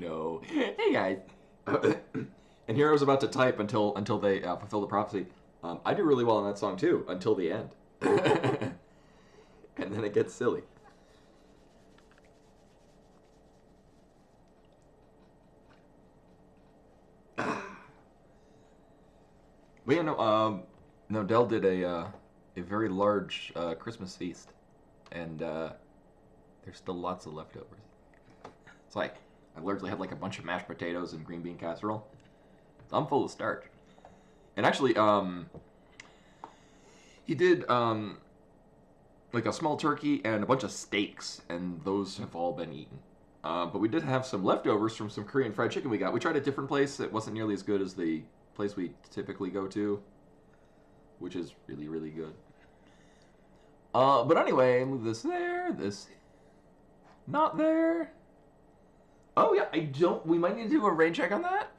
no. Hey guys. And here I was about to type until they fulfill the prophecy. I do really well on that song too until the end, and then it gets silly. But yeah, no, Dell did a very large Christmas feast, and there's still lots of leftovers. It's like I largely had like a bunch of mashed potatoes and green bean casserole. I'm full of starch. And actually, he did like a small turkey and a bunch of steaks, and those have all been eaten. But we did have some leftovers from some Korean fried chicken we got. We tried a different place. It wasn't nearly as good as the place we typically go to, which is really, really good. But anyway, move this there, this not there. Oh yeah, we might need to do a rain check on that.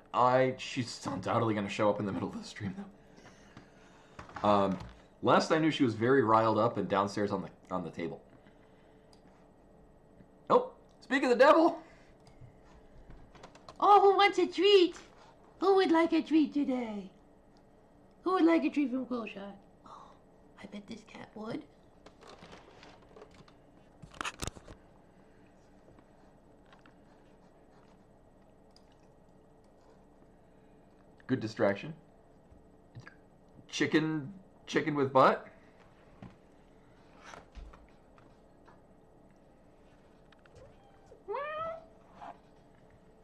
She's undoubtedly going to show up in the middle of the stream though. Last I knew, she was very riled up and downstairs on the table. Oh, speak of the devil. Oh, who wants a treat? Who would like a treat today? Who would like a treat from Coolshot? Oh, I bet this cat would. Good distraction. Chicken with butt.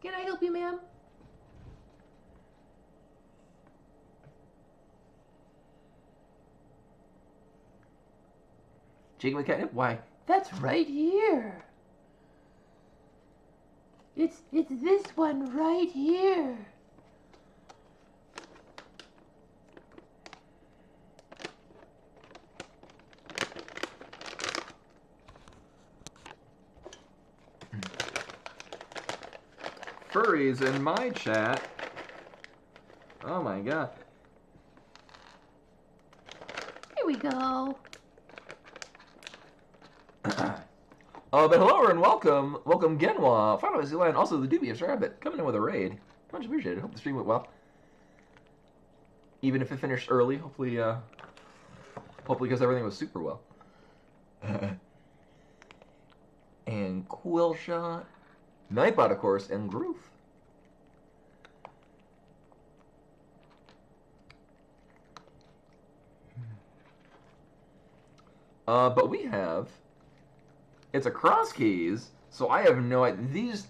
Can I help you, ma'am? Chicken with catnip? Why? That's right here. It's this one right here. Furries in my chat. Oh my god. Here we go. But hello and welcome Genwa, Final Fantasy Land, also the Dubious Rabbit, coming in with a raid. Much appreciated. Hope the stream went well. Even if it finished early, hopefully because everything was super well. And Quillshot, Nightbot, of course, and Groove. But we have... It's a cross keys, so I have no idea. These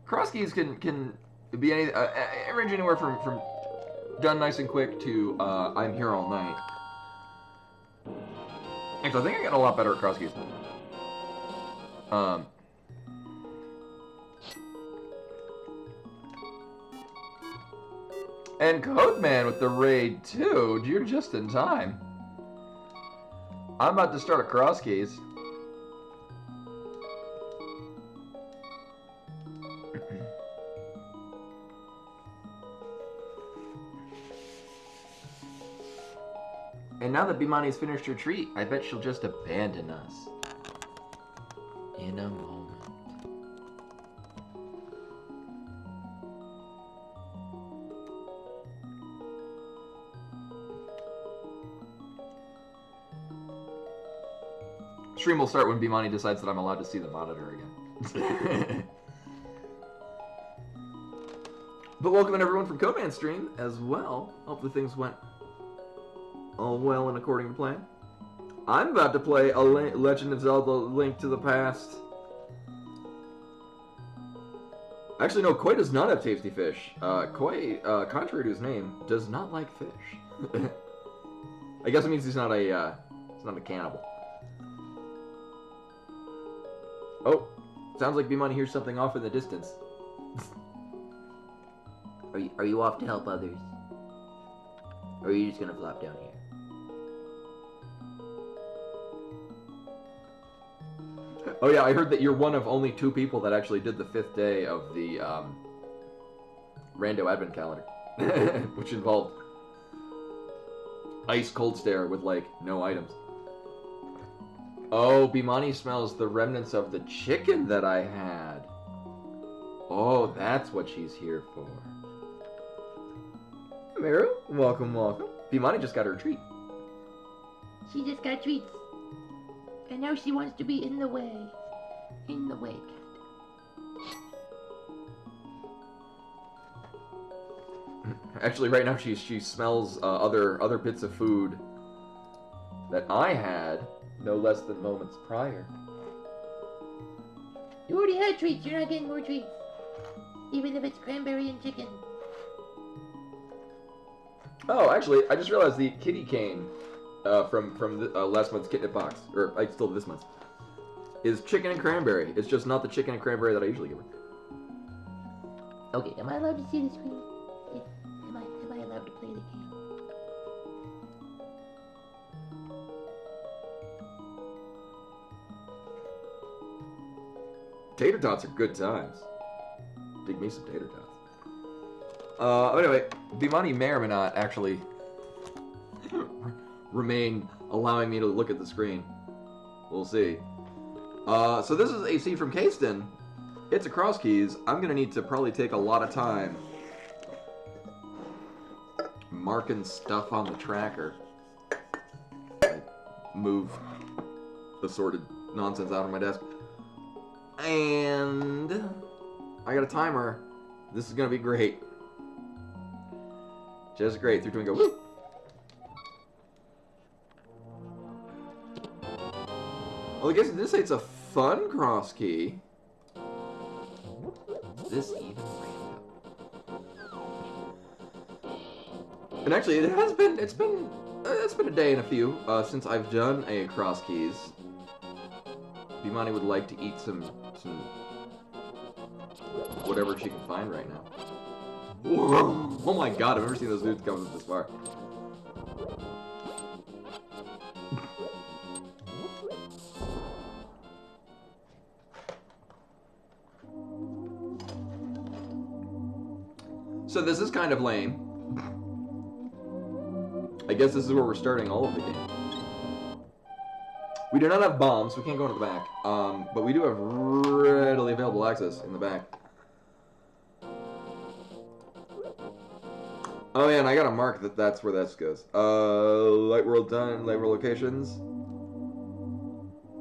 cross keys can be any range anywhere from done nice and quick to I'm here all night. Actually, I think I got a lot better at cross keys. And Codeman with the raid too. You're just in time. I'm about to start a cross keys. And now that Bimani's finished her treat, I bet she'll just abandon us. In a moment. Stream will start when Bimani decides that I'm allowed to see the monitor again. But welcome everyone from Codeman stream as well. Hopefully things went all well and according to plan. I'm about to play a Legend of Zelda Link to the Past. Actually, no, Koi does not have tasty fish. Koi, contrary to his name, does not like fish. I guess it means he's not a cannibal. Oh, sounds like B-Money hears something off in the distance. Are you off to help others? Or are you just gonna flop down here? Oh yeah, I heard that you're one of only 2 people that actually did the 5th day of the Rando Advent Calendar, which involved ice cold stare with like no items. Oh, Bimani smells the remnants of the chicken that I had. Oh, that's what she's here for. Meru, welcome, welcome. Bimani just got her treat. She just got treats. And now she wants to be in the way. In the way, cat. Actually, right now she smells other bits of food that I had no less than moments prior. You already had treats. You're not getting more treats. Even if it's cranberry and chicken. Oh, actually, I just realized the kitty cane from the, last month's Kit box, or still this month's, is chicken and cranberry. It's just not the chicken and cranberry that I usually give her. Okay, am I allowed to see the screen? Am I allowed to play the game? Tater tots are good times. Dig me some tater tots. Anyway, Bimani may or may not actually remain allowing me to look at the screen. We'll see. So this is a seed from Kayston. It's a cross keys. I'm gonna need to probably take a lot of time marking stuff on the tracker. Move assorted nonsense out of my desk. And I got a timer. This is gonna be great. Just great. 3, 2, 1, go. Woo! Well, I guess it did say it's a fun cross key. This even random. And actually, it's been a day and a few since I've done a cross keys. Bimani would like to eat some whatever she can find right now. Whoa. Oh my god, I've never seen those dudes come this far. So this is kind of lame. I guess this is where we're starting all of the game. We do not have bombs, so we can't go into the back. But we do have readily available access in the back. Oh yeah, and I gotta mark that that's where this goes. Light world done, light world locations.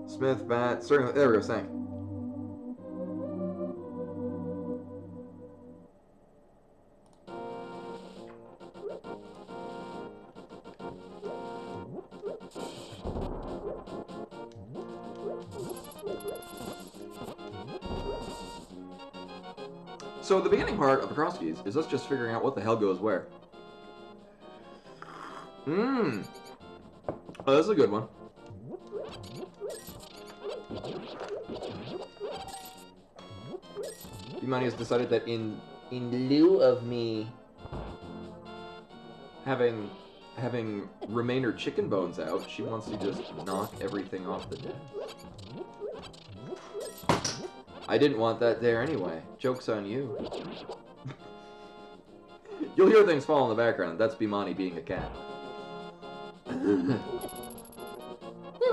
Smith, bat, starting, there we go, sank. So the beginning part of the cross keys is us just figuring out what the hell goes where. Oh, that's a good one. Imani has decided that in lieu of me having remainder chicken bones out, she wants to just knock everything off the desk. I didn't want that there anyway. Joke's on you. You'll hear things fall in the background. That's Bimani being a cat. Little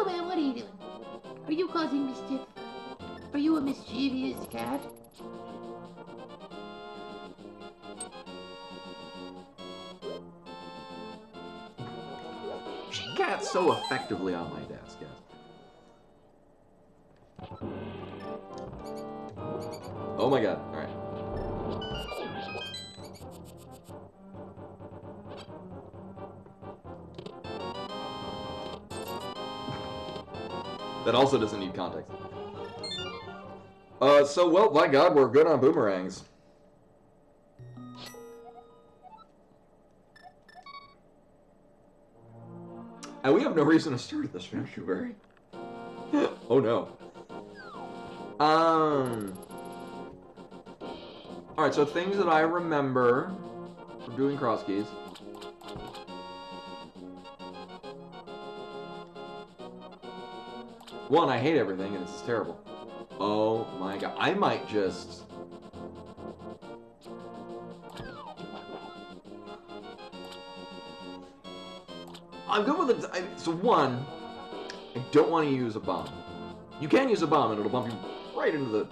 man, what are you doing? Are you causing mischief? Are you a mischievous cat? She cats so effectively on my desk, yes. Oh my god, alright. That also doesn't need context. So, well, my god, we're good on boomerangs. And we have no reason to start at this February. Oh no. Alright, so things that I remember from doing cross keys. One, I hate everything, and this is terrible. Oh my god. I might just... I'm good with it. So one, I don't want to use a bomb. You can use a bomb, and it'll bump you right into the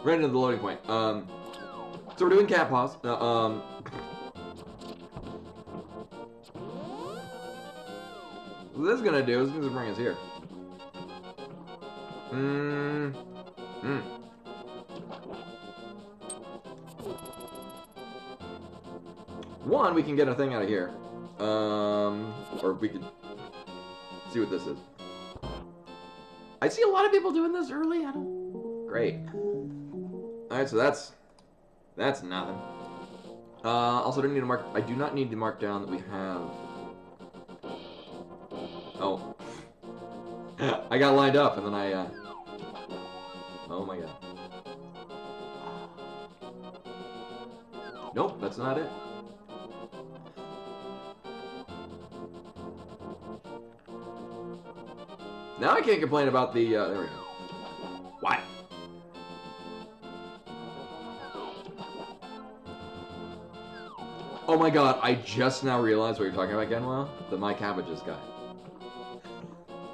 right into the loading point. So we're doing cat paws. What this is gonna do is gonna bring us here. One, we can get a thing out of here. Or we could see what this is. I see a lot of people doing this early. I don't. Great. All right, so that's nothing. Also, don't need to mark. I do not need to mark down that we have. Oh, I got lined up, and then I. Oh my god. Nope, that's not it. Now I can't complain about the. There we go. Why? Oh my god, I just now realized what you're talking about again, Well, the My Cabbages guy.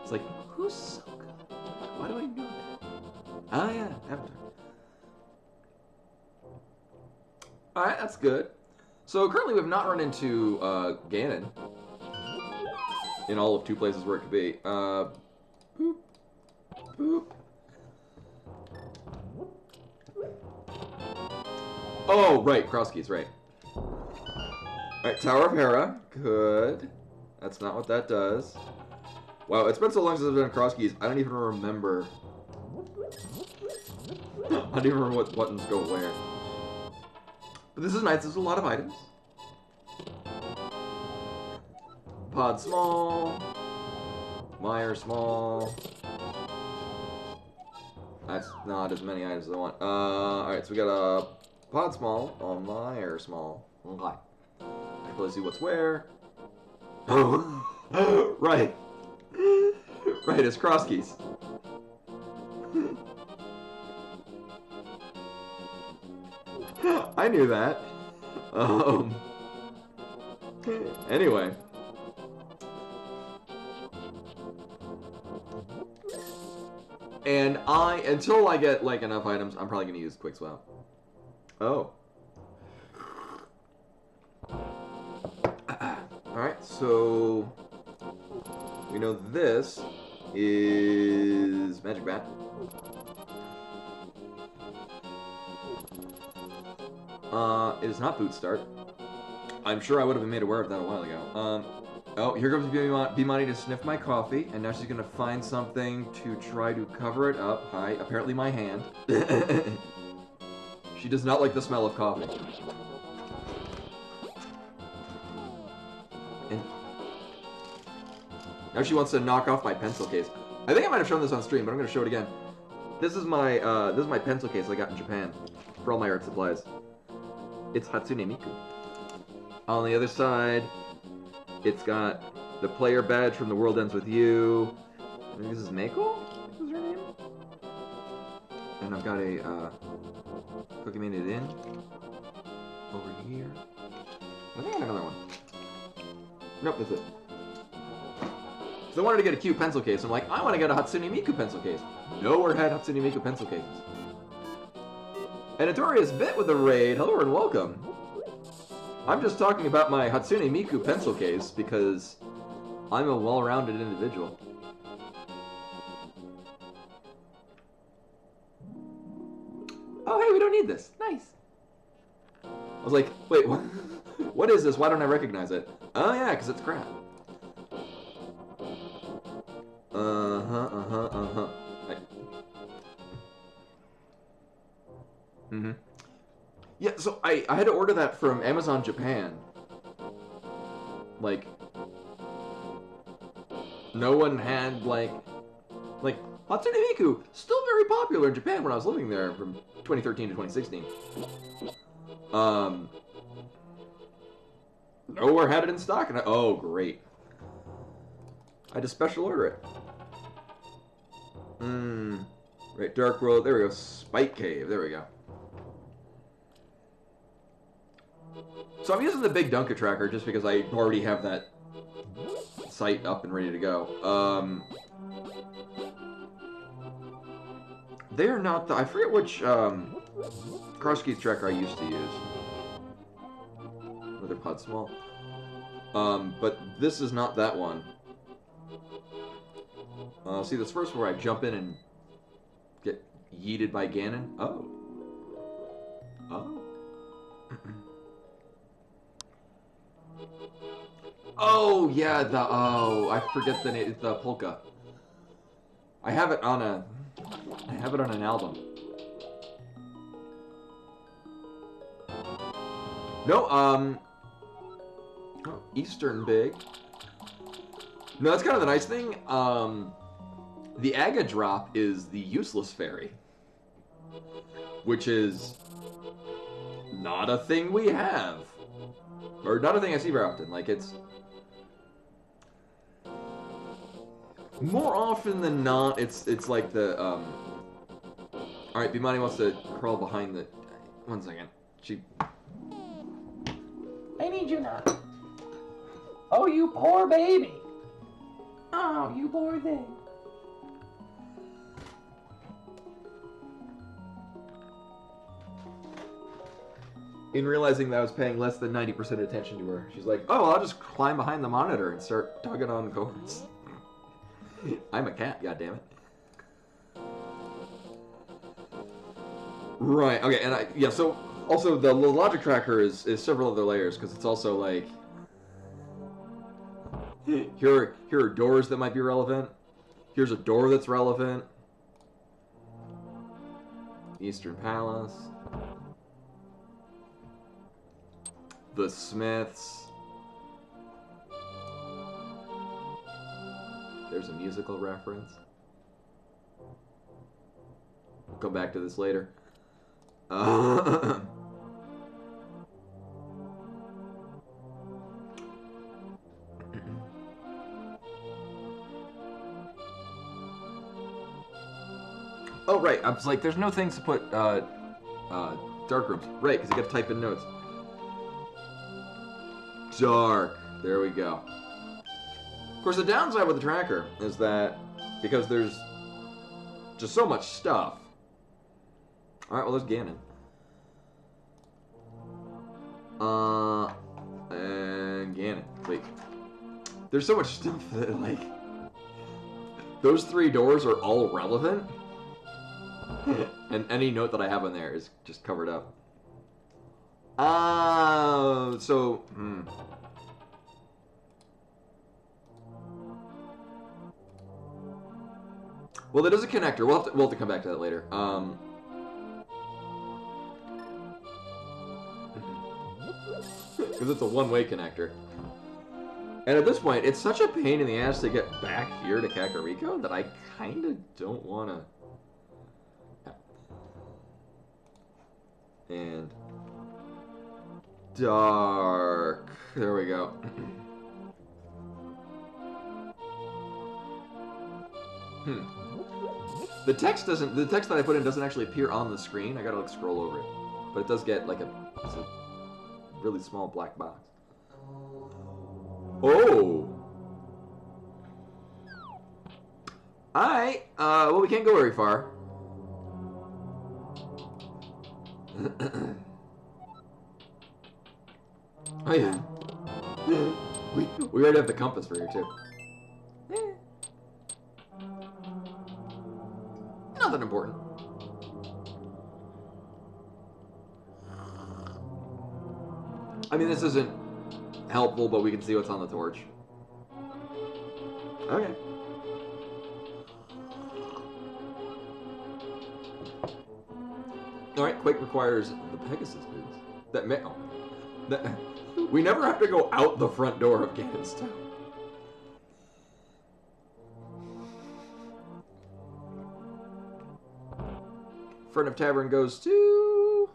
It's like, who's so good? Why do I know that? Oh yeah, Avatar. Alright, that's good. So currently we have not run into Ganon in all of 2 places where it could be. Boop. Boop. Oh, right, cross keys, right. Alright, Tower of Hera. Good. That's not what that does. Wow, it's been so long since I've done cross keys, I don't even remember. I don't even remember what buttons go where. But this is nice, there's a lot of items. Pod small. Meyer small. That's not as many items as I want. Alright, so we got a pod small, a Meyer small. Okay. I can really see what's where. Oh, right. Right, it's cross keys. I knew that. Anyway. And until I get, like, enough items, I'm probably going to use Quick Swap. Oh. Alright, so we know this is Magic Bat. It is not Boot Start. I'm sure I would have been made aware of that a while ago. Oh, here comes B-Money to sniff my coffee, and now she's gonna find something to try to cover it up. Hi, apparently my hand. She does not like the smell of coffee. And now she wants to knock off my pencil case. I think I might have shown this on stream, but I'm gonna show it again. This is my pencil case I got in Japan for all my art supplies. It's Hatsune Miku. On the other side, it's got the player badge from The World Ends With You. I think this is Mako? Is her name? And I've got a Cookie Made It In over here. I think I got another one. Nope, that's it. So I wanted to get a cute pencil case. I'm like, I want to get a Hatsune Miku pencil case. Nowhere had Hatsune Miku pencil cases. And Notorious Bit with a raid. Hello and welcome. I'm just talking about my Hatsune Miku pencil case because I'm a well-rounded individual. Oh, hey, we don't need this. Nice. I was like, wait, what? What is this? Why don't I recognize it? Oh, yeah, because it's crap. Yeah, so I had to order that from Amazon Japan. Like, no one had, like Hatsune Miku, still very popular in Japan when I was living there from 2013 to 2016. Nowhere had it in stock, and oh, great. I had to special order it. Right, Dark World, there we go, Spike Cave, there we go. So I'm using the Big Dunka Tracker just because I already have that site up and ready to go. They're not the... I forget which cross-keys tracker I used to use. Another pod small. But this is not that one. See, this first where I jump in and get yeeted by Ganon. Oh. Oh. Oh, yeah, I forget the name, the polka. I have it on an album. No, oh, Eastern Big. No, that's kind of the nice thing. The Aga drop is the useless fairy, which is not a thing we have, or not a thing I see very often. Like, it's more often than not, it's like the all right, Bimani wants to crawl behind the. One second, she. I need you now. Oh, you poor baby. Oh, you poor thing. In realizing that I was paying less than 90% attention to her, she's like, "Oh, well, I'll just climb behind the monitor and start tugging on cords." I'm a cat, goddammit. Right. Okay. And yeah. So also the logic tracker is several other layers because it's also like here are doors that might be relevant. Here's a door that's relevant. Eastern Palace. The Smiths. There's a musical reference. We'll come back to this later. Oh, right. I was like, there's no things to put dark rooms. Right, because you got to type in notes. Dark. There we go. Of course, the downside with the tracker is that because there's just so much stuff. All right, well, there's Ganon. And Ganon. Wait. There's so much stuff that, like, those three doors are all relevant. And any note that I have in there is just covered up. Well, there is a connector. We'll have to come back to that later. Because it's a one-way connector. And at this point, it's such a pain in the ass to get back here to Kakariko that I kind of don't want to... And... Dark. There we go. The text that I put in doesn't actually appear on the screen. I gotta like scroll over it. But it does get like it's a really small black box. Oh! Alright, well, we can't go very far. Oh, yeah. We already have the compass for here, too. Nothing important. I mean, this isn't helpful, but we can see what's on the torch. Okay. Alright, Quake requires the Pegasus boots. We never have to go out the front door of Ganon's Tower. Front of Tavern goes to...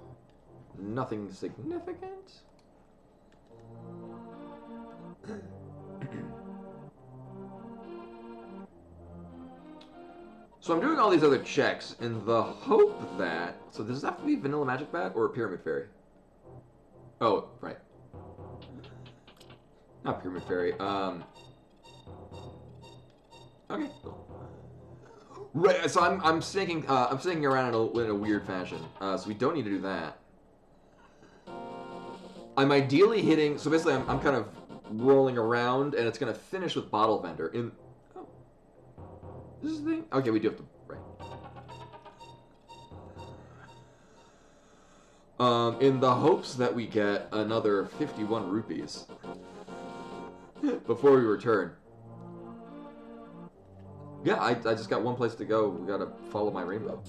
nothing significant. So I'm doing all these other checks in the hope that... So does this have to be Vanilla Magic Bat or Pyramid Fairy? Oh, right. Not Pyramid Fairy. Okay. Right, so I'm sneaking around in a weird fashion. So we don't need to do that. I'm ideally hitting. So basically, I'm kind of rolling around, and it's gonna finish with bottle vendor. In oh, this is the thing. Okay, we do have to right. In the hopes that we get another 51 rupees before we return. Yeah, I just got one place to go. We gotta follow my rainbow.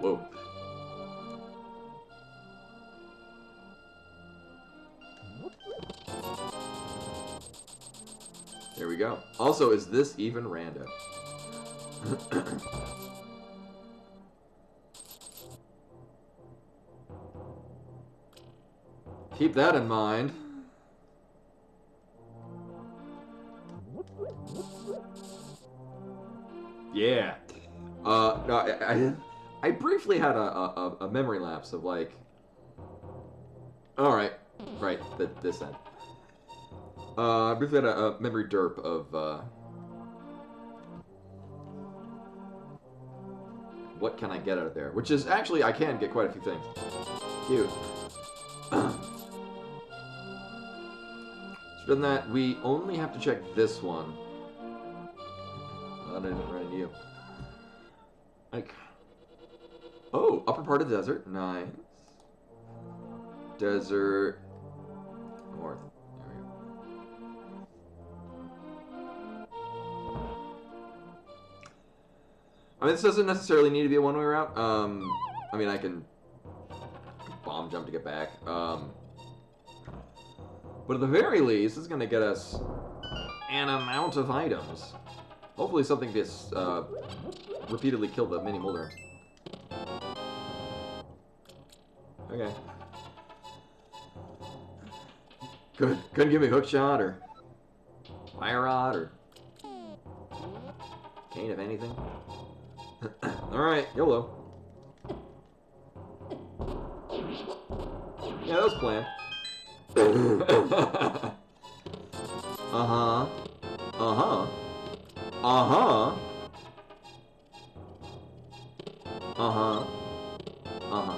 Whoa. There we go. Also, is this even rando? Keep that in mind. Yeah. No, I briefly had a memory lapse of like. All right, right. This end. I briefly had a memory derp of what can I get out of there, which is actually I can get quite a few things. Cute. So than that, we only have to check this one. I didn't run into you. Like, oh, upper part of the desert, nice. Desert north. There we go. I mean, this doesn't necessarily need to be a one-way route. I mean, I can bomb jump to get back. But at the very least, it's going to get us an amount of items. Hopefully something gets repeatedly kill the mini molder. Okay. Couldn't give me hook shot or fire rod or cane of anything. Alright, YOLO. Yeah, that was planned. Uh-huh. Uh-huh. Uh-huh. Uh-huh. Uh-huh.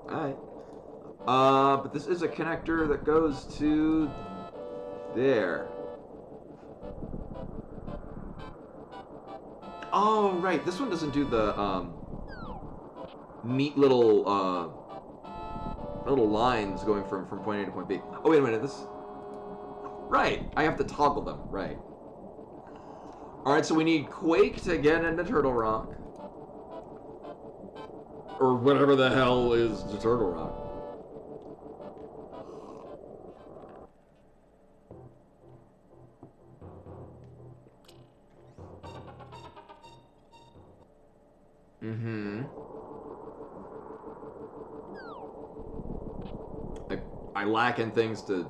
Alright. But this is a connector that goes to there. Oh, right. This one doesn't do the, neat little, little lines going from point A to point B. Oh, wait a minute. This... Right. I have to toggle them. Right. Alright, so we need Quake to get into Turtle Rock. Or whatever the hell is the Turtle Rock. Mm-hmm. I lack in things to...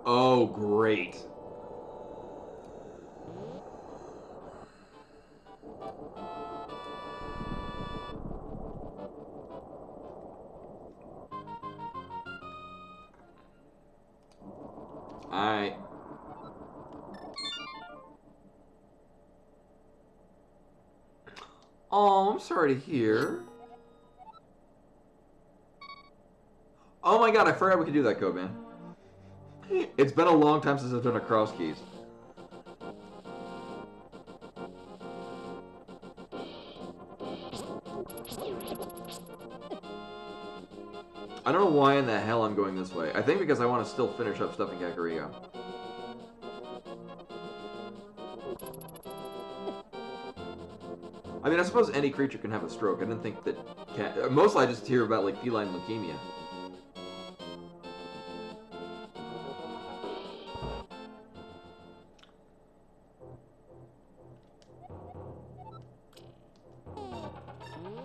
Oh, great. Alright. Oh, I'm sorry to hear. Oh my god, I forgot we could do that code, man. It's been a long time since I've done a cross keys. I don't know why in the hell I'm going this way. I think because I want to still finish up stuff in Kakariko. I mean, I suppose any creature can have a stroke. I didn't think that cat... Mostly I just hear about, like, feline leukemia.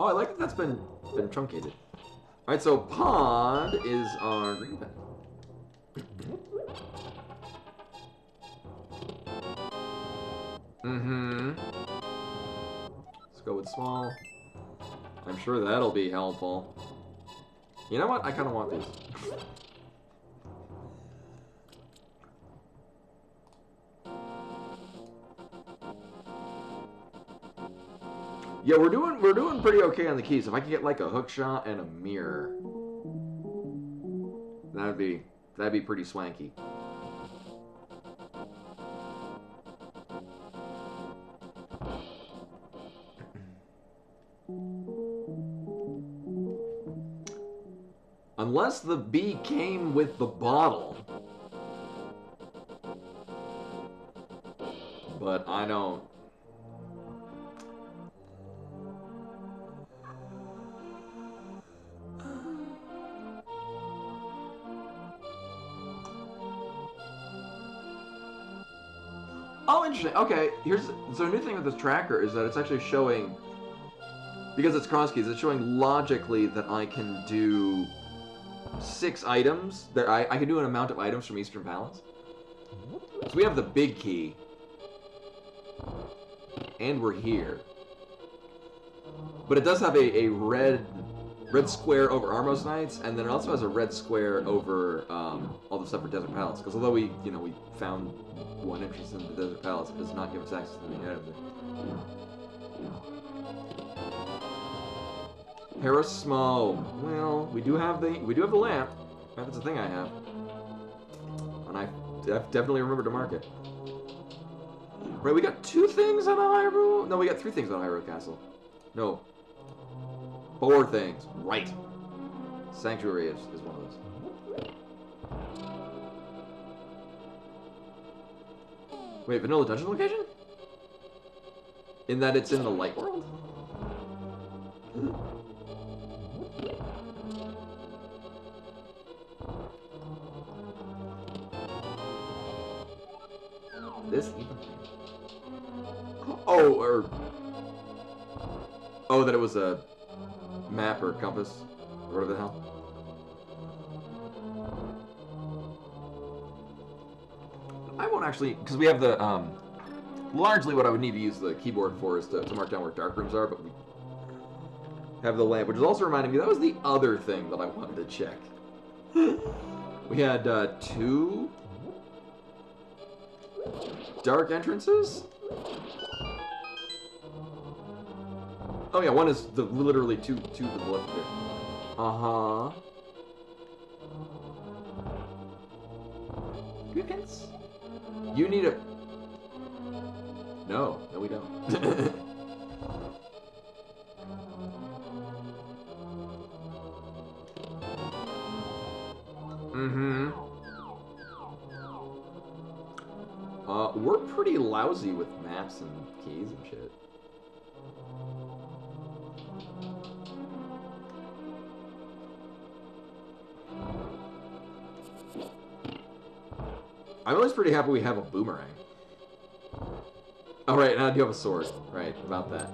Oh, I like that that's been truncated. Alright, so Pod is our green pen. Mm-hmm. Let's go with small. I'm sure that'll be helpful. You know what? I kind of want these. Yeah, we're doing pretty okay on the keys. If I could get like a hook shot and a mirror, that'd be pretty swanky. Unless the bee came with the bottle. But I don't. Oh, interesting. Okay, so a new thing with this tracker is that it's actually showing, because it's cross keys, it's showing logically that I can do 6 items. That I can do an amount of items from Eastern Palace. So we have the big key, and we're here. But it does have a red square over Armos Knights, and then it also has a red square over all the stuff for Desert Palace. Because although we found one entrance in the Desert Palace, it does not give us access to the items there. Harrismo. Well, we do have the lamp. That's a thing I have, and I definitely remembered to mark it. Right, we got 2 things on Hyrule. No, we got 3 things on Hyrule Castle. No, 4 things. Right. Sanctuary is one of those. Wait, Vanilla Dungeon location? In that it's in the light world? This even? Oh, that it was a map or compass, or whatever the hell. I won't actually, because we have the, largely what I would need to use the keyboard for is to mark down where dark rooms are, but we have the lamp, which is also reminding me, that was the other thing that I wanted to check. We had 2 dark entrances? Oh yeah, one is literally two to the left of there. Uh-huh. You need a... No, we don't. Mm-hmm. We're pretty lousy with maps and keys and shit. I'm always pretty happy we have a boomerang. Oh, right, and I do have a sword. Right, about that.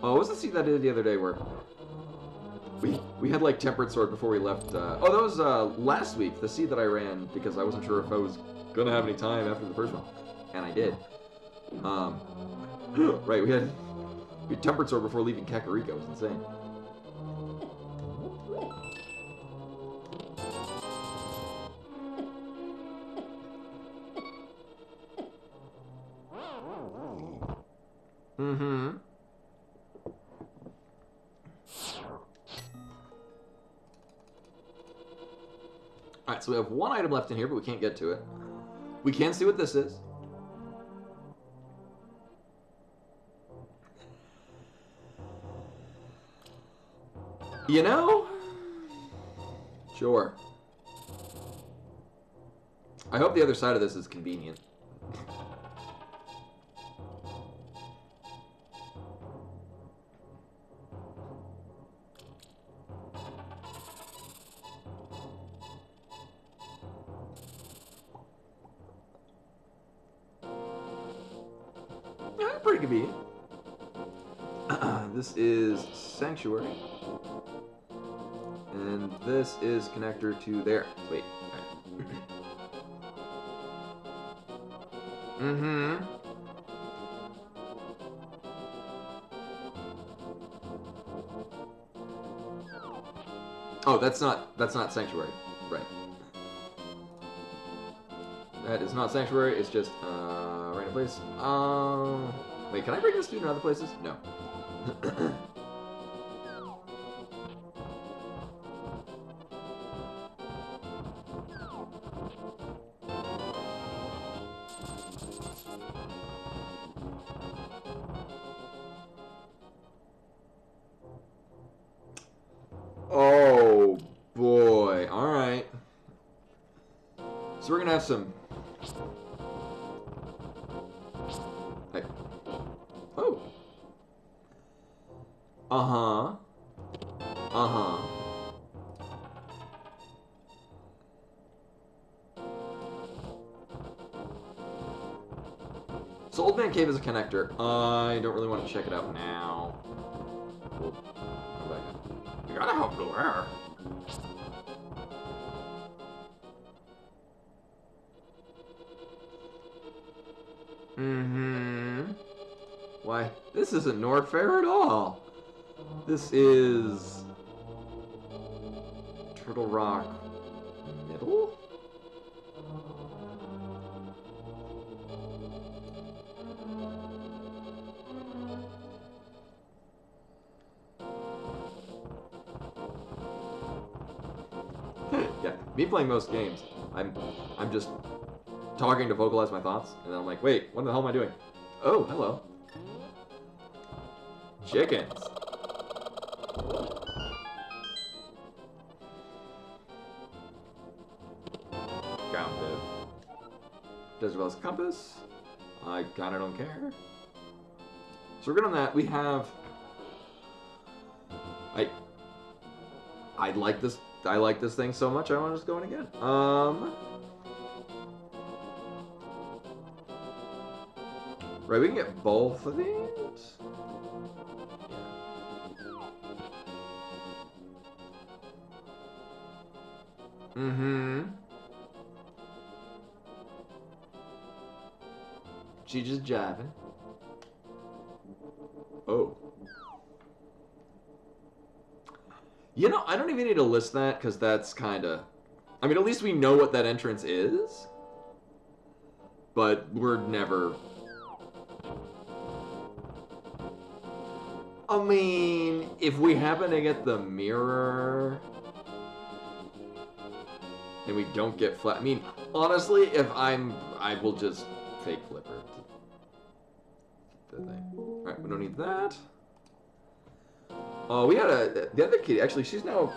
Oh, what was the seed that I did the other day where we had like tempered sword before we left? Oh, that was last week. The seed that I ran because I wasn't sure if I was gonna have any time after the first one, and I did. Right, we had tempered sword before leaving Kakariko. It was insane. Mm-hmm. Alright, so we have 1 item left in here, but we can't get to it. We can see what this is. You know? Sure. I hope the other side of this is convenient. Pretty convenient. this is Sanctuary. And this is connector to there. Wait. Mm-hmm. Oh, that's not Sanctuary. Right. That is not Sanctuary, it's just random place. Wait, can I bring this dude in other places? No. Oh boy. Alright. So we're gonna have some. Hey. Oh. Uh-huh. Uh-huh. So Old Man Cave is a connector. I don't really want to check it out now. We'll go back up. You gotta have blue hair. Mm-hmm. Why, this isn't Norfair at all. This is Turtle Rock Middle? Yeah, me playing most games, I'm just talking to vocalize my thoughts, and then I'm like, wait, what the hell am I doing? Oh, hello. Chickens. Compass. Desert Compass. I kinda don't care. So we're good on that. We have. I like this. I like this thing so much. I want to just go in again. Right, we can get both of these. Mm-hmm. She just jiving. Oh. You know, I don't even need to list that, because that's kind of... I mean, at least we know what that entrance is. But we're never... I mean, if we happen to get the mirror... and we don't get flat... I mean, honestly, if I will just fake flipper. The thing. Alright, we don't need that. Oh, we had the other kitty, actually, she's now,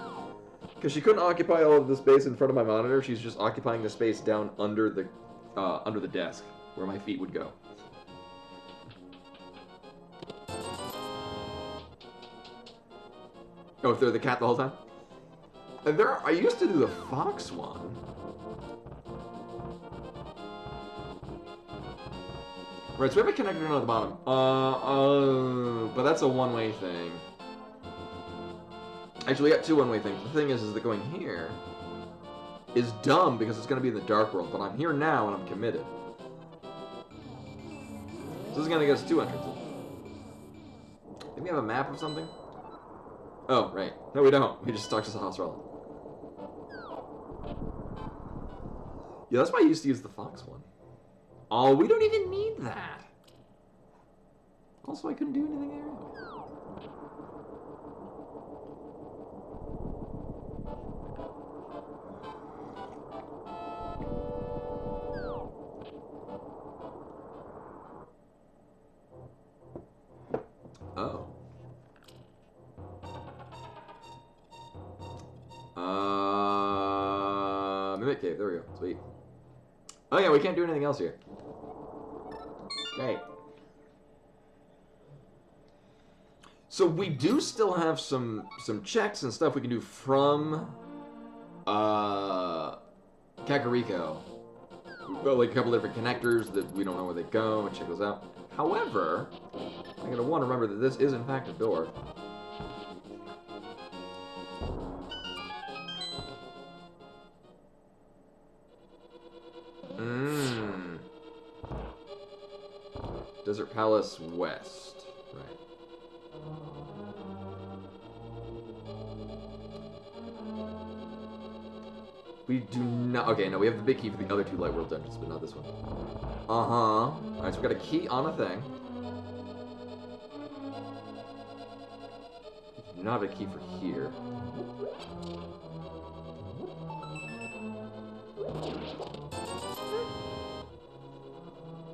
because she couldn't occupy all of the space in front of my monitor, she's just occupying the space down under the desk, where my feet would go. Oh, if they're the cat the whole time? And I used to do the fox one. Right, so we have a connector down at the bottom. But that's a one-way thing. Actually, we got two one-way things. The thing is that going here is dumb because it's going to be in the dark world, but I'm here now and I'm committed. So this is going to get us two entrances. Do we have a map of something? Oh, right. No, we don't. We just stuck to the house relic. Yeah, that's why I used to use the fox one. Oh, we don't even need that. Also, I couldn't do anything there. Oh. Mimic Cave. There we go. Sweet. Oh yeah, we can't do anything else here. Great. So we do still have some checks and stuff we can do from Kakariko. We've got like a couple different connectors that we don't know where they go, and check those out. However, I gotta want to remember that this is in fact a door. Desert Palace West. Right. We do not... Okay, no, we have the big key for the other two Light World dungeons, but not this one. Uh-huh. Alright, so we got a key on a thing. We do not have a key for here.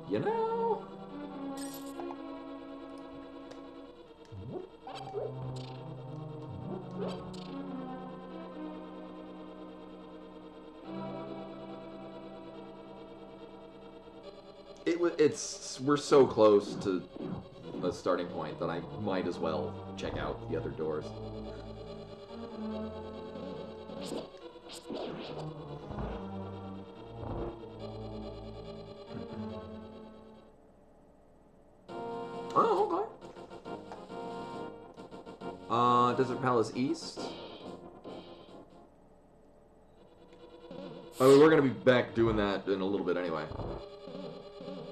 You know... we're so close to the starting point that I might as well check out the other doors. Oh, okay. Desert Palace East. I mean, we're gonna be back doing that in a little bit anyway.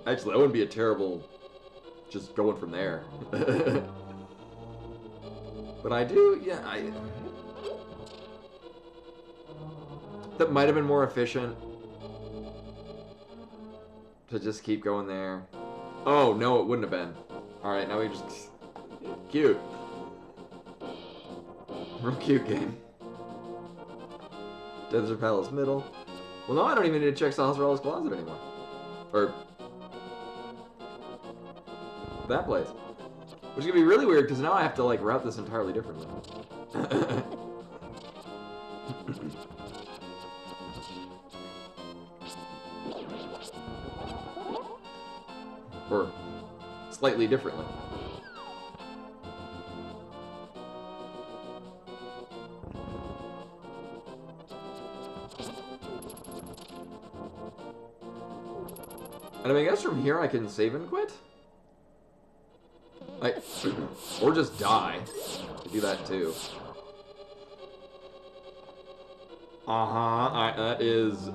Actually, that wouldn't be a terrible... just going from there. But I do, yeah, that might have been more efficient to just keep going there. Oh, no, it wouldn't have been. Alright, now we just... Cute. Real cute game. Desert Palace Middle. Well, no, I don't even need to check Sahasrara's Closet anymore. Or... that place. Which is gonna be really weird, because now I have to, like, route this entirely differently. Or slightly differently. And I mean, I guess from here I can save and quit? Like, or just die. I could do that too. That is,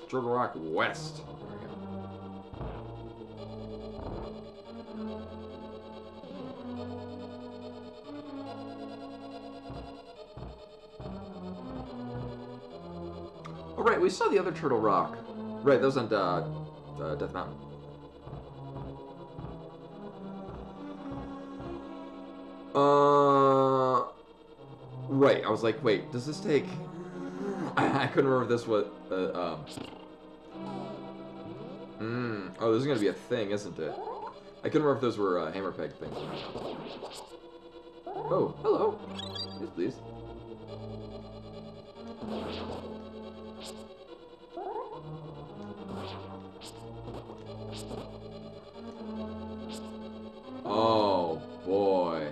Turtle Rock West. There we go. Oh, right, we saw the other Turtle Rock. Right, that was on, Death Mountain. Right, I was like, wait, does this take... I couldn't remember if this was, oh, this is gonna be a thing, isn't it? I couldn't remember if those were, hammer peg things. Oh, hello. Yes, please. Oh, boy.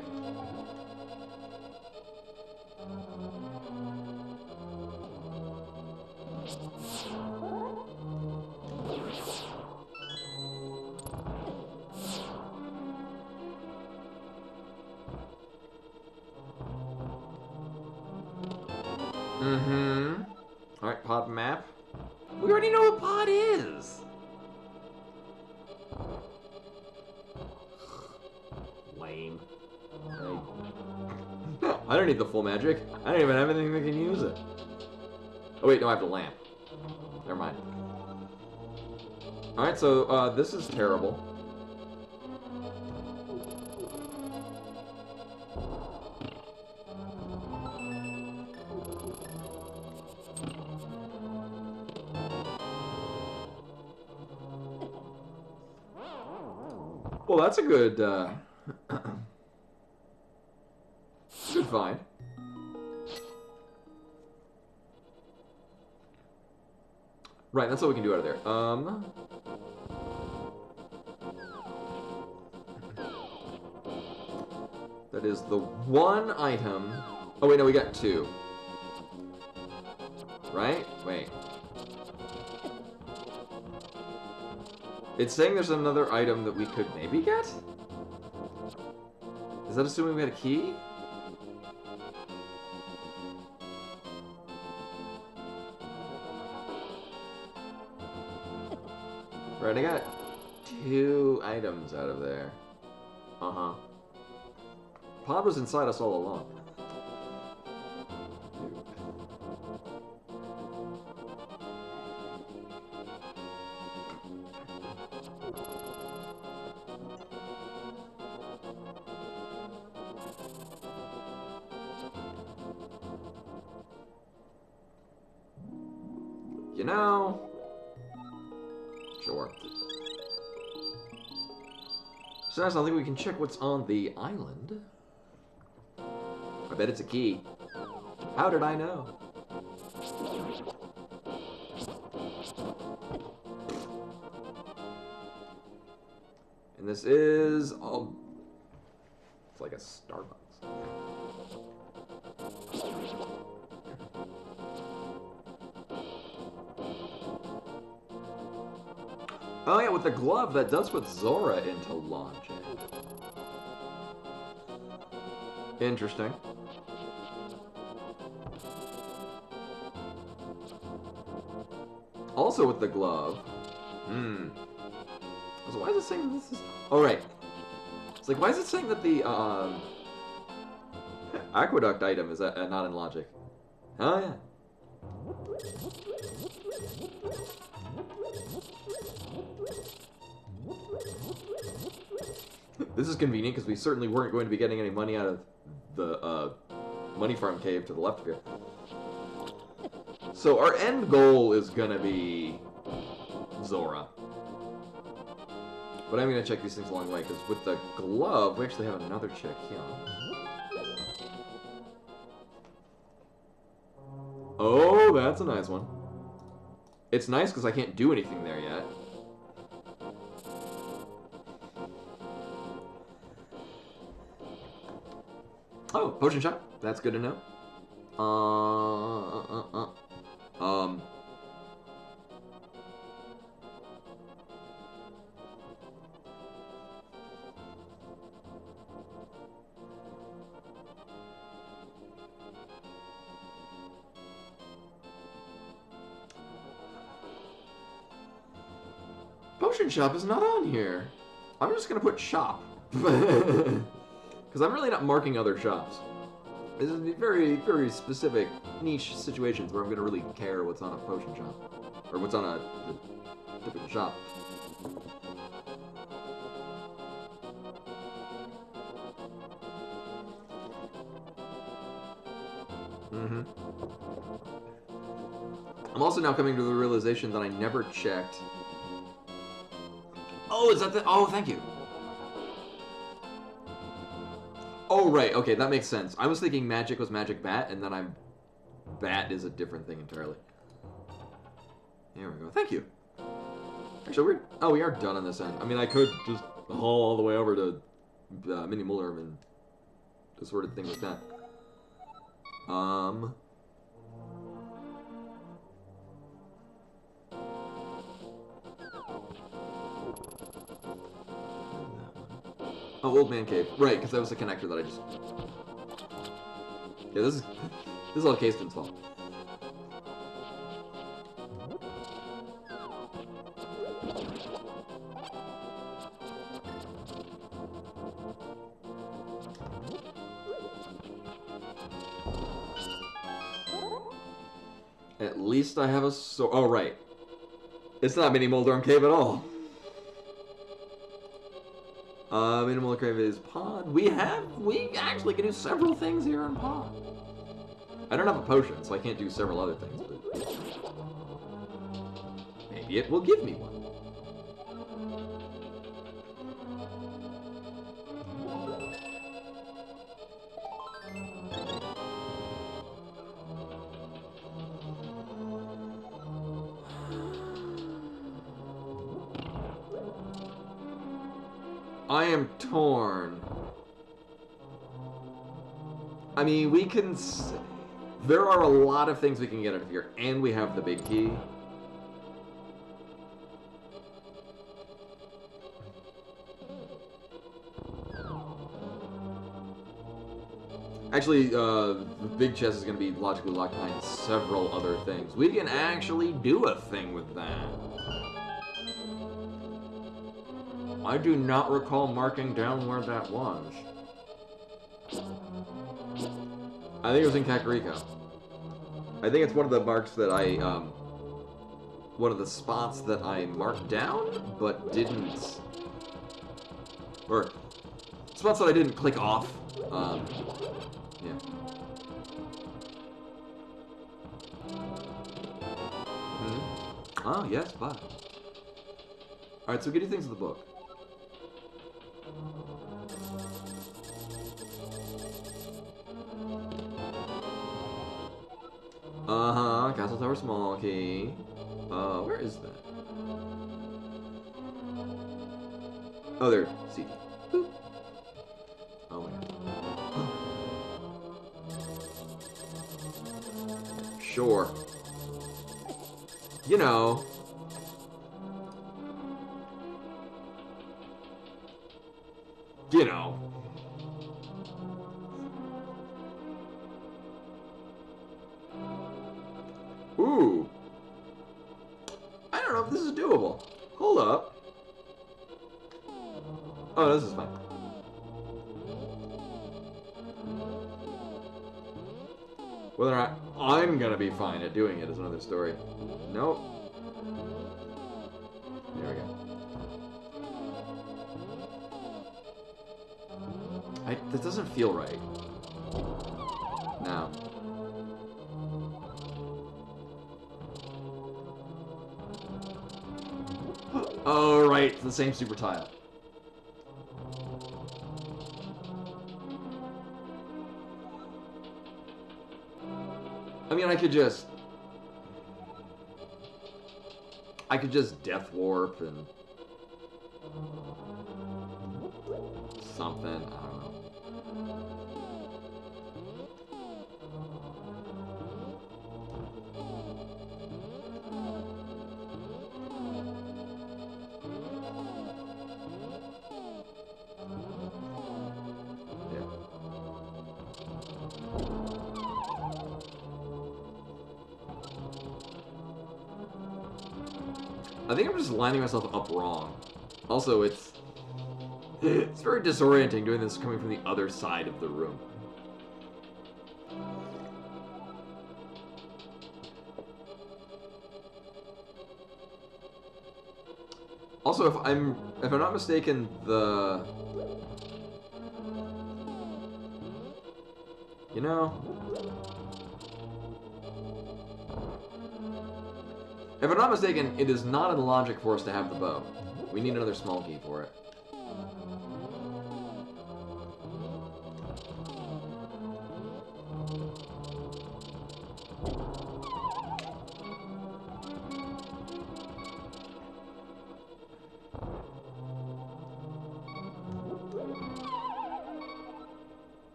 Alright, pod map. We already know what pod is! Lame. I don't need the full magic. I don't even have anything that can use it. Oh wait, no, I have the lamp. Never mind. Alright, so, this is terrible. Well, that's a good, good find. Right, that's what we can do out of there. That is the one item. Oh, wait, no, we got two. Right? Wait. It's saying there's another item that we could maybe get? Is that assuming we had a key? Right, I got 2 items out of there. Uh-huh. Pod was inside us all along. You know... Sure. So I think we can check what's on the island. I bet it's a key. How did I know? And this is... oh, it's like a Starbucks. Oh yeah, with the glove, that does put Zora into logic. Interesting. Also with the glove. So why is it saying this is... oh, right. It's like, why is it saying that the, aqueduct item is not in logic? Oh, yeah. This is convenient because we certainly weren't going to be getting any money out of the money farm cave to the left of here. So our end goal is gonna be Zora. But I'm gonna check these things along the way because with the glove, we actually have another check here. Oh, that's a nice one. It's nice because I can't do anything there yet. Oh, potion shop. That's good to know. Potion shop is not on here. I'm just gonna put shop. Because I'm really not marking other shops. This is very, very specific, niche situations where I'm going to really care what's on a potion shop. Or what's on a typical shop. I'm also now coming to the realization that I never checked... oh, is that the... oh, thank you. Oh, right. Okay, that makes sense. I was thinking magic was magic bat, and then bat is a different thing entirely. There we go. Thank you. Actually, we are done on this end. I mean, I could just haul all the way over to Mini Muller and the sort of thing like that. Oh, Old Man Cave. Right, because that was the connector that I just... yeah, this is all Caseton's fault. At least I have a sword. Oh, right. It's not Mini Moldorm Cave at all. Minimal Cave is Pod. We actually can do several things here on Pod. I don't have a potion, so I can't do several other things, but maybe it will give me one. I am torn. I mean, we can... there are a lot of things we can get out of here, and we have the big key. Actually, the big chest is going to be logically locked behind several other things. We can actually do a thing with that. I do not recall marking down where that was. I think it was in Kakariko. I think it's one of the marks that I, one of the spots that I marked down, but didn't, or spots that I didn't click off. Yeah. Hmm. Oh, yes, but. Alright, so get you things in the book. Uh-huh, Castle Tower Small Key. Where is that? Oh, there. See. Boop. Oh my god. Sure. You know. You know. Ooh. I don't know if this is doable. Hold up. Oh, this is fine. Whether or not I'm gonna be fine at doing it is another story. Nope. There we go. That doesn't feel right. No. Oh, right. It's the same super tile. I mean, I could just death warp and something. I don't know. I think I'm just lining myself up wrong. Also, it's very disorienting doing this coming from the other side of the room. Also, if I'm not mistaken, you know, if I'm not mistaken, it is not in logic for us to have the bow. We need another small key for it.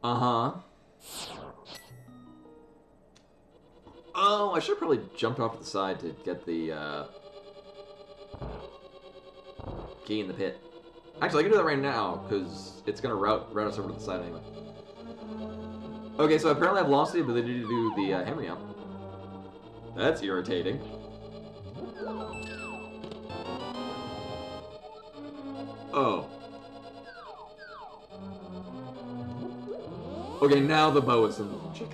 Uh-huh. Oh, I should have probably jumped off to the side to get the key in the pit. Actually, I can do that right now, because it's going to route us over to the side anyway. Okay, so apparently I've lost the ability to do the hammer up. That's irritating. Oh. Okay, now the bow is in logic.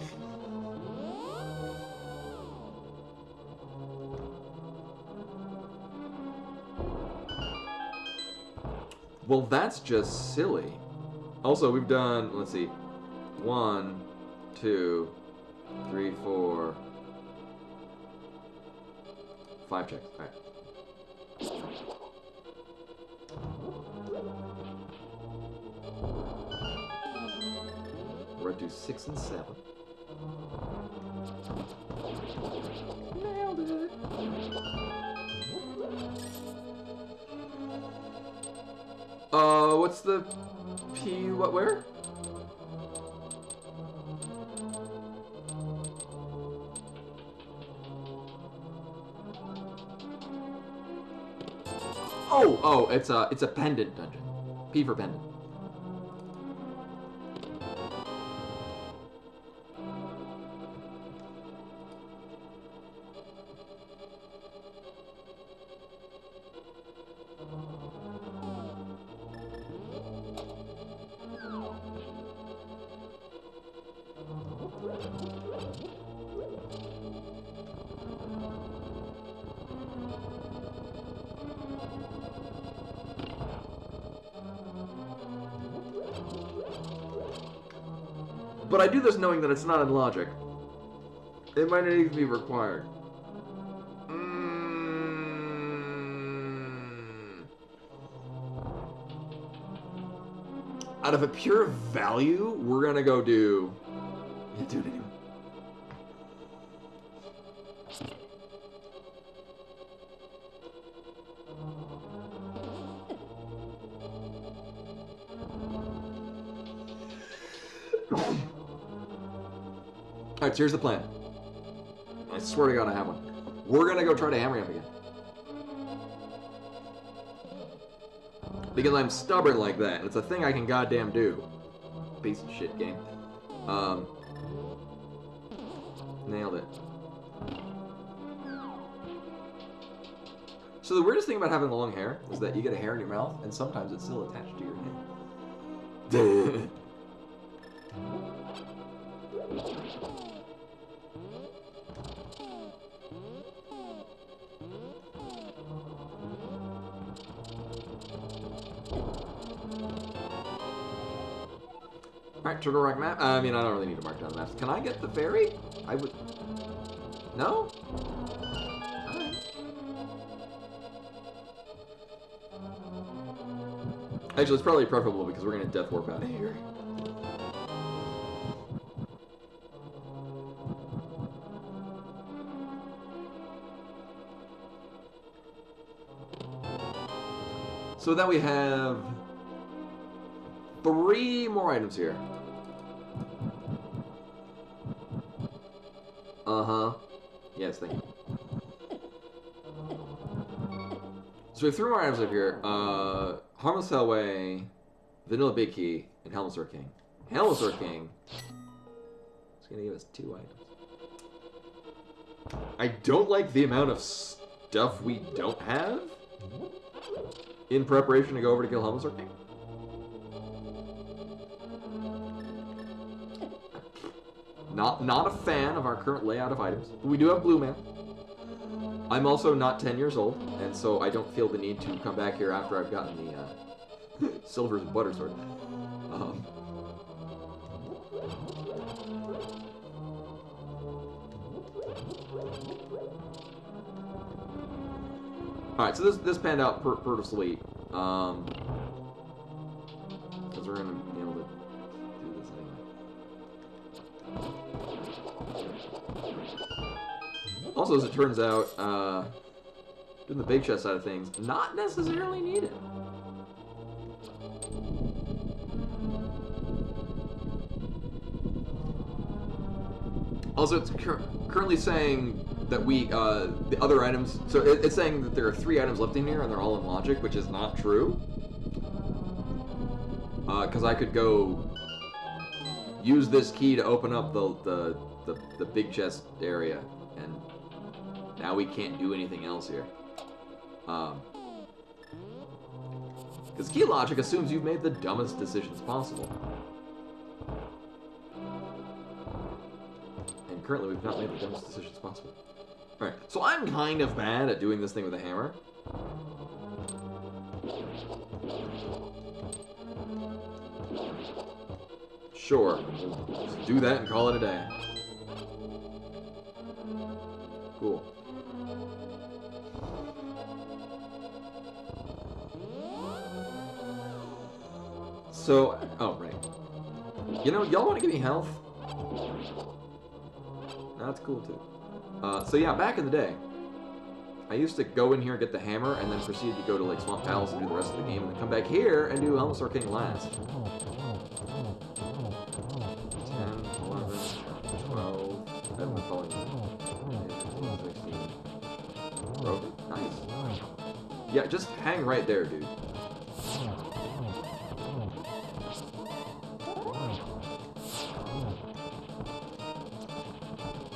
Well, that's just silly. Also, we've done, let's see, 1, 2, 3, 4, 5 checks. All right. We're gonna do 6 and 7. Nailed it. What's the P? What? Where? Oh, it's a pendant dungeon. P for pendant. But I do this knowing that it's not in logic. It might not even be required. Out of a pure value, we're gonna go do... Yeah, do it anyway. Alright, so here's the plan. I swear to God I have one. We're gonna go try to hammer him again. Because I'm stubborn like that, and it's a thing I can goddamn do. Piece of shit game. Nailed it. So the weirdest thing about having long hair is that you get a hair in your mouth, and sometimes it's still attached to your head. Alright, Turtle Rock map. I mean, I don't really need to mark down the maps. Can I get the ferry? I would... No? Alright. Actually, it's probably preferable because we're going to death warp out of here. So then we have 3 more items here. Uh-huh. Yes, thank you. So we have 3 more items up here. Harmless Hellway, Vanilla Big Key, and Helmsor King. Helmsor King is going to give us 2 items. I don't like the amount of stuff we don't have in preparation to go over to kill Helmsor King. Not a fan of our current layout of items. We do have Blue Man. I'm also not 10 years old, and so I don't feel the need to come back here after I've gotten the Silver's Butter Sword. Alright, so this panned out pretty sweet. Because we're going to be able to do this anyway. Also, as it turns out, doing the big chest side of things, not necessarily needed. Also, it's currently saying that we, the other items, so it's saying that there are 3 items left in here and they're all in logic, which is not true. Because I could go use this key to open up the big chest area, and now we can't do anything else here. Because key logic assumes you've made the dumbest decisions possible. And currently we've not made the dumbest decisions possible. Alright, so I'm kind of bad at doing this thing with a hammer. Sure, we'll just do that and call it a day. Cool. So, oh, right. You know, y'all want to give me health? That's cool, too. So yeah, back in the day, I used to go in here and get the hammer, and then proceed to go to, like, Swamp Palace and do the rest of the game, and then come back here and do Helmsor King last. 10, 11, 12, 7, 16. Broken? Nice. Yeah, just hang right there, dude.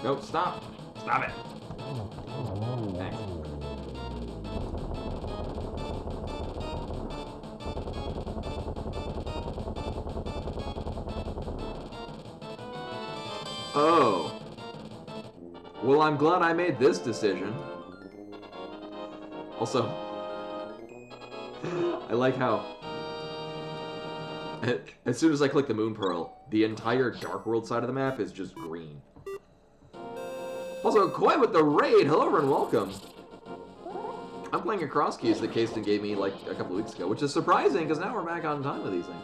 Nope, stop. Stop it. Thanks. Oh. Well, I'm glad I made this decision. Also, I like how as soon as I click the Moon Pearl, the entire Dark World side of the map is just green. Also, Koi with the raid! Hello everyone, welcome! I'm playing a cross keys that Kasten gave me like a couple of weeks ago, which is surprising because now we're back on time with these things.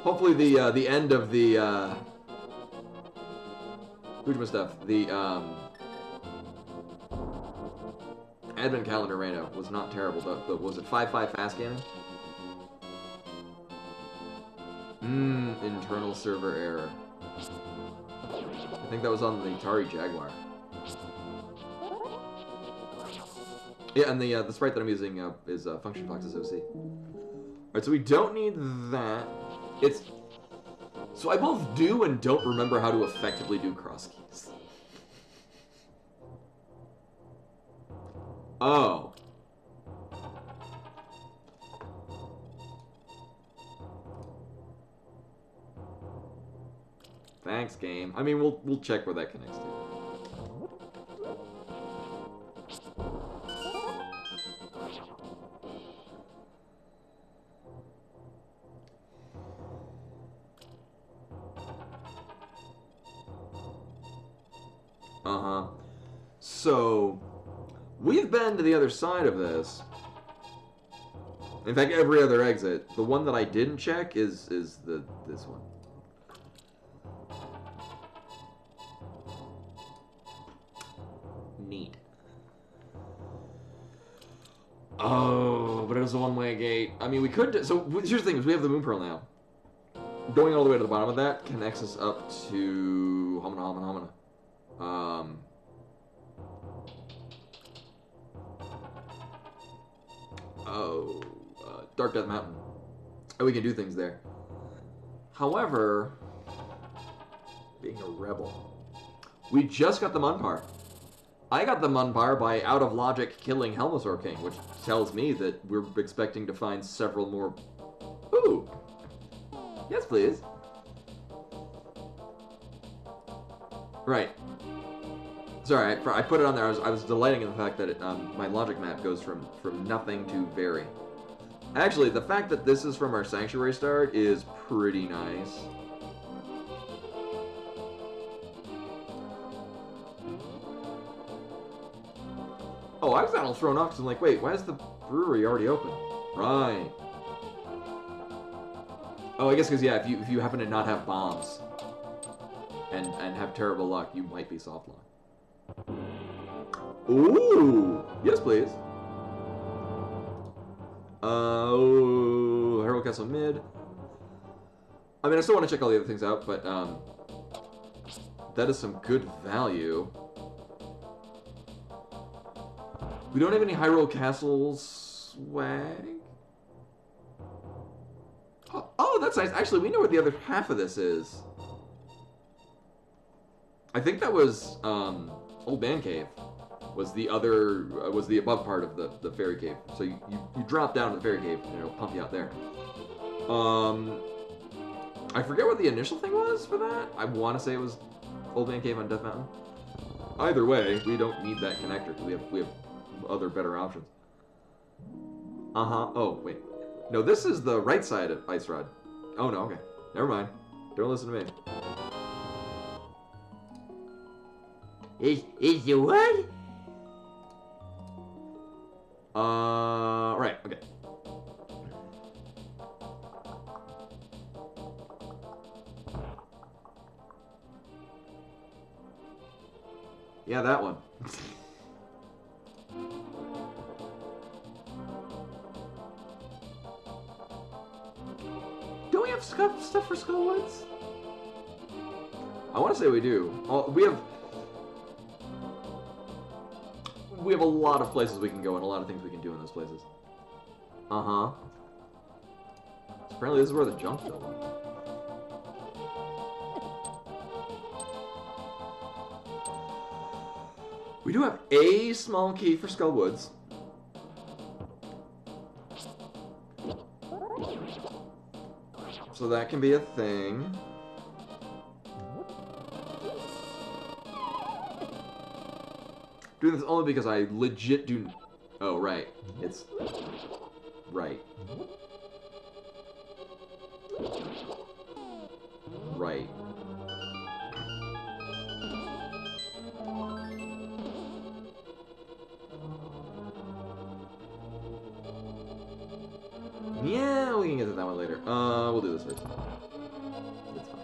Hopefully the end of the Ujima stuff, the Advent Calendar Rando was not terrible, but was it 5.5 fast gaming? Internal server error. I think that was on the Atari Jaguar. Yeah, and the sprite that I'm using is Function Fox's OC. Alright, so we don't need that. So I both do and don't remember how to effectively do cross keys. Oh. Thanks, game. I mean, we'll check where that connects to. Uh-huh. So, we've been to the other side of this. In fact, every other exit. The one that I didn't check is this one. Neat. Oh, but it was a one-way gate. I mean, we could... So, here's the thing, is we have the Moon Pearl now. Going all the way to the bottom of that connects us up to... Homina. Dark Death Mountain. And we can do things there. However, being a rebel, we just got the Munpar. I got the Munpar by out of logic killing Helmosaur King, which tells me that we're expecting to find several more. Ooh. Yes, please. Right. Sorry, I put it on there. I was delighting in the fact that my logic map goes from nothing to very. Actually, the fact that this is from our Sanctuary start is pretty nice. Oh, I was a little thrown off because I'm like, wait, why is the brewery already open? Right. Oh, I guess because, yeah, if you happen to not have bombs and have terrible luck, you might be soft lock. Ooh! Yes, please. Herald Castle mid. I mean, I still want to check all the other things out, but that is some good value. We don't have any Hyrule Castle swag. Oh, that's nice. Actually, we know what the other half of this is. I think that was Old Man Cave. Was the other was the above part of the fairy cave. So you drop down to the fairy cave and it'll pump you out there. I forget what the initial thing was for that. I want to say it was Old Man Cave on Death Mountain. Either way, we don't need that connector because we have other better options. Oh wait, no, this is the right side of Ice Rod. Oh no, okay, never mind. Don't listen to me. Is the what? Right, okay. Yeah, that one. Do we have stuff for Skullwoods? I want to say we do. We have a lot of places we can go and a lot of things we can do in those places. Apparently this is where the junk building. do have a small key for Skull Woods. So that can be a thing. Doing this only because I legit do... Oh, right. It's... Right. Right. Yeah, we can get to that one later. We'll do this first. That's fine.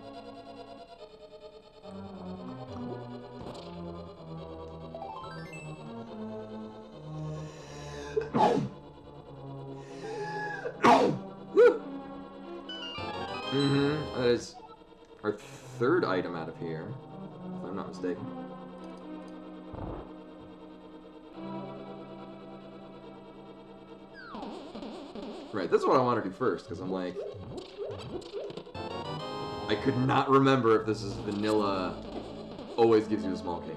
That is our third item out of here, if I'm not mistaken. Right, this is what I want to do first, because I'm like... I could not remember if this is vanilla, always gives you a small cake.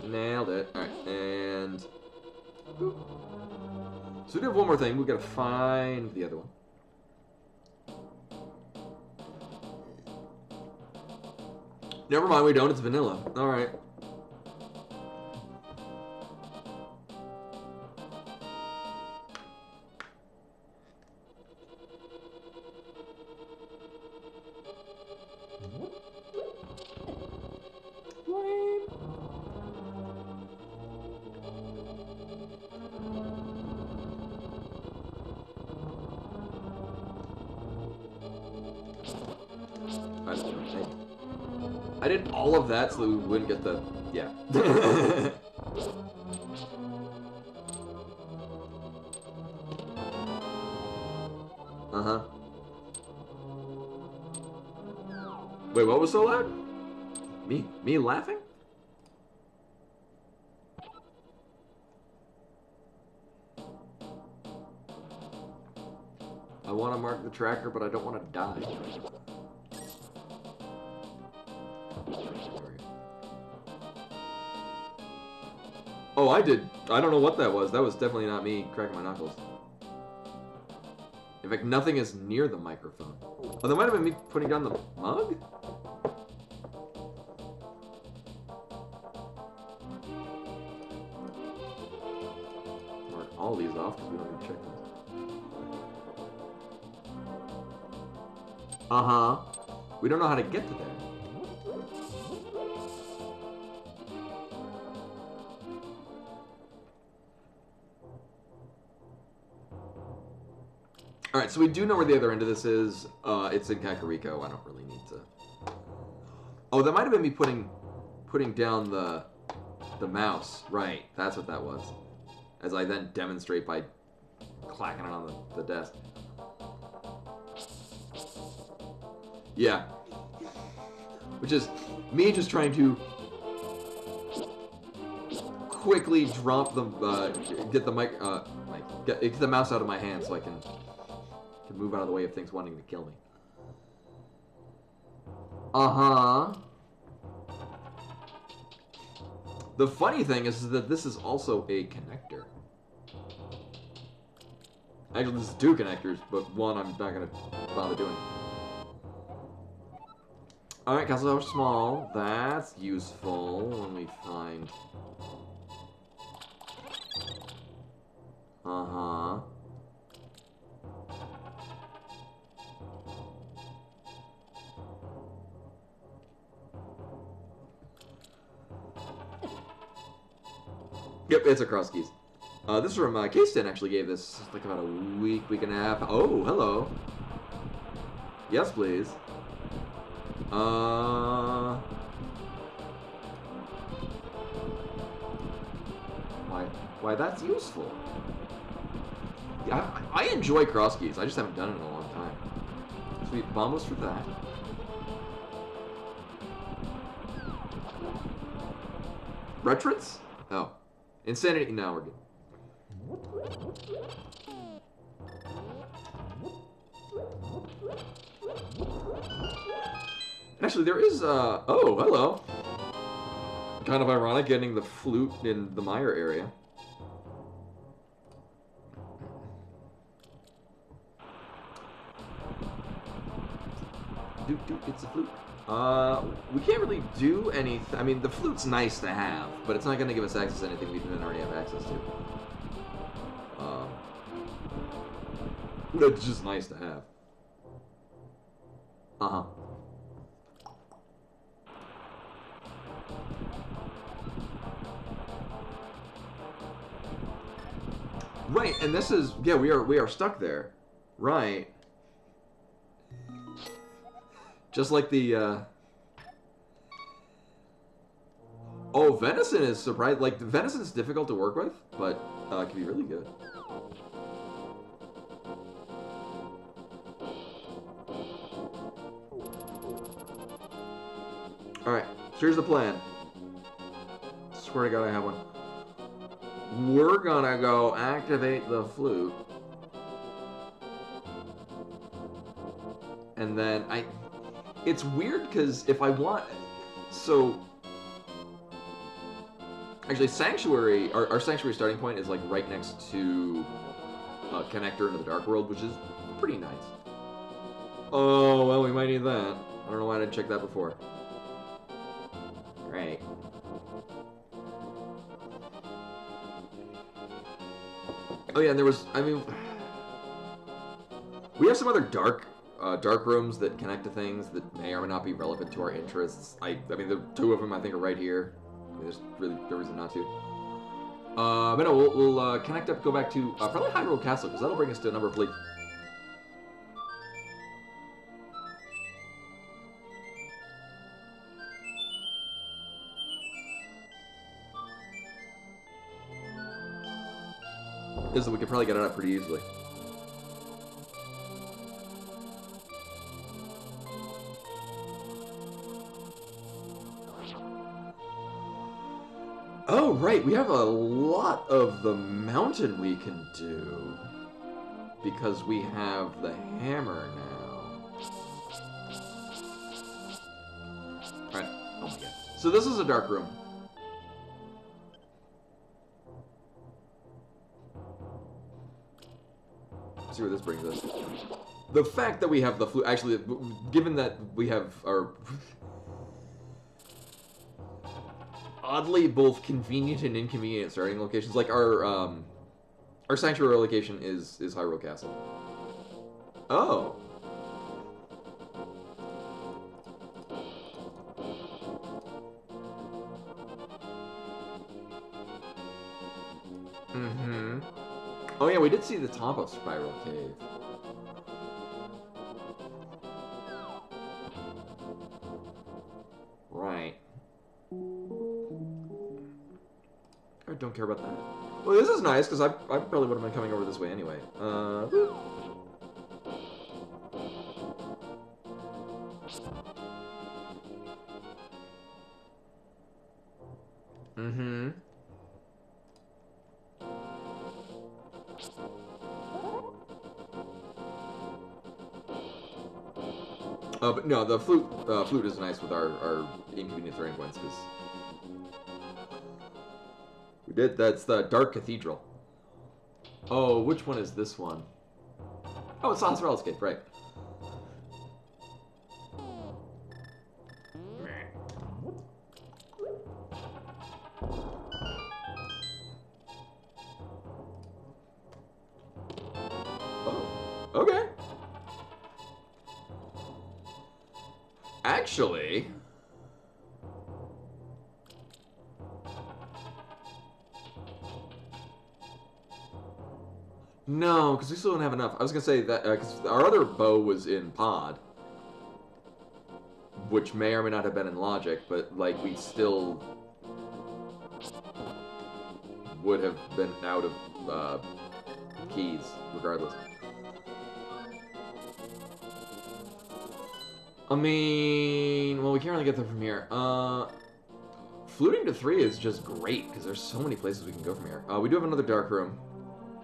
Nailed it. Alright, and... Boop. So we do have one more thing. We gotta find the other one. Never mind, we don't. It's vanilla. Alright. I did all of that so that we wouldn't get the... Yeah. Uh-huh. Wait, what was so loud? Me laughing? I want to mark the tracker, but I don't want to die. Oh, I did. I don't know what that was. That was definitely not me cracking my knuckles. In fact, nothing is near the microphone. Oh, that might have been me putting down the mug? Mark all these off because we don't need to check those. Uh-huh. We don't know how to get to there. Alright, so we do know where the other end of this is. It's in Kakariko. I don't really need to... Oh, that might have been me putting down the mouse. Right, that's what that was. As I then demonstrate by clacking it on the desk. Yeah. Which is me just trying to quickly drop the, get the get the mouse out of my hand so I can move out of the way of things wanting to kill me. Uh-huh. The funny thing is that this is also a connector. Actually, this is two connectors, but one I'm not going to bother doing. Alright, Castle Tower Small. That's useful when we find... Uh-huh. Yep, it's a cross keys. This is from K-Stan actually gave this like about a week and a half. Oh, hello. Yes, please. Why that's useful. Yeah, I enjoy cross keys. I just haven't done it in a long time. Sweet bombos for that. Retrance? Oh. Insanity. No, we're good. Actually, there is, oh, hello. Kind of ironic getting the flute in the Meyer area. It's a flute. We can't really do anything. I mean, the flute's nice to have, but it's not going to give us access to anything we didn't already have access to. It's just nice to have. Uh-huh. Right, and this is, yeah, we are stuck there. Right. Just like the, oh, venison is surprised. Like, venison is difficult to work with, but it can be really good. Alright, so here's the plan. Swear to God I have one. We're gonna go activate the flute. And then it's weird because if I want, so actually Sanctuary, our Sanctuary starting point is like right next to Connector into the Dark World, which is pretty nice. Oh, well, we might need that. I don't know why I didn't check that before. Right. Oh yeah, and there was, I mean, we have some other dark rooms that connect to things that may or may not be relevant to our interests. I mean, the two of them I think are right here. I mean, there's really no reason not to. But no, we'll connect up, go back to probably Hyrule Castle, because that'll bring us to a number of fleets. Is that we could probably get it up pretty easily. Oh, right, we have a lot of the mountain we can do. Because we have the hammer now. Alright, oh my god. So this is a dark room. Let's see where this brings us. The fact that we have the flute, actually, given that we have our oddly both convenient and inconvenient starting locations, like our Sanctuary location is Hyrule Castle. Oh. Mm-hmm. Oh yeah, we did see the top of Spiral Cave. Right. I don't care about that. Well, this is nice, because I probably would have been coming over this way anyway. Mm-hmm. But no, the flute is nice with our inconvenient throwing points, because we did. That's the Dark Cathedral. Oh, which one is this one? Oh, it's Hospital's Escape, right. Oh, okay. Actually, no, because we still don't have enough. I was gonna say that because our other bow was in Pod, which may or may not have been in Logic, but like we still would have been out of keys regardless. I mean, well, we can't really get them from here. Fluting to 3 is just great, because there's so many places we can go from here. We do have another dark room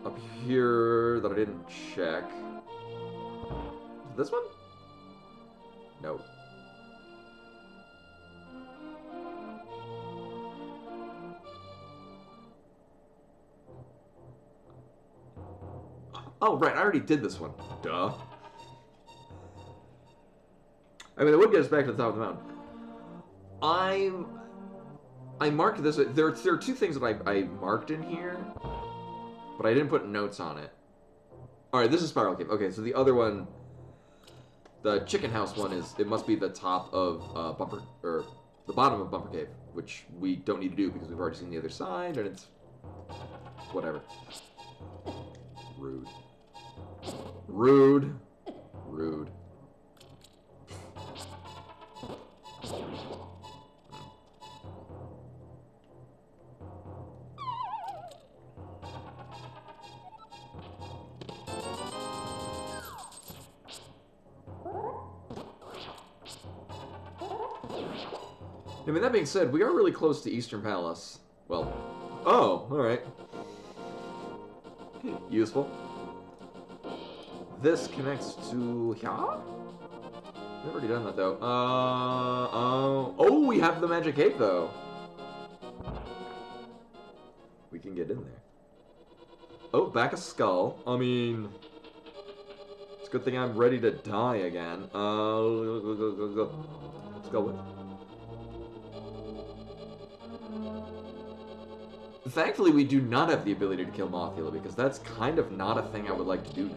up here that I didn't check. This one? No. Oh, right, I already did this one. Duh. I mean, it would get us back to the top of the mountain. I marked this. There are two things that I marked in here, but I didn't put notes on it. All right, this is Spiral Cave. Okay, so the other one, the chicken house one, it must be the top of Bumper, or the bottom of Bumper Cave, which we don't need to do because we've already seen the other side, and it's whatever. Rude. Rude. Rude. I mean, that being said, we are really close to Eastern Palace. Well, oh, alright. Useful. This connects to here? We've already done that, though. Oh, we have the magic cave, though. We can get in there. Oh, back a skull. I mean, it's a good thing I'm ready to die again. Let's go with. Thankfully, we do not have the ability to kill Mothula, because that's kind of not a thing I would like to do now.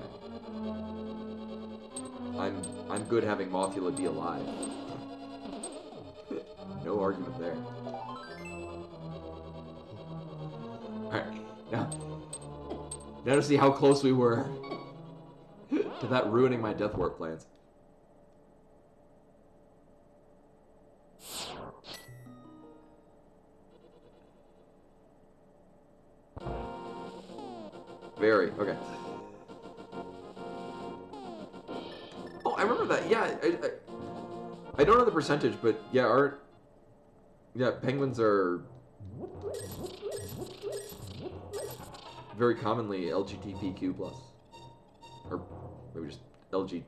I'm good having Mothula be alive. No argument there. Alright, now to see how close we were to that ruining my Death Warp plans. Very, okay. Oh, I remember that, yeah, I don't know the percentage, but yeah, penguins are very commonly LGBTQ+. Or maybe just LGB.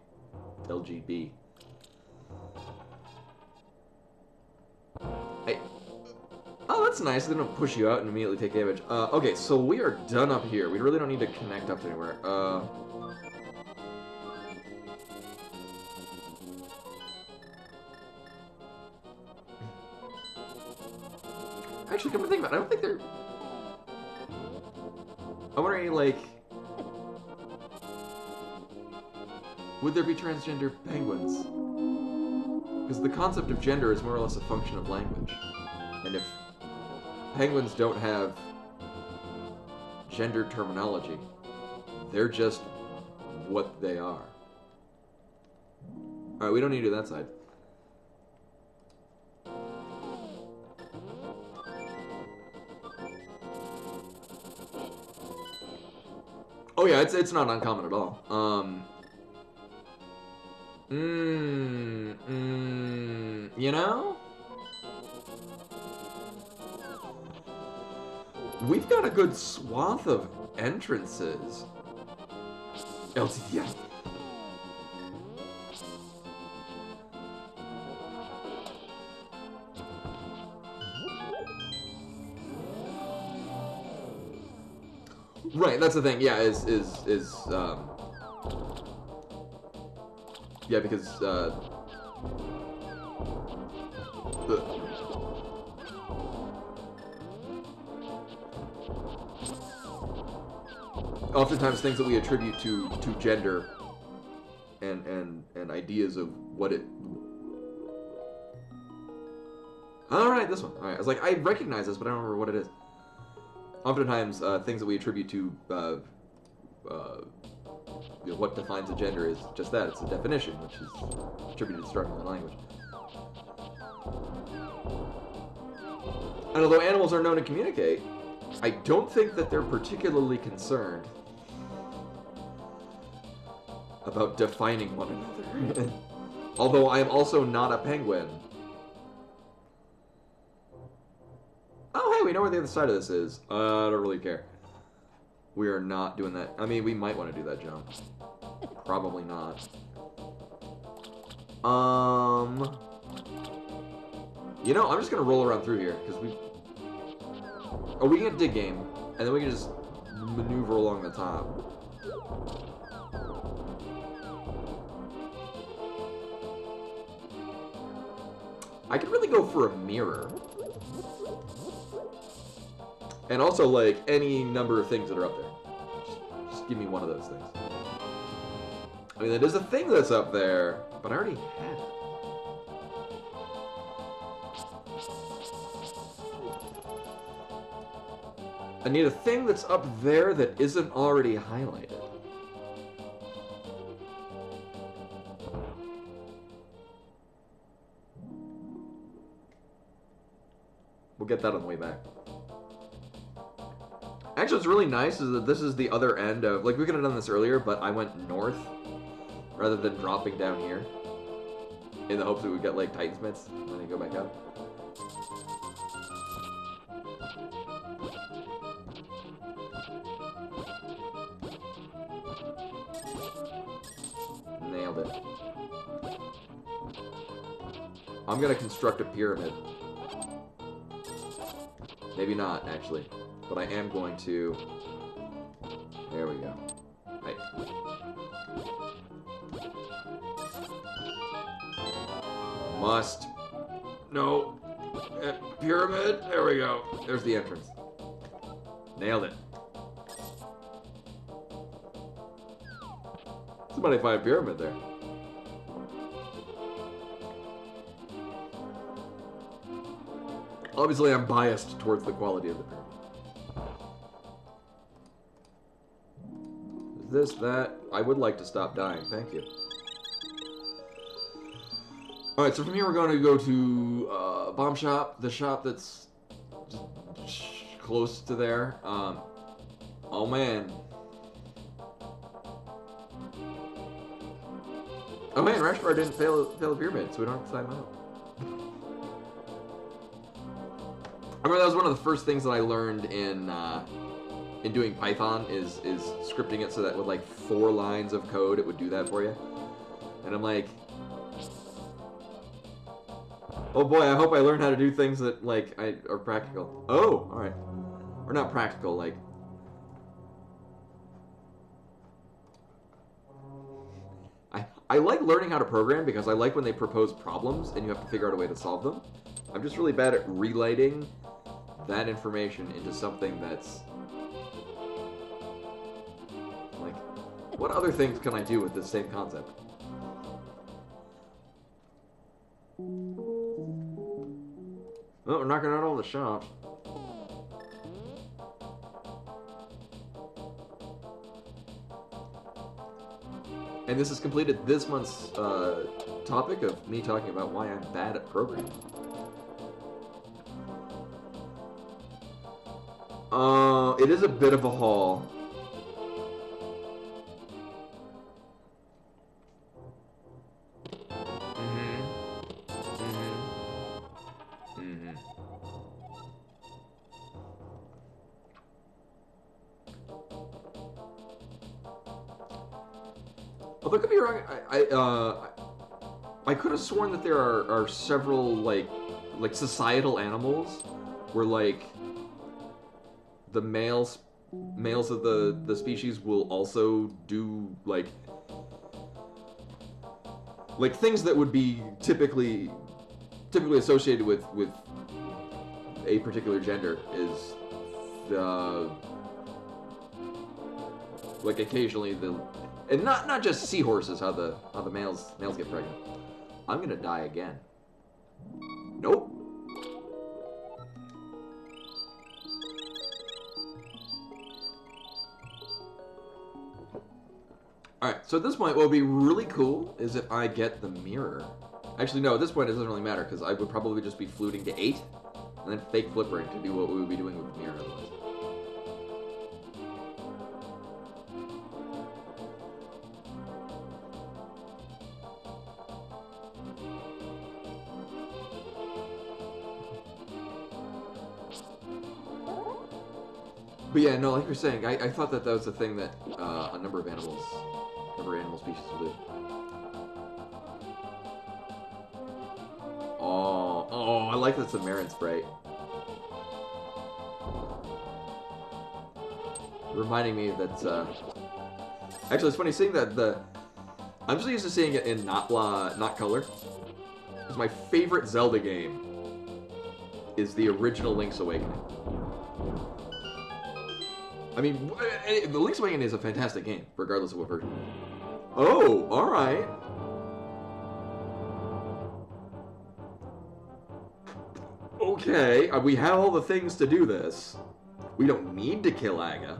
Oh, that's nice. They don't push you out and immediately take damage. Okay, so we are done up here. We really don't need to connect up anywhere. Actually, come to think about it, I don't think they're... I'm wondering, like... would there be transgender penguins? Because the concept of gender is more or less a function of language. And if penguins don't have gender terminology, they're just what they are. Alright, we don't need to do that side. Oh yeah, it's not uncommon at all. You know? We've got a good swath of entrances. LTTI. Right, that's the thing. Yeah, yeah, because oftentimes things that we attribute to gender and ideas of what it... Alright, this one. Alright, I was like, I recognize this, but I don't remember what it is. Oftentimes, things that we attribute to you know, what defines a gender is just that. It's a definition, which is attributed strongly in language. And although animals are known to communicate, I don't think that they're particularly concerned about defining one another. Although I am also not a penguin. Oh, hey, we know where the other side of this is. I don't really care. We are not doing that. I mean, we might want to do that jump. Probably not. You know, I'm just gonna roll around through here, because we... Oh, we can get dig game, and then we can just maneuver along the top. I could really go for a mirror. And also, like, any number of things that are up there. Just give me one of those things. I mean, it is a thing that's up there, but I already had it. I need a thing that's up there that isn't already highlighted. We'll get that on the way back. Actually, what's really nice is that this is the other end of... Like, we could have done this earlier, but I went north rather than dropping down here in the hopes that we'd get, like, Titansmiths and then go back up. Nailed it. I'm gonna construct a pyramid. Maybe not, actually. But I am going to... There we go. Right. Must. No. Pyramid. There we go. There's the entrance. Nailed it. Somebody find a pyramid there. Obviously, I'm biased towards the quality of the pyramid. This, that. I would like to stop dying. Thank you. Alright, so from here we're going to go to Bomb Shop, the shop that's close to there. Oh man. Oh man, Rashbar didn't fail the pyramid, so we don't have to sign him out. I remember that was one of the first things that I learned in doing Python is scripting it so that with like 4 lines of code it would do that for you. And I'm like, oh boy, I hope I learn how to do things that like are practical. Oh, all right, or not practical, like. I like learning how to program because I like when they propose problems and you have to figure out a way to solve them. I'm just really bad at relating that information into something that's like, what other things can I do with this same concept? Oh, we're knocking out all the shops. And this has completed this month's topic of me talking about why I'm bad at programming. It is a bit of a haul. Although I could be wrong, I could have sworn that there are several like societal animals where like the males of the species will also do like things that would be typically associated with a particular gender is like occasionally and not just seahorses how the males get pregnant. I'm gonna die again. Nope. Alright, so at this point, what would be really cool is if I get the mirror. Actually, no, at this point it doesn't really matter, because I would probably just be fluting to 8, and then fake flippering to do what we would be doing with the mirror otherwise. But yeah, no, like you're saying, I thought that was a thing that a number of animal species will do. Oh, I like that Samaran sprite. Reminding me that Actually, it's funny seeing that I'm just used to seeing it in not color. Because my favorite Zelda game is the original Link's Awakening. I mean, the Link's Awakening is a fantastic game, regardless of what version. Oh, all right. Okay, we have all the things to do this. We don't need to kill Aga.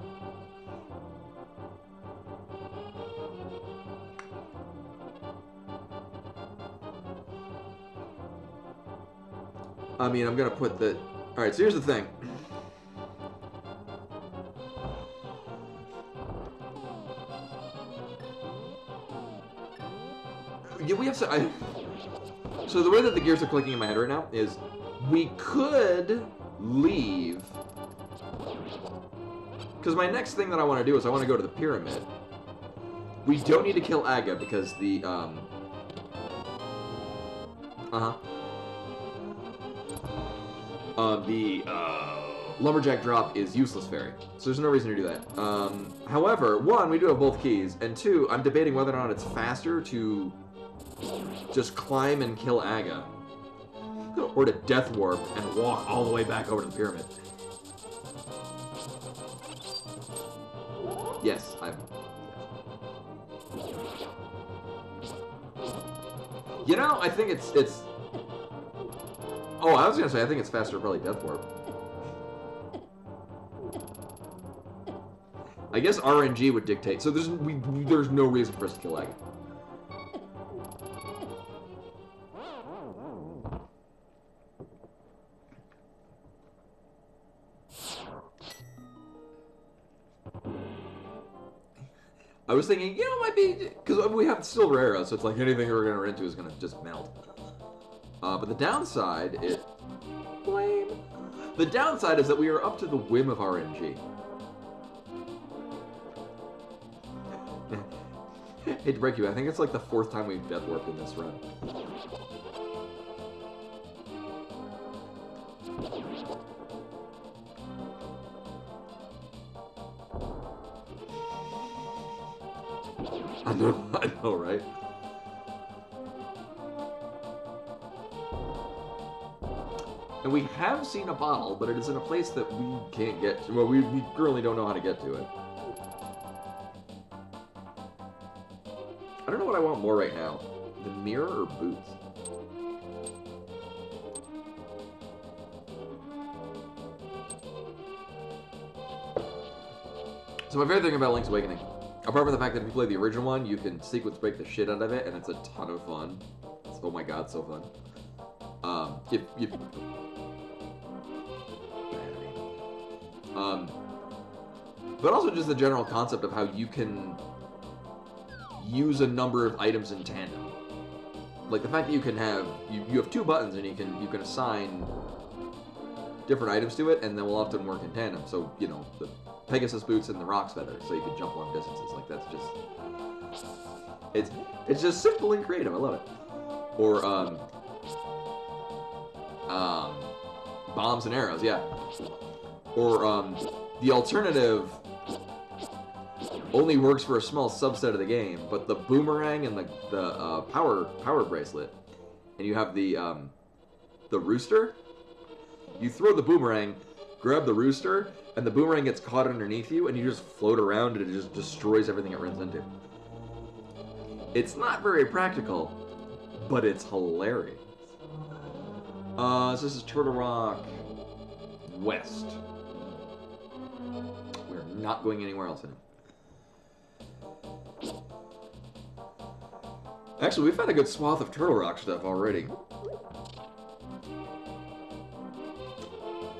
I mean, I'm gonna put the... Alright, so here's the thing. Yeah, we have so... So the way that the gears are clicking in my head right now is we could leave... Because my next thing that I want to do is I want to go to the pyramid. We don't need to kill Aga because the... The Lumberjack drop is useless fairy, so there's no reason to do that. However, one, we do have both keys, and two, I'm debating whether or not it's faster to just climb and kill Aga, or to death warp and walk all the way back over to the pyramid. Yes, You know, I think it's... Oh, I was gonna say, I think it's faster to probably death warp. I guess RNG would dictate. So there's no reason for us to kill Aga. I was thinking, you know, it might be because we have silver arrows, so it's like anything we're gonna run into is gonna just melt. But the downside is... Blame. The downside is that we are up to the whim of RNG. Hate to break you, I think it's like the 4th time we've death warped in this run. I know, right? And we have seen a bottle, but it is in a place that we can't get to. Well, we currently don't know how to get to it. I don't know what I want more right now. The mirror or boots? So my favorite thing about Link's Awakening, apart from the fact that if you play the original one, you can sequence break the shit out of it, and it's a ton of fun. It's, oh my god, so fun. But also just the general concept of how you can use a number of items in tandem. Like the fact that you can have you have 2 buttons and you can assign different items to it, and they will often work in tandem. So, you know, the Pegasus boots and the Roc's feather, so you can jump long distances. Like that's just it's just simple and creative. I love it. Or bombs and arrows, yeah. Or the alternative only works for a small subset of the game, but the boomerang and the power bracelet, and you have the rooster. You throw the boomerang, grab the rooster, and the boomerang gets caught underneath you, and you just float around, and it just destroys everything it runs into. It's not very practical, but it's hilarious. So this is Turtle Rock West. We're not going anywhere else in it. Actually, we've had a good swath of Turtle Rock stuff already.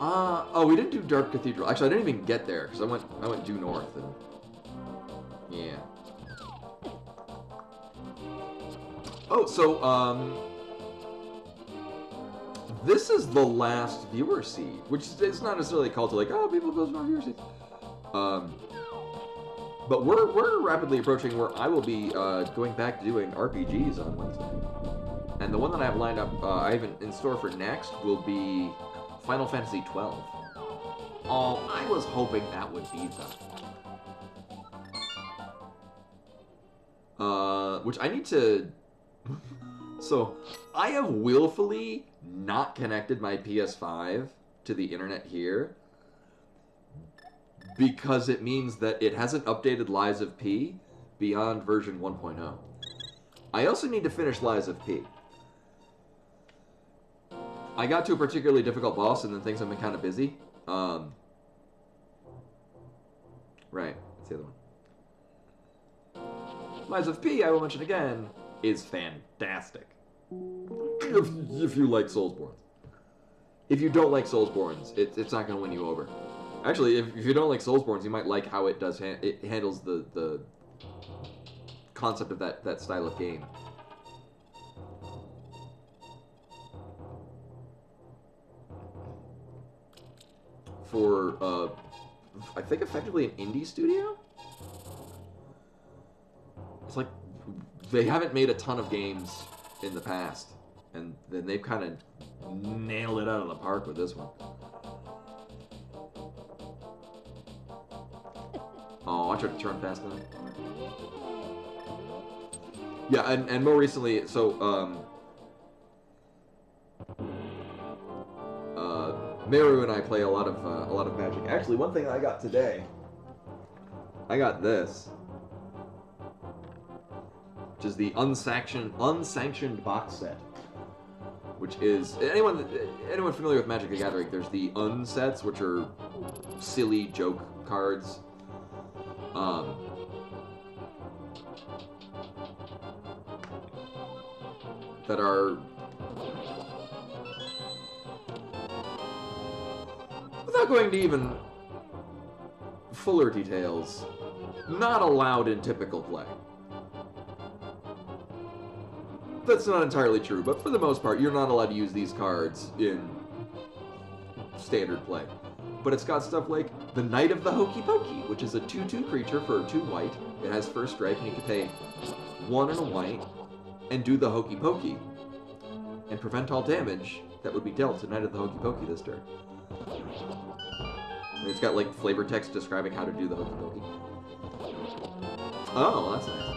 Oh, we didn't do Dark Cathedral. Actually, I didn't even get there because I went due north and yeah. Oh, so this is the last viewer seed, which is not necessarily called to like, oh, people post more viewer seeds. But we're rapidly approaching where I will be going back to doing RPGs on Wednesday, and the one that I have lined up, I have in store for next will be Final Fantasy XII. Oh, I was hoping that would be the... Which I need to... So, I have willfully not connected my PS5 to the internet here because it means that it hasn't updated Lies of P beyond version 1.0. I also need to finish Lies of P. I got to a particularly difficult boss, and then things have been kind of busy. Right, that's the other one. Lies of P, I will mention again, is fantastic. If you like Soulsborns. If you don't like Soulsborns, it's not going to win you over. Actually, if you don't like Soulsborns, you might like how it does it handles the concept of that style of game. For I think effectively an indie studio. It's like they haven't made a ton of games in the past, and then they've kind of nailed it out of the park with this one. Oh, I tried to turn past them. Yeah, and more recently, so Meru and I play a lot of Magic. Actually, one thing I got today, I got this, which is the unsanctioned box set. Which is anyone familiar with Magic the Gathering? There's the unsets, which are silly joke cards. That are, without going to even fuller details, not allowed in typical play. That's not entirely true, but for the most part, you're not allowed to use these cards in standard play. But it's got stuff like the Knight of the Hokey Pokey, which is a 2/2 creature for 2 white. It has first strike, and you can pay 1 and a white and do the Hokey Pokey and prevent all damage that would be dealt to Knight of the Hokey Pokey this turn. And it's got like flavor text describing how to do the Hokey Pokey. Oh, that's nice.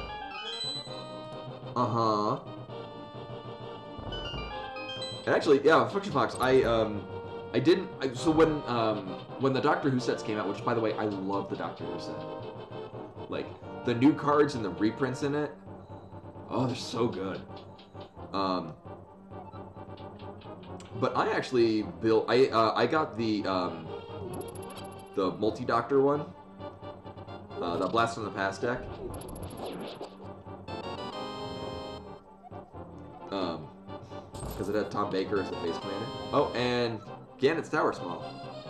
Uh-huh. And actually, yeah, Function Fox, so when the Doctor Who sets came out, which by the way, I love the Doctor Who set. Like, the new cards and the reprints in it, oh, they're so good. But I actually built, I got the multi-Doctor one, the Blast from the Past deck. Because it had Tom Baker as the base commander. Oh, and Ganon's Tower Small.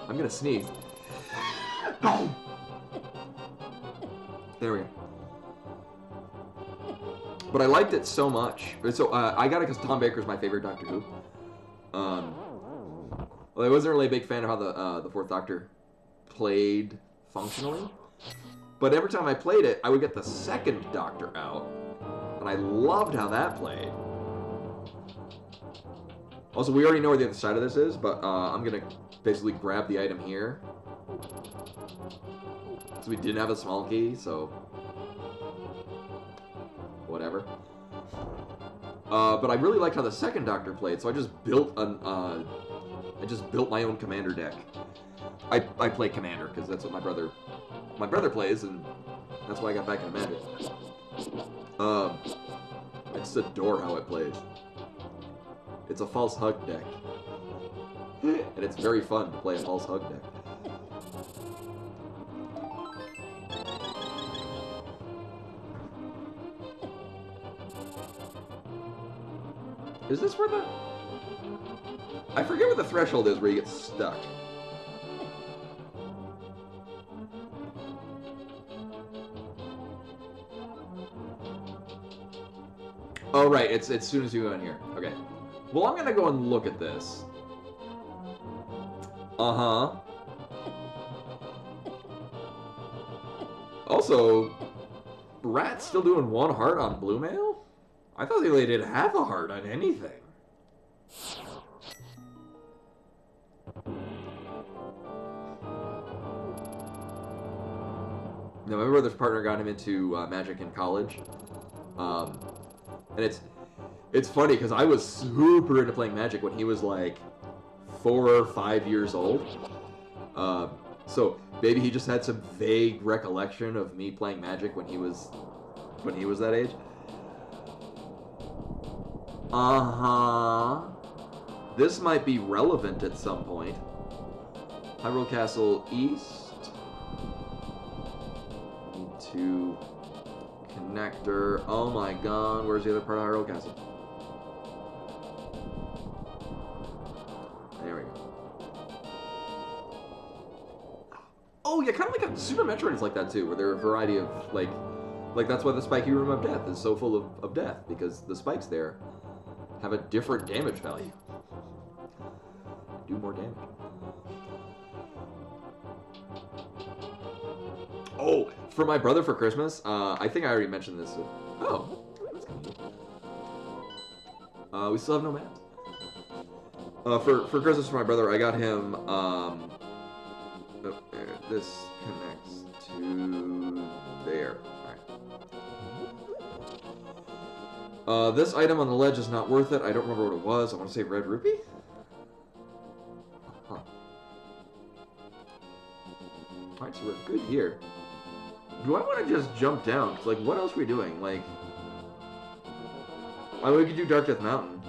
I'm gonna sneeze. There we go. But I liked it so much. So I got it because Tom Baker's my favorite Doctor Who. Well, I wasn't really a big fan of how the Fourth Doctor played functionally. But every time I played it, I would get the second Doctor out. And I loved how that played. Also, we already know where the other side of this is, but I'm going to basically grab the item here. So we didn't have a small key, so whatever. But I really liked how the second Doctor played, so I just built my own Commander deck. I play Commander because that's what my brother plays, and that's why I got back into Magic. I just adore how it plays. It's a false hug deck. And it's very fun to play a false hug deck. Is this where the... I forget what the threshold is where you get stuck. Oh, right. It's as soon as you go in here. Okay. Well, I'm gonna go and look at this. Uh-huh. Also, Rat's still doing 1 heart on Blue Mail? I thought they only did half a heart on anything. No, my brother's partner got him into Magic in college. And it's funny because I was super into playing Magic when he was like 4 or 5 years old. So maybe he just had some vague recollection of me playing Magic when he was that age. This might be relevant at some point. Hyrule Castle East. Need to connector. Oh my god, where's the other part of Hyrule Castle? There we go. Oh yeah, kind of like a Super Metroid is like that too, where there are a variety of like that's why the spiky room of death is so full of death, because the spikes there have a different damage value. Do more damage. Oh, for my brother for Christmas, I think I already mentioned this. Oh, that's kind of neat. We still have no maps. For Christmas for my brother, I got him. This connects to there. All right. This item on the ledge is not worth it. I don't remember what it was. I want to say red rupee. Huh. All right, so we're good here. Do I want to just jump down? Cause, like, what else are we doing? Like, we could do Dark Death Mountain.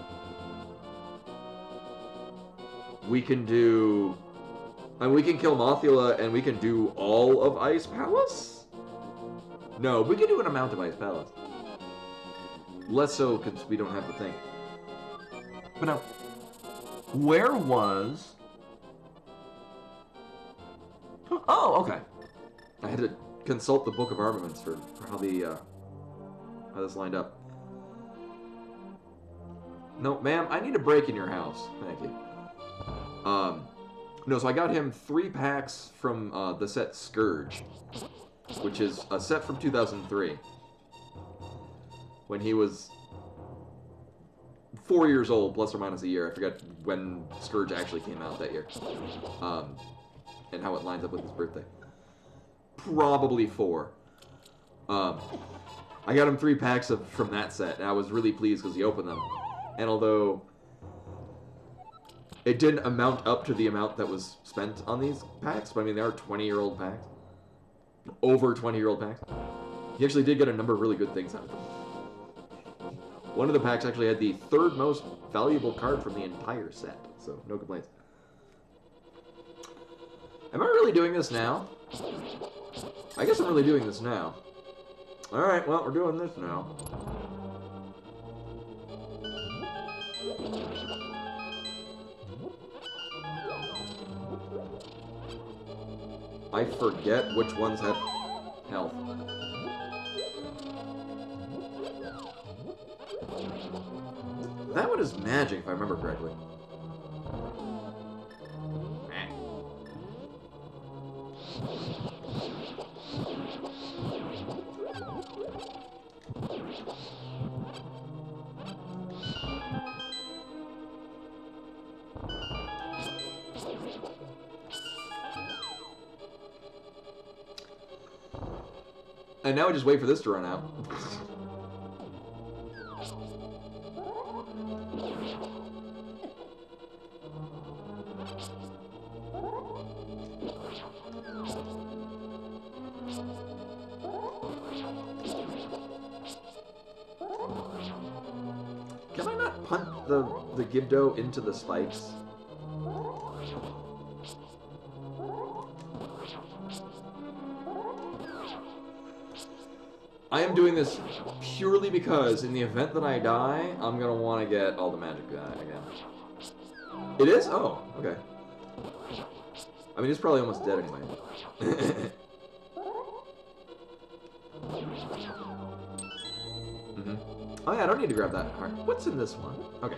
We can do... And we can kill Mothula, and we can do all of Ice Palace? No, we can do an amount of Ice Palace. Less so, because we don't have the thing. But now, where was... Oh, okay. I had to consult the Book of Armaments for how the how this lined up. No, ma'am, I need a break in your house. Thank you. No, so I got him 3 packs from the set Scourge, which is a set from 2003. When he was 4 years old, plus or minus a year. I forgot when Scourge actually came out that year. And how it lines up with his birthday. Probably 4. I got him 3 packs from that set, and I was really pleased because he opened them. And although it didn't amount up to the amount that was spent on these packs, but I mean, they are 20-year-old packs. Over 20-year-old packs. He actually did get a number of really good things out of them. One of the packs actually had the 3rd most valuable card from the entire set, so no complaints. Am I really doing this now? I guess I'm really doing this now. Alright, well, we're doing this now. I forget which ones have health. That one is magic, if I remember correctly. And now I just wait for this to run out. Can I not punt the Gibdo into the spikes? I am doing this purely because in the event that I die, I'm going to want to get all the magic again. It is? Oh, okay. I mean, he's probably almost dead anyway. Oh yeah, I don't need to grab that heart. What's in this one? Okay.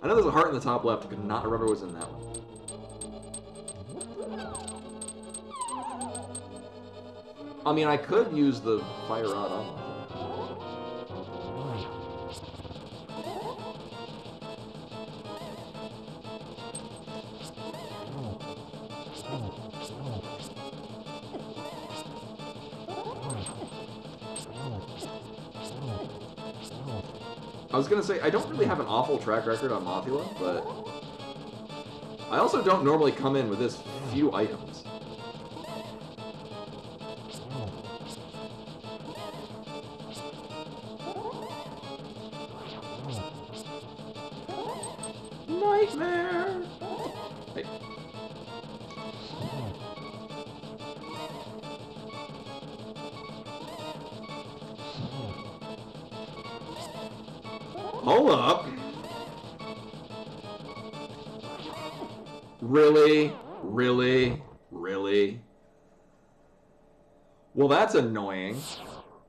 I know there's a heart in the top left. I could not remember what was in that one. I mean, I could use the fire rod on myself. was gonna say, I don't really have an awful track record on Mothula, but I also don't normally come in with this few items. Nightmare! Hey. Hold up. Really? Really? Really? Well, that's annoying.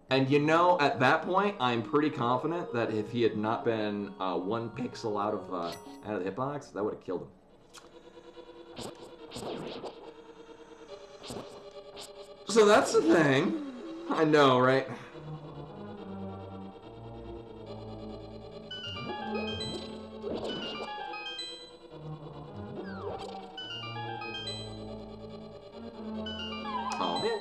And you know, at that point, I'm pretty confident that if he had not been 1 pixel out of the hitbox, that would have killed him. So that's the thing. I know, right? Oh, man.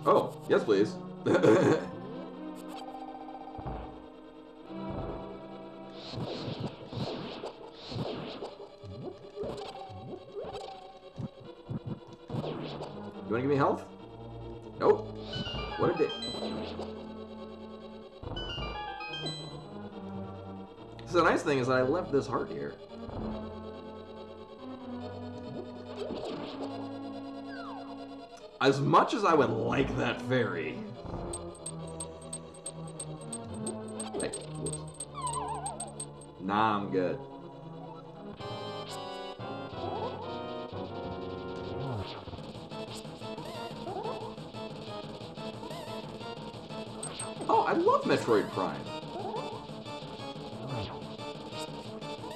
Oh, yes, please. You wanna give me health? Nope. What a dick. So the nice thing is that I left this heart here. As much as I would like that fairy. Hey, whoops. Nah, I'm good. Oh, I love Metroid Prime.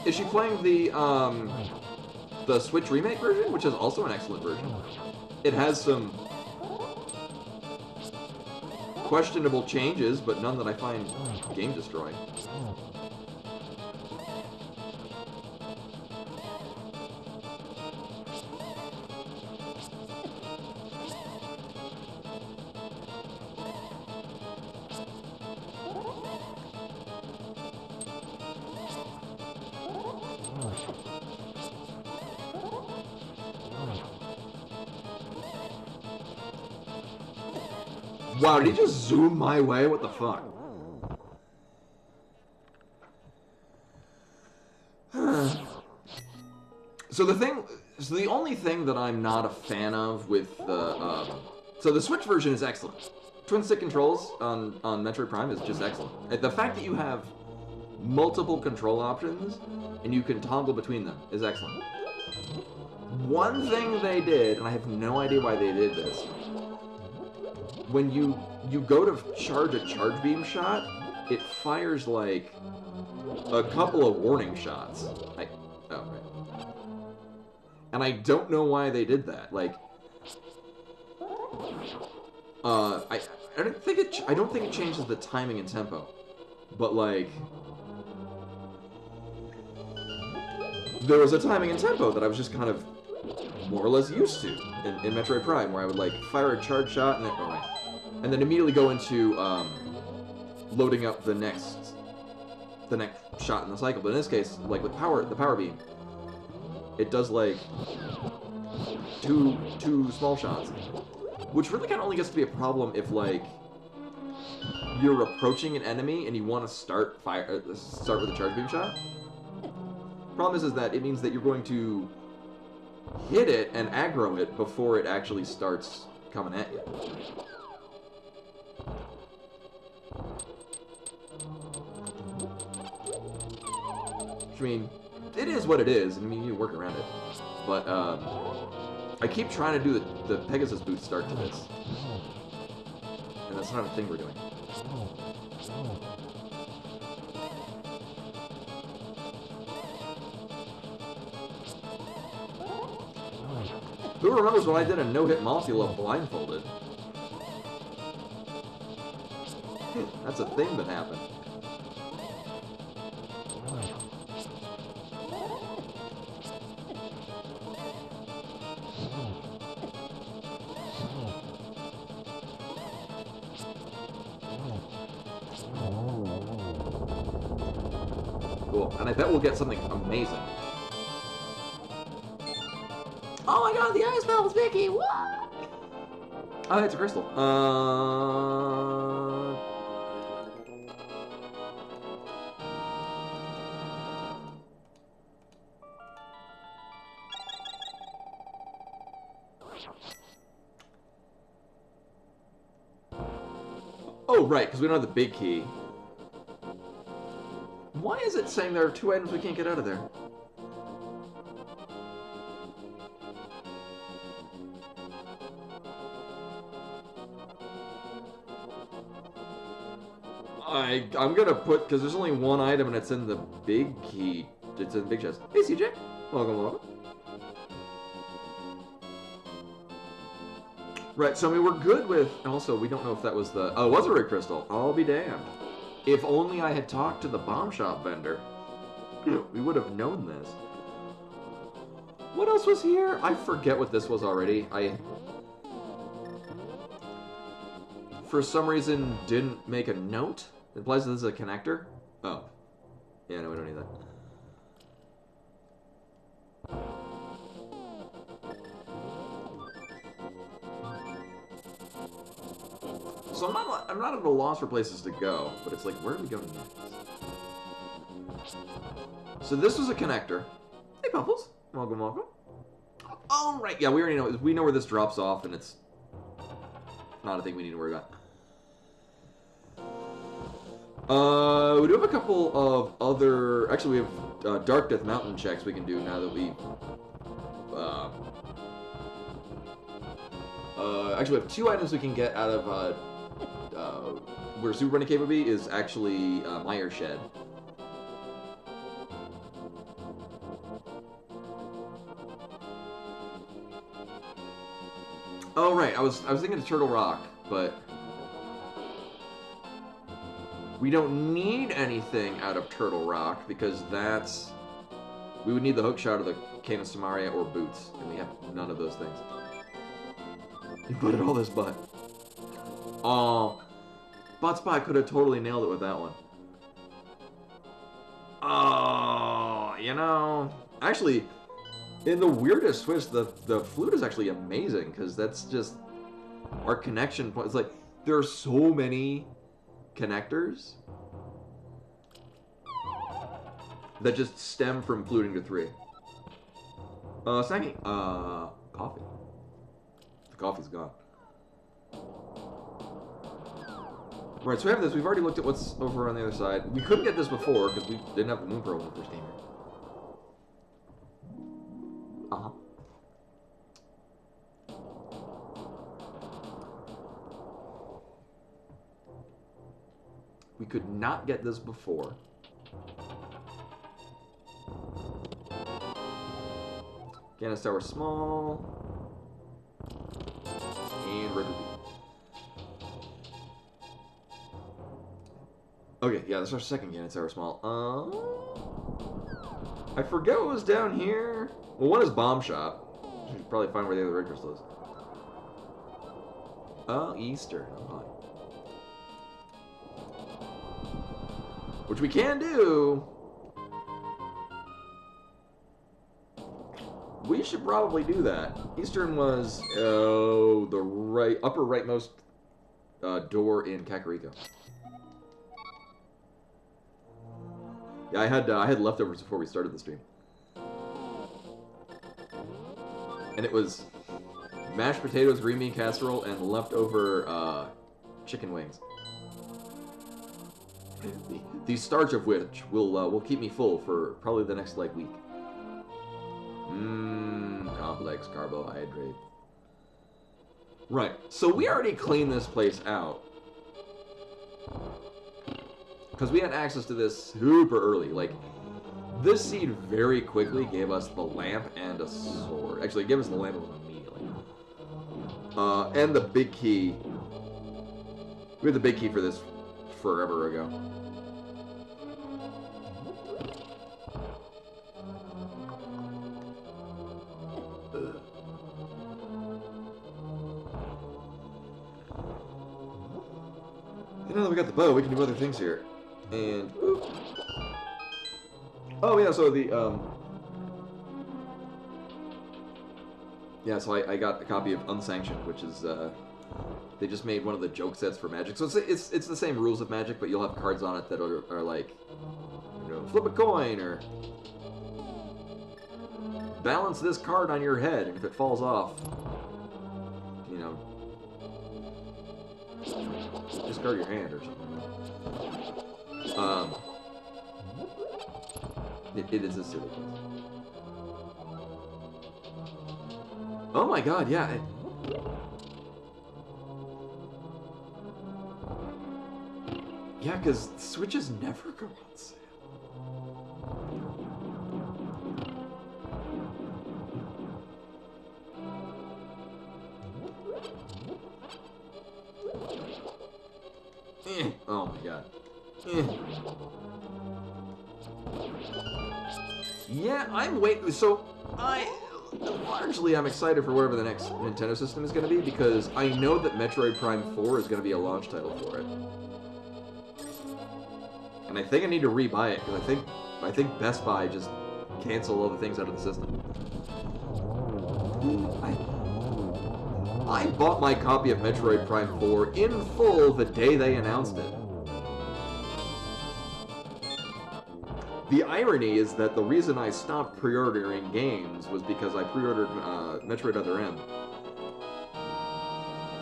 Is she playing the Switch remake version, which is also an excellent version? It has some questionable changes, but none that I find game destroying. Wow, did he just zoom my way? What the fuck? So the only thing that I'm not a fan of with the, so the Switch version is excellent. Twin stick controls on Metroid Prime is just excellent. The fact that you have multiple control options and you can toggle between them is excellent. One thing they did, and I have no idea why they did this, when you go to charge a charge beam shot, it fires like a couple of warning shots. Oh, right. And I don't know why they did that. Like, I don't think it changes the timing and tempo, but like, there was a timing and tempo that I was just kind of more or less used to in Metroid Prime, where I would like fire a charge shot and then and then immediately go into loading up the next shot in the cycle. But in this case, like with the power beam, it does like two small shots, which really kind of only gets to be a problem if like you're approaching an enemy and you want to start with a charge beam shot. Problem is that it means that you're going to hit it and aggro it before it actually starts coming at you. I mean, it is what it is, and I mean, you work around it. But, I keep trying to do the Pegasus boot start to this. And that's not a thing we're doing. Who remembers when I did a no-hit Mothula blindfolded? That's a thing that happened. Cool, and I bet we'll get something amazing. Oh my god, the ice battle's Vicky! What? Oh, it's a crystal. Oh, right, because we don't have the big key. Why is it saying there are 2 items we can't get out of there? I'm gonna put, because there's only 1 item and it's in the big key. It's in the big chest. Hey, CJ. Welcome, welcome. Right, so I mean, we're good with... Also, we don't know if that was the... Oh, it was a rig crystal. I'll be damned. If only I had talked to the bomb shop vendor. We would have known this. What else was here? I forget what this was already. For some reason, didn't make a note. It implies this is a connector. Oh. Yeah, no, we don't need that. So I'm not at a loss for places to go, but it's like, where do we go next? So this was a connector. Hey, Puffles. Welcome, welcome. Oh, right. Yeah, we already know. We know where this drops off, and it's not a thing we need to worry about. We do have a couple of other... Actually, we have Dark Death Mountain checks we can do now that we... actually, we have 2 items we can get out of where Super Running Cave would be is actually Mire Shed. Oh right, I was thinking of Turtle Rock, but we don't need anything out of Turtle Rock because that's we would need the hook shot of the Cane of Samaria or boots, and we have none of those things. You put it all this butt. Oh, Buttspot could have totally nailed it with that one. Oh, you know, actually, in the weirdest twist, the flute is actually amazing because that's just our connection point. It's like there are so many connectors that just stem from fluting to 3. Snacking. Coffee. The coffee's gone. Right, so we have this. We've already looked at what's over on the other side. We couldn't get this before because we didn't have the moon pearl when we first came here. Uh-huh. We could not get this before. Ganis Tower small. And red ruby. Okay, yeah, that's our second Ganis Tower small. I forget what was down here. Well, one is Bomb Shop. We should probably find where the other red crystal is. Oh, Easter. Oh, which we can do. We should probably do that. Eastern was the upper rightmost door in Kakariko. Yeah, I had leftovers before we started the stream, and it was mashed potatoes, green bean casserole, and leftover chicken wings. The starch of which will keep me full for probably the next week. Complex carbohydrate. Right, so we already cleaned this place out. Because we had access to this super early. Like, this seed very quickly gave us the lamp and a sword. Actually, it gave us the lamp immediately. And the big key. We had the big key for this forever ago. Now that we got the bow, we can do other things here. And ooh. Oh yeah, so the yeah, so I got a copy of Unsanctioned, which is they just made one of the joke sets for Magic. So it's the same rules of Magic, but you'll have cards on it that are like, you know, flip a coin or balance this card on your head, and if it falls off, you know, discard your hand or something. It is a silly case. Oh my god, yeah. Yeah, because Switches never go on sale. Oh my god. Yeah, I'm waiting. So, largely I'm excited for whatever the next Nintendo system is going to be, because I know that Metroid Prime 4 is going to be a launch title for it. And I think I need to rebuy it, because I think Best Buy just canceled all the things out of the system. I bought my copy of Metroid Prime 4 in full the day they announced it. The irony is that the reason I stopped pre-ordering games was because I pre-ordered Metroid Other M.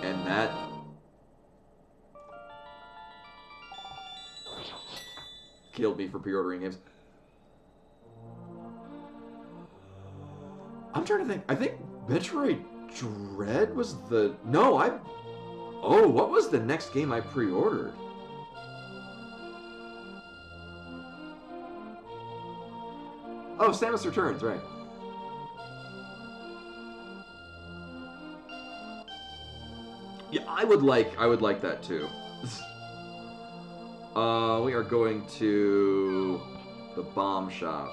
And that... killed me for pre-ordering games. I'm trying to think. I think Metroid Dread was the... No, Oh, what was the next game I pre-ordered? Oh, Samus Returns, right. Yeah, I would like that too. We are going to the bomb shop.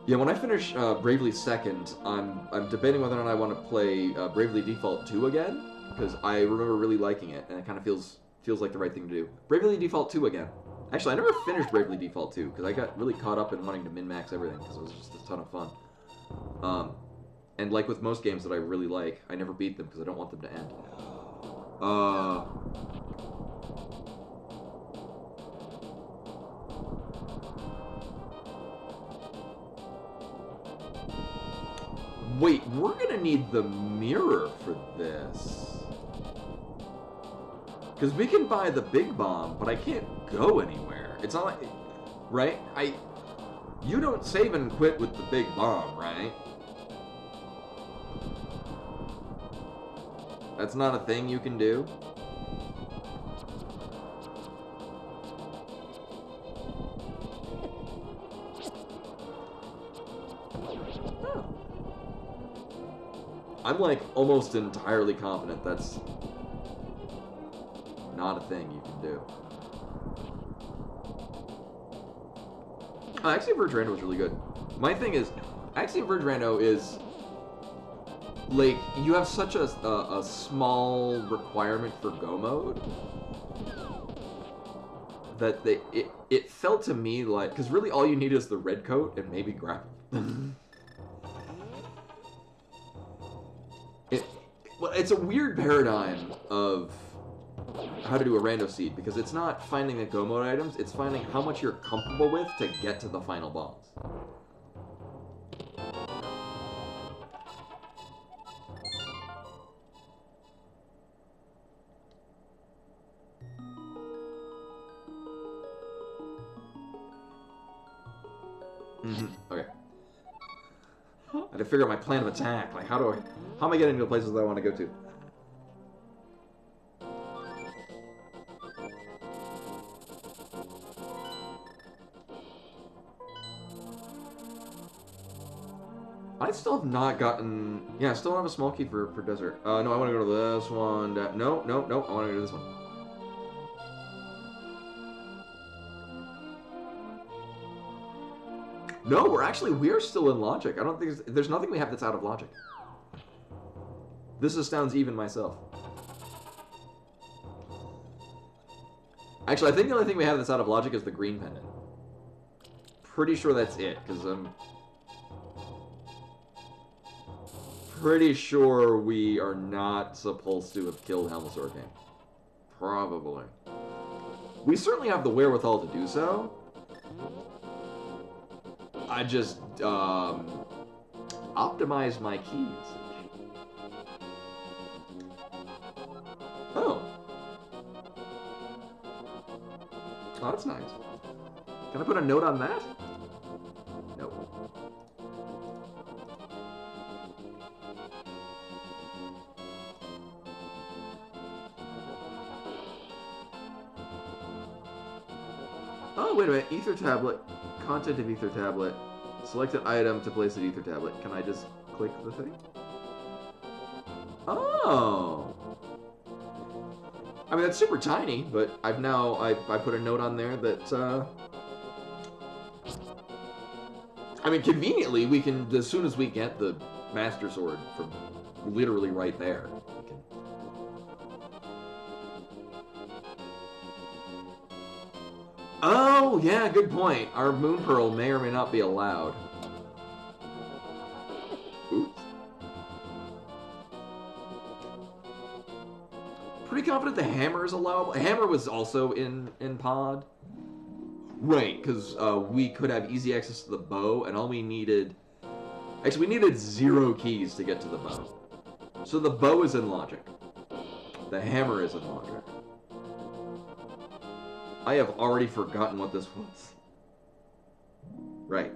Yeah, when I finish Bravely Second, I'm debating whether or not I want to play Bravely Default 2 again, because I remember really liking it, and it kind of feels like the right thing to do. Bravely Default 2 again. Actually, I never finished Bravely Default 2, because I got really caught up in wanting to min-max everything, because it was just a ton of fun. And like with most games that I really like, I never beat them, because I don't want them to end. Wait, we're gonna need the mirror for this. Because we can buy the big bomb, but I can't go anywhere. It's not like... Right? You don't save and quit with the big bomb, right? That's not a thing you can do? I'm like almost entirely confident that's not a thing you can do. Axiom Verge Rando was really good. My thing is, Axiom Verge Rando is like, you have such a small requirement for Go mode that it felt to me like, because really all you need is the red coat and maybe grapple. It's a weird paradigm of how to do a rando seed, because it's not finding the Go mode items, it's finding how much you're comfortable with to get to the final boss. Okay. I had to figure out my plan of attack. Like, how am I getting to the places that I want to go to? I still have not gotten... Yeah, I still don't have a small key for desert. No, I want to go to this one. No, no, no. I want to go to this one. No, we're still in logic. I don't think there's nothing we have that's out of logic. This astounds even myself. Actually, I think the only thing we have that's out of logic is the green pendant. Pretty sure that's it, because I'm pretty sure we are not supposed to have killed Helmasaur King. Probably. We certainly have the wherewithal to do so. I just, optimize my keys. Oh. Oh, that's nice. Can I put a note on that? Nope. Oh, wait a minute. Ether tablet. Content of ether tablet. Select an item to place an ether tablet. Can I just click the thing? Oh. I mean, that's super tiny, but I've now, I put a note on there that, I mean, conveniently, we can, as soon as we get the Master Sword from literally right there, we can... Oh, yeah, good point. Our Moon Pearl may or may not be allowed. Oops. Pretty confident the hammer is allowable. Hammer was also in pod. Right, because we could have easy access to the bow, and all we needed... Actually, we needed 0 keys to get to the bow. So the bow is in logic. The hammer is in logic. I have already forgotten what this was. Right.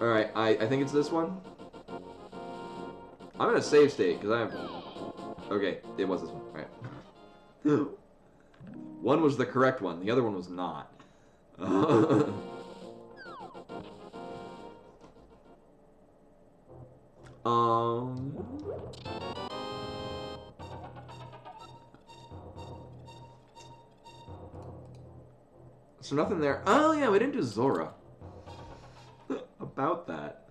Alright, I think it's this one. I'm in a save state, because I have... Okay, it was this one. Alright. One was the correct one, the other one was not. So nothing there. Oh yeah, we didn't do Zora. About that.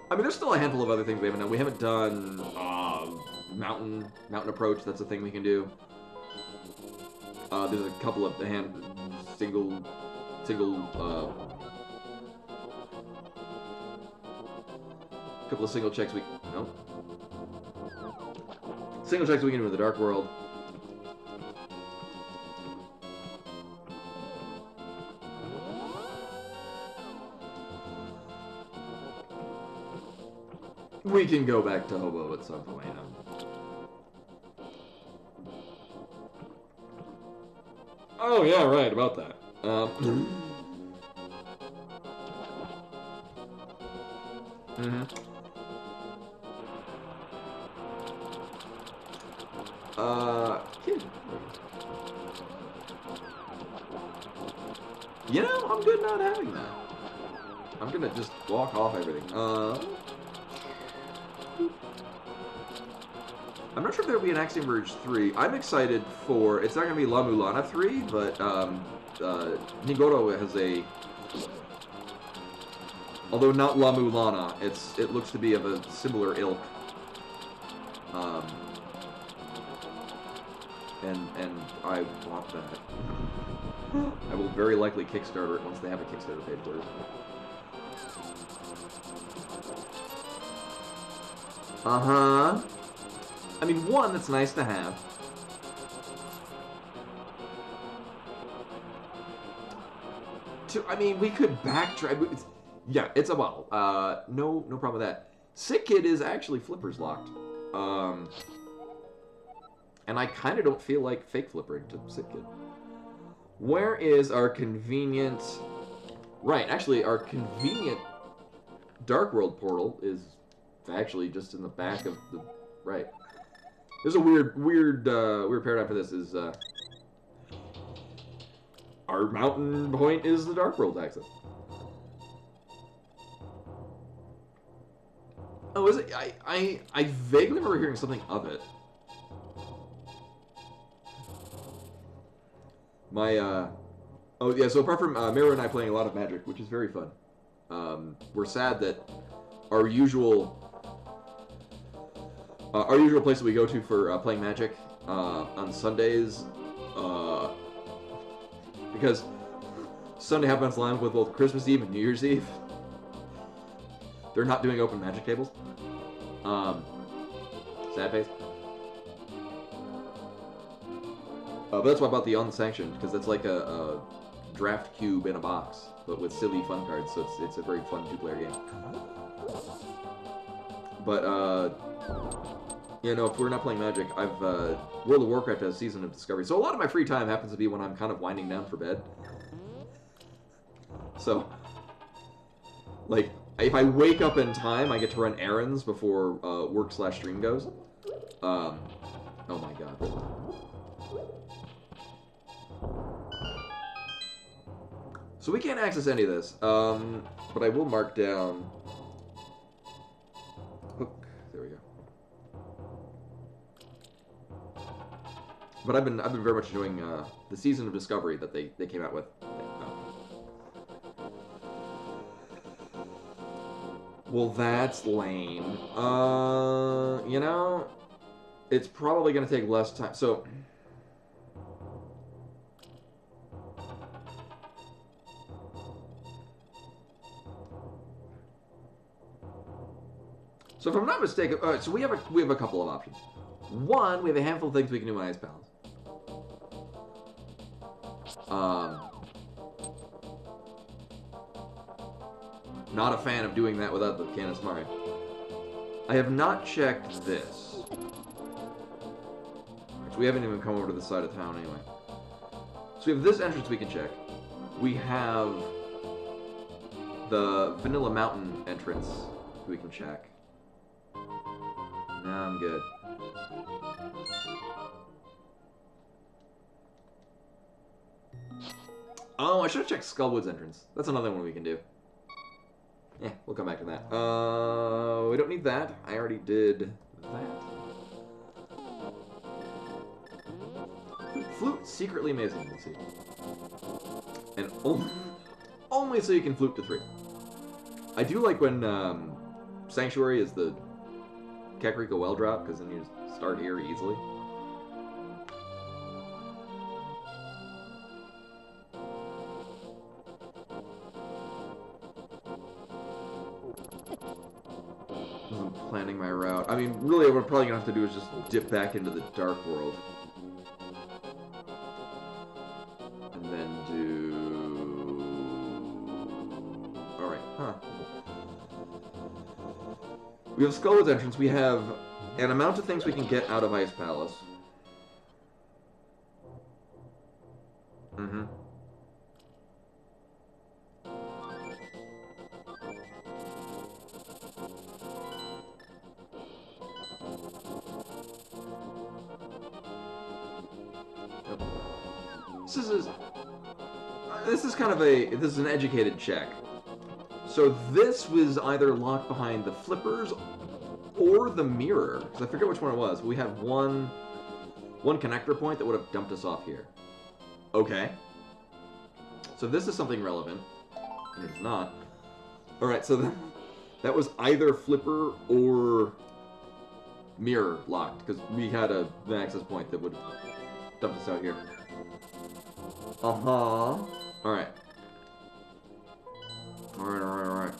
I mean, there's still a handful of other things we haven't done. We haven't done mountain approach. That's a thing we can do. There's a couple of couple of single checks we single checks we can do in the Dark World. We can go back to Hobo at some point. Oh yeah, right about that. You know, I'm good not having that. I'm gonna just walk off everything. I'm not sure if there'll be an Axiom Verge 3. I'm excited for... It's not going to be La Mulana 3, but Nigoro has a... Although not La Mulana, it looks to be of a similar ilk. And I want that. I will very likely Kickstarter it once they have a Kickstarter page for it. Uh-huh. I mean, one, that's nice to have. Two, I mean, we could backtrack. Yeah, it's a well. No problem with that. Sick Kid is actually flippers locked. And I kind of don't feel like fake flippering to Sick Kid. Where is our convenient... Right, actually, our convenient Dark World portal is actually just in the back of the... Right. There's a weird paradigm for this is, our mountain point is the Dark World access. Oh, is it? I vaguely remember hearing something of it. My, oh yeah, so apart from Mira and I playing a lot of Magic, which is very fun, we're sad that our usual place that we go to for playing Magic on Sundays, because Sunday happens live with both Christmas Eve and New Year's Eve. They're not doing open Magic tables. Sad face. But that's why I bought the Unsanctioned, because it's like a draft cube in a box, but with silly fun cards, so it's a very fun two-player game. But, you know, if we're not playing Magic, World of Warcraft has Season of Discovery, so a lot of my free time happens to be when I'm kind of winding down for bed. So, like, if I wake up in time, I get to run errands before work/stream goes. Oh my god. So we can't access any of this, but I will mark down hook. There we go. But I've been very much enjoying the Season of Discovery that they came out with. Well, that's lame. You know, it's probably going to take less time. So, if I'm not mistaken, so we have a couple of options. One, we have a handful of things we can do in Ice Palace. Not a fan of doing that without the Canis Mari. I have not checked this. Which we haven't even come over to the side of town anyway. So we have this entrance we can check. We have the Vanilla Mountain entrance we can check. Nah, I'm good. Oh, I should have checked Skullwood's entrance. That's another one we can do. Yeah, we'll come back to that. We don't need that. I already did that. Flute, secretly amazing, we'll see. And only so you can flute to 3. I do like when Sanctuary is the Kakariko well drop, because then you just start here easily. I'm planning my route. I mean, really what I'm probably going to have to do is just dip back into the Dark World. And then do... Alright, huh. We have Skullwood's entrance. We have an amount of things we can get out of Ice Palace. Mm-hmm. This is kind of this is an educated check. So this was either locked behind the flippers or the mirror, because I forget which one it was. We have one connector point that would have dumped us off here. Okay. So this is something relevant, and it's not. All right, so that was either flipper or mirror locked, because we had an access point that would dump us out here. Uh-huh. Alright. Alright.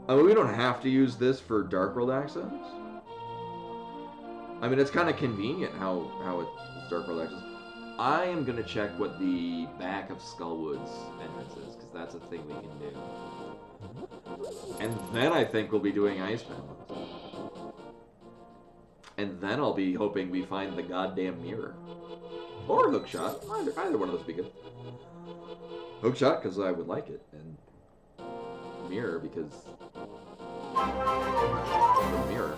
I mean, we don't have to use this for Dark World access. I mean, it's kind of convenient how it's Dark World access. I am going to check what the back of Skullwood's entrance is, because that's a thing we can do. And then I think we'll be doing Ice Palace. And then I'll be hoping we find the goddamn mirror. Or Hookshot. Either one of those would be good. Hookshot, because I would like it. And mirror, because... the mirror.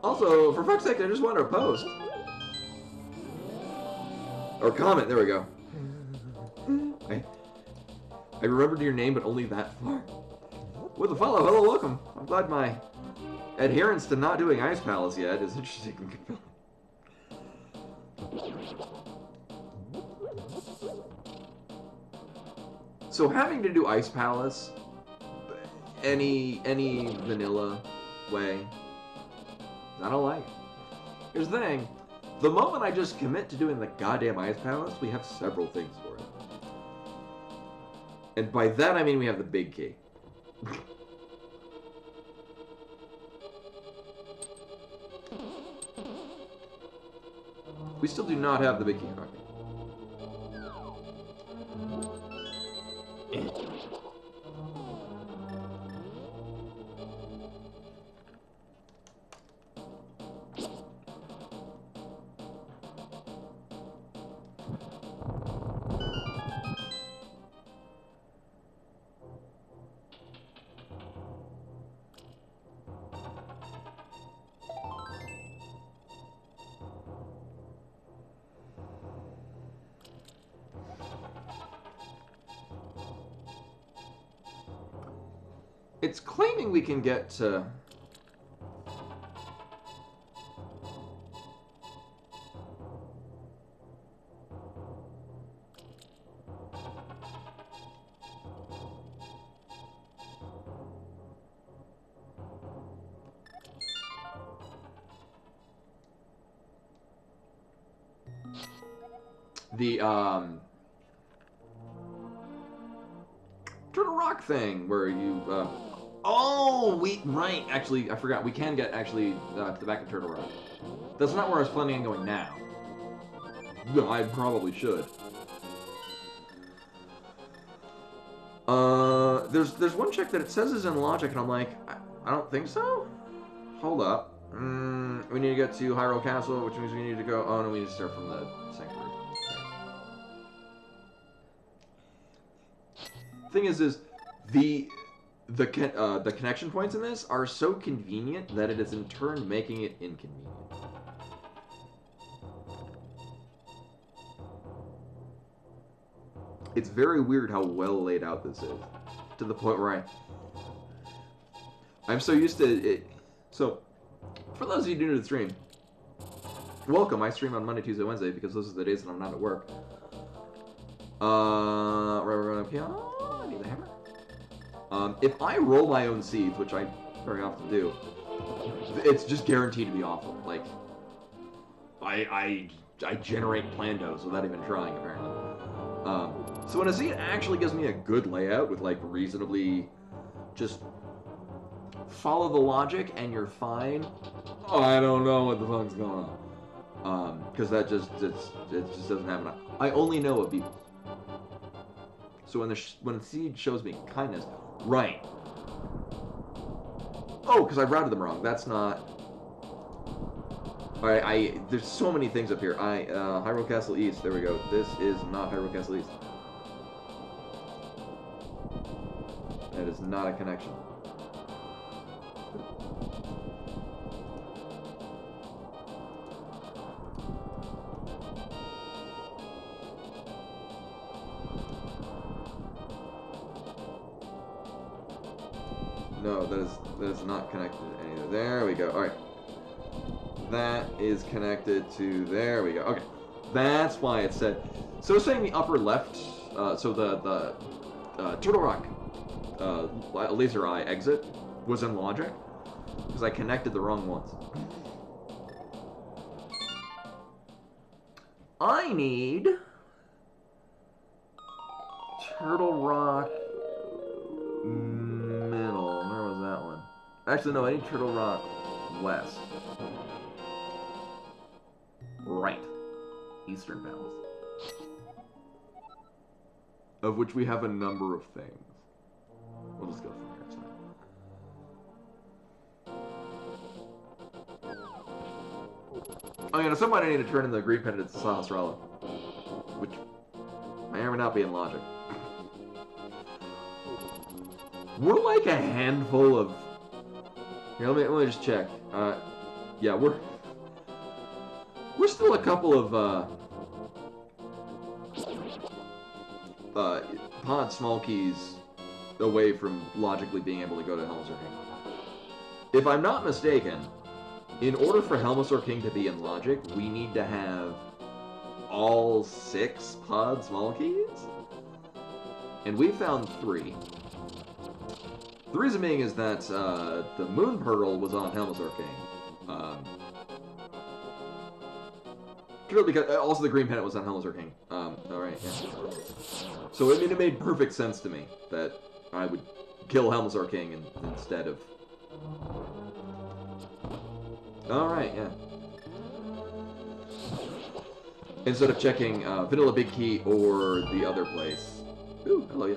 Also, for fuck's sake, I just wanted to post. Or comment, there we go. I remembered your name, but only that far. With a follow, hello, welcome. I'm glad my adherence to not doing Ice Palace yet is interesting and compelling. So having to do Ice Palace, any vanilla way, I don't like it. Here's the thing, the moment I just commit to doing the goddamn Ice Palace, we have several things for it. And by that I mean we have the big key. We still do not have the big key copy. It's claiming we can get to... the, Turtle Rock thing, where you, oh, right, actually, I forgot, we can get, actually, to the back of Turtle Rock. That's not where I was planning on going now. No, I probably should. There's one check that it says is in logic, and I'm like, I don't think so? Hold up. We need to get to Hyrule Castle, which means we need to go, oh no, we need to start from the sanctuary. Thing is the connection points in this are so convenient that it is in turn making it inconvenient. It's very weird how well laid out this is, to the point where I'm so used to it. So, for those of you new to the stream, welcome. I stream on Monday, Tuesday, Wednesday because those are the days that I'm not at work. Right up here. I need the hammer. If I roll my own seeds, which I very often do, it's just guaranteed to be awful. Like, I generate plandos without even trying, apparently. So when a seed actually gives me a good layout with, like, reasonably just follow the logic and you're fine, I don't know what the fuck's going on. Because that just, it just doesn't happen. I only know what people. So when the seed shows me kindness, right. Oh, because I routed them wrong. That's not... Alright, there's so many things up here. Hyrule Castle East, there we go. This is not Hyrule Castle East. That is not a connection. No, that is not connected to any of... There we go. Alright. That is connected to... There we go. Okay. That's why it said... So it's saying the upper left... so the Turtle Rock laser eye exit was in logic. Because I connected the wrong ones. I need... Turtle Rock... Middle. Where was that one? Actually, no, I need Turtle Rock West. Right. Eastern Palace. Of which we have a number of things. We'll just go from here. It's fine. Oh yeah, at some point I need to turn in the Green Pendant to Sahasrara. Which may or may not be in logic. We're like a handful of... Here, let me just check. Yeah, we're still a couple of, pod small keys away from logically being able to go to Helmsor King. If I'm not mistaken, in order for Helmsor King to be in logic, we need to have all 6 pod small keys? And we found 3. The reason being is that the Moon Pearl was on Helmsor King. Purely because also the Green Pennant was on Helmsor King. Alright, yeah. So I mean, it made perfect sense to me that I would kill Helmsor King instead of... Alright, yeah. Instead of checking Vanilla Big Key or the other place. Ooh, hello, yeah.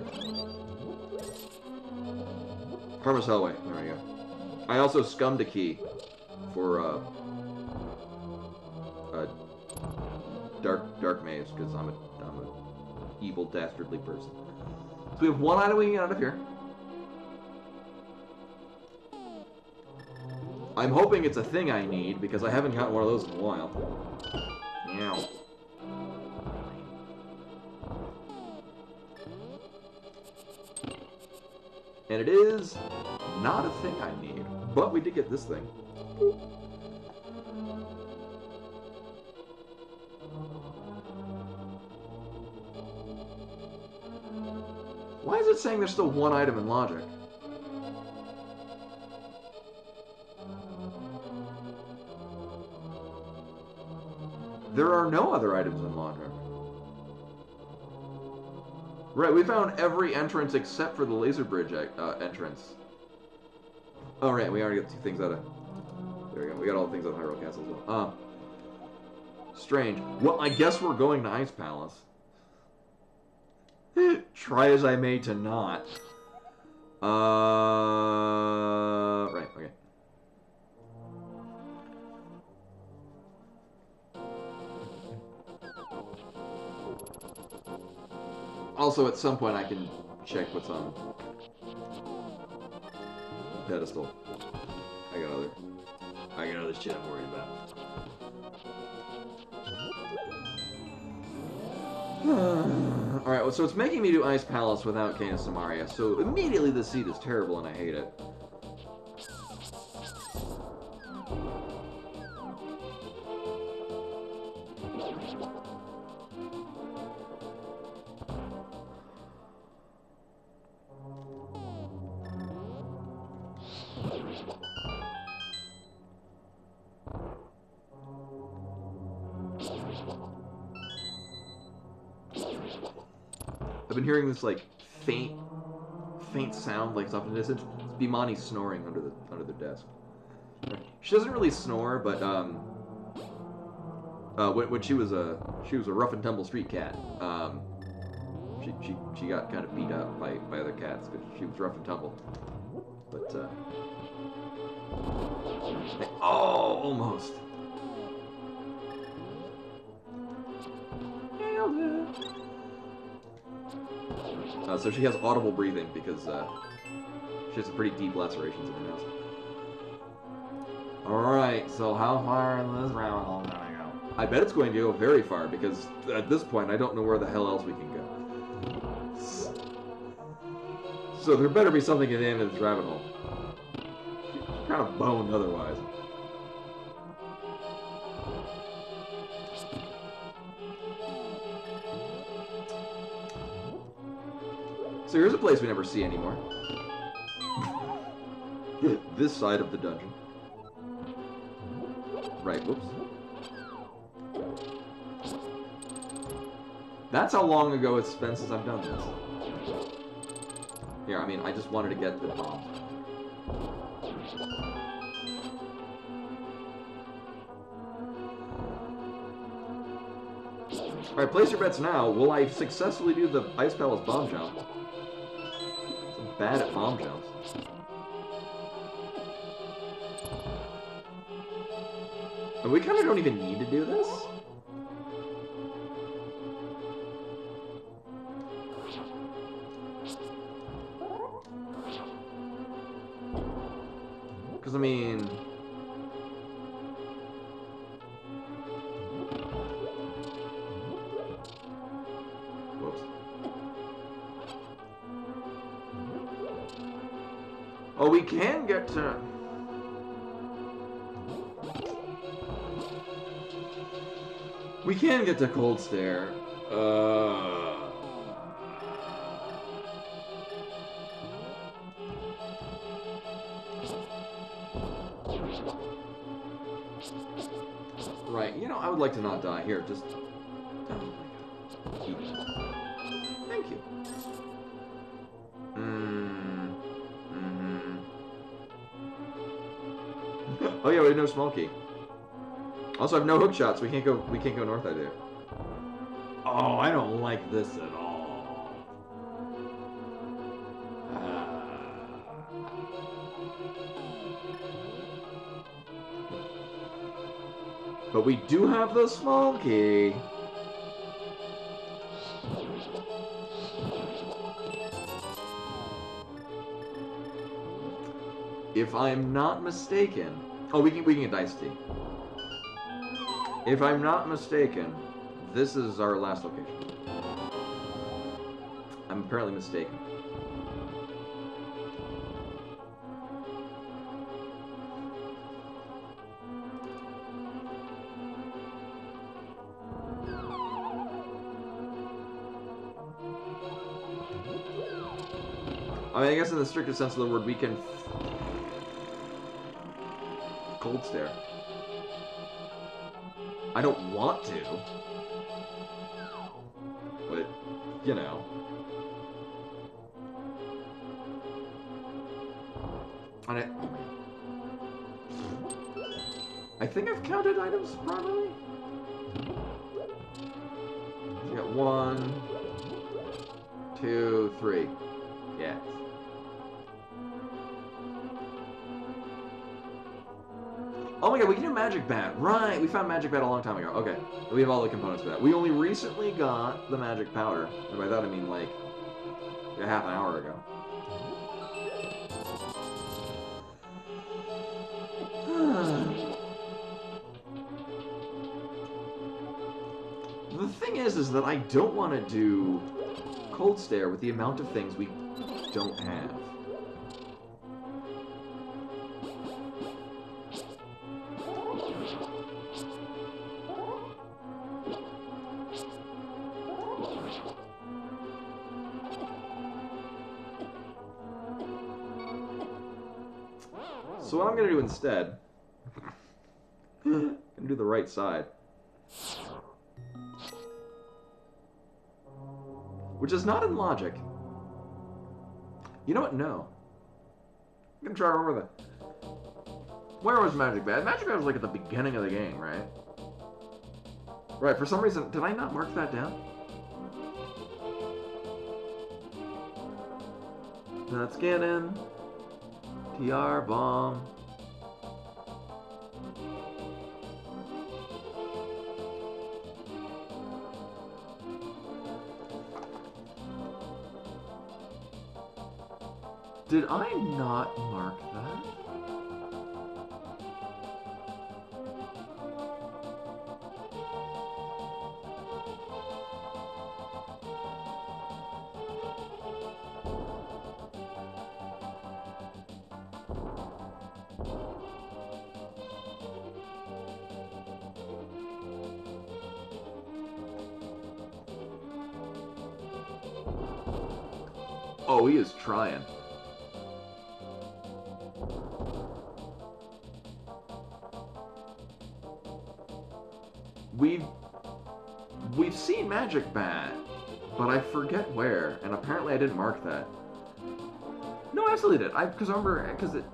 Karma's Hellway, there we go. I also scummed a key for Dark Maze, because I'm a evil, dastardly person. So we have 1 item we can get out of here. I'm hoping it's a thing I need, because I haven't gotten one of those in a while. Meow. And it is not a thing I need, but we did get this thing. Why is it saying there's still 1 item in logic? There are no other items in logic. Right, we found every entrance except for the laser bridge entrance. Oh, right, we already got 2 things out of... There we go, we got all the things out of Hyrule Castle as well. Strange. Well, I guess we're going to Ice Palace. Try as I may to not. Right, okay. Also, at some point, I can check what's on the pedestal. I got other shit I'm worried about. Alright, well, so it's making me do Ice Palace without Canis Samaria, so immediately this seed is terrible and I hate it. I've been hearing this like faint sound, like it's off in the distance. It's Bimani snoring under the desk. She doesn't really snore, but when she was a rough and tumble street cat, she got kind of beat up by other cats because she was rough and tumble. But oh, almost. Nailed it. So she has audible breathing because she has some pretty deep lacerations in her nose. Alright, so how far is this rabbit hole gonna go? I bet it's going to go very far because at this point I don't know where the hell else we can go. So there better be something at the end of this rabbit hole. Kind of boned otherwise. So here's a place we never see anymore. This side of the dungeon. Right, whoops. That's how long ago it's been since I've done this. Here, I mean, I just wanted to get the bomb. Alright, place your bets now. Will I successfully do the Ice Palace bomb jump? I'm bad at bomb jumps. And we kind of don't even need to do this. Because, I mean... Whoops. Oh, we can get to... We can get to Cold Stare. Right, you know, I would like to not die. Here, just... Oh my god. Eat. Thank you. Oh yeah, we have no small key. Also, I have no hook shots. We can't go north. I do. Oh, I don't like this at all. But we do have the small key. If I'm not mistaken... Oh, we can get Dice Tea. If I'm not mistaken, this is our last location. I'm apparently mistaken. I mean, I guess in the strictest sense of the word, we can... Cold Stare. I don't want to. But, you know. And I think I've counted items properly. So you got 1, 2, 3. Yes. Oh my god, we can do Magic Bat. Right, we found Magic Bat a long time ago. Okay, we have all the components for that. We only recently got the Magic Powder. And by that I mean like a half an hour ago. The thing is that I don't want to do Cold Stare with the amount of things we don't have. So what I'm going to do instead, I'm going to do the right side. Which is not in logic. You know what? No. I'm going to try to remember that. Where was Magic Bat? Magic Bat was like at the beginning of the game, right? Right, for some reason, did I not mark that down? Not scanning. TR bomb. Did I not mark that? Oh, he is trying. We've seen Magic Bat, but I forget where, and apparently I didn't mark that. No, I absolutely did. Because I remember, because it...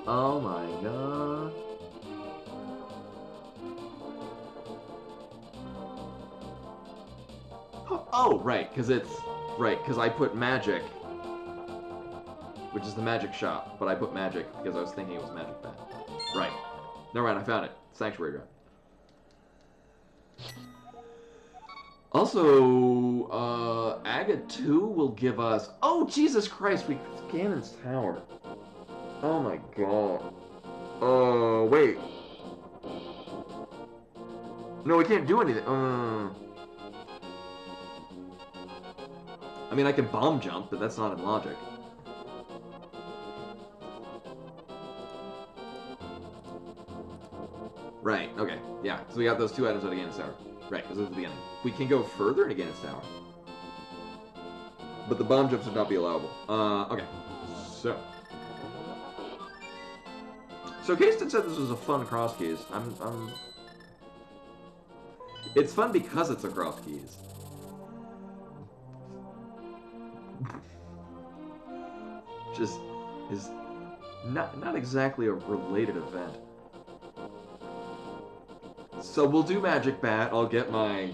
Oh my god. Oh, right, because it's... Right, because I put Magic, which is the Magic Shop, but I put Magic because I was thinking it was Magic Bat. Right. Never mind, I found it. Sanctuary Ground. Also, Aga 2 will give us... Oh, Jesus Christ, we... Ganon's Tower. Oh my god. Oh, wait. No, we can't do anything. I mean, I can bomb jump, but that's not in logic. Right, okay, yeah. So we got those 2 items at Ganon's Tower. Right, because it's the beginning. We can go further into Ganon's Tower. But the bomb jumps would not be allowable. Okay. So. So Kaston said this was a fun cross keys. It's fun because it's a cross keys. Just is not exactly a related event. So we'll do Magic Bat. I'll get my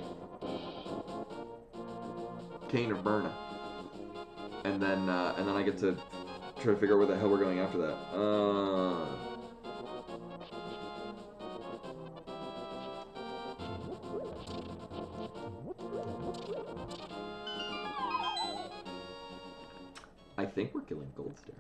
Cane of Burna, and then I get to try to figure out where the hell we're going after that. I think we're killing Gold Stare.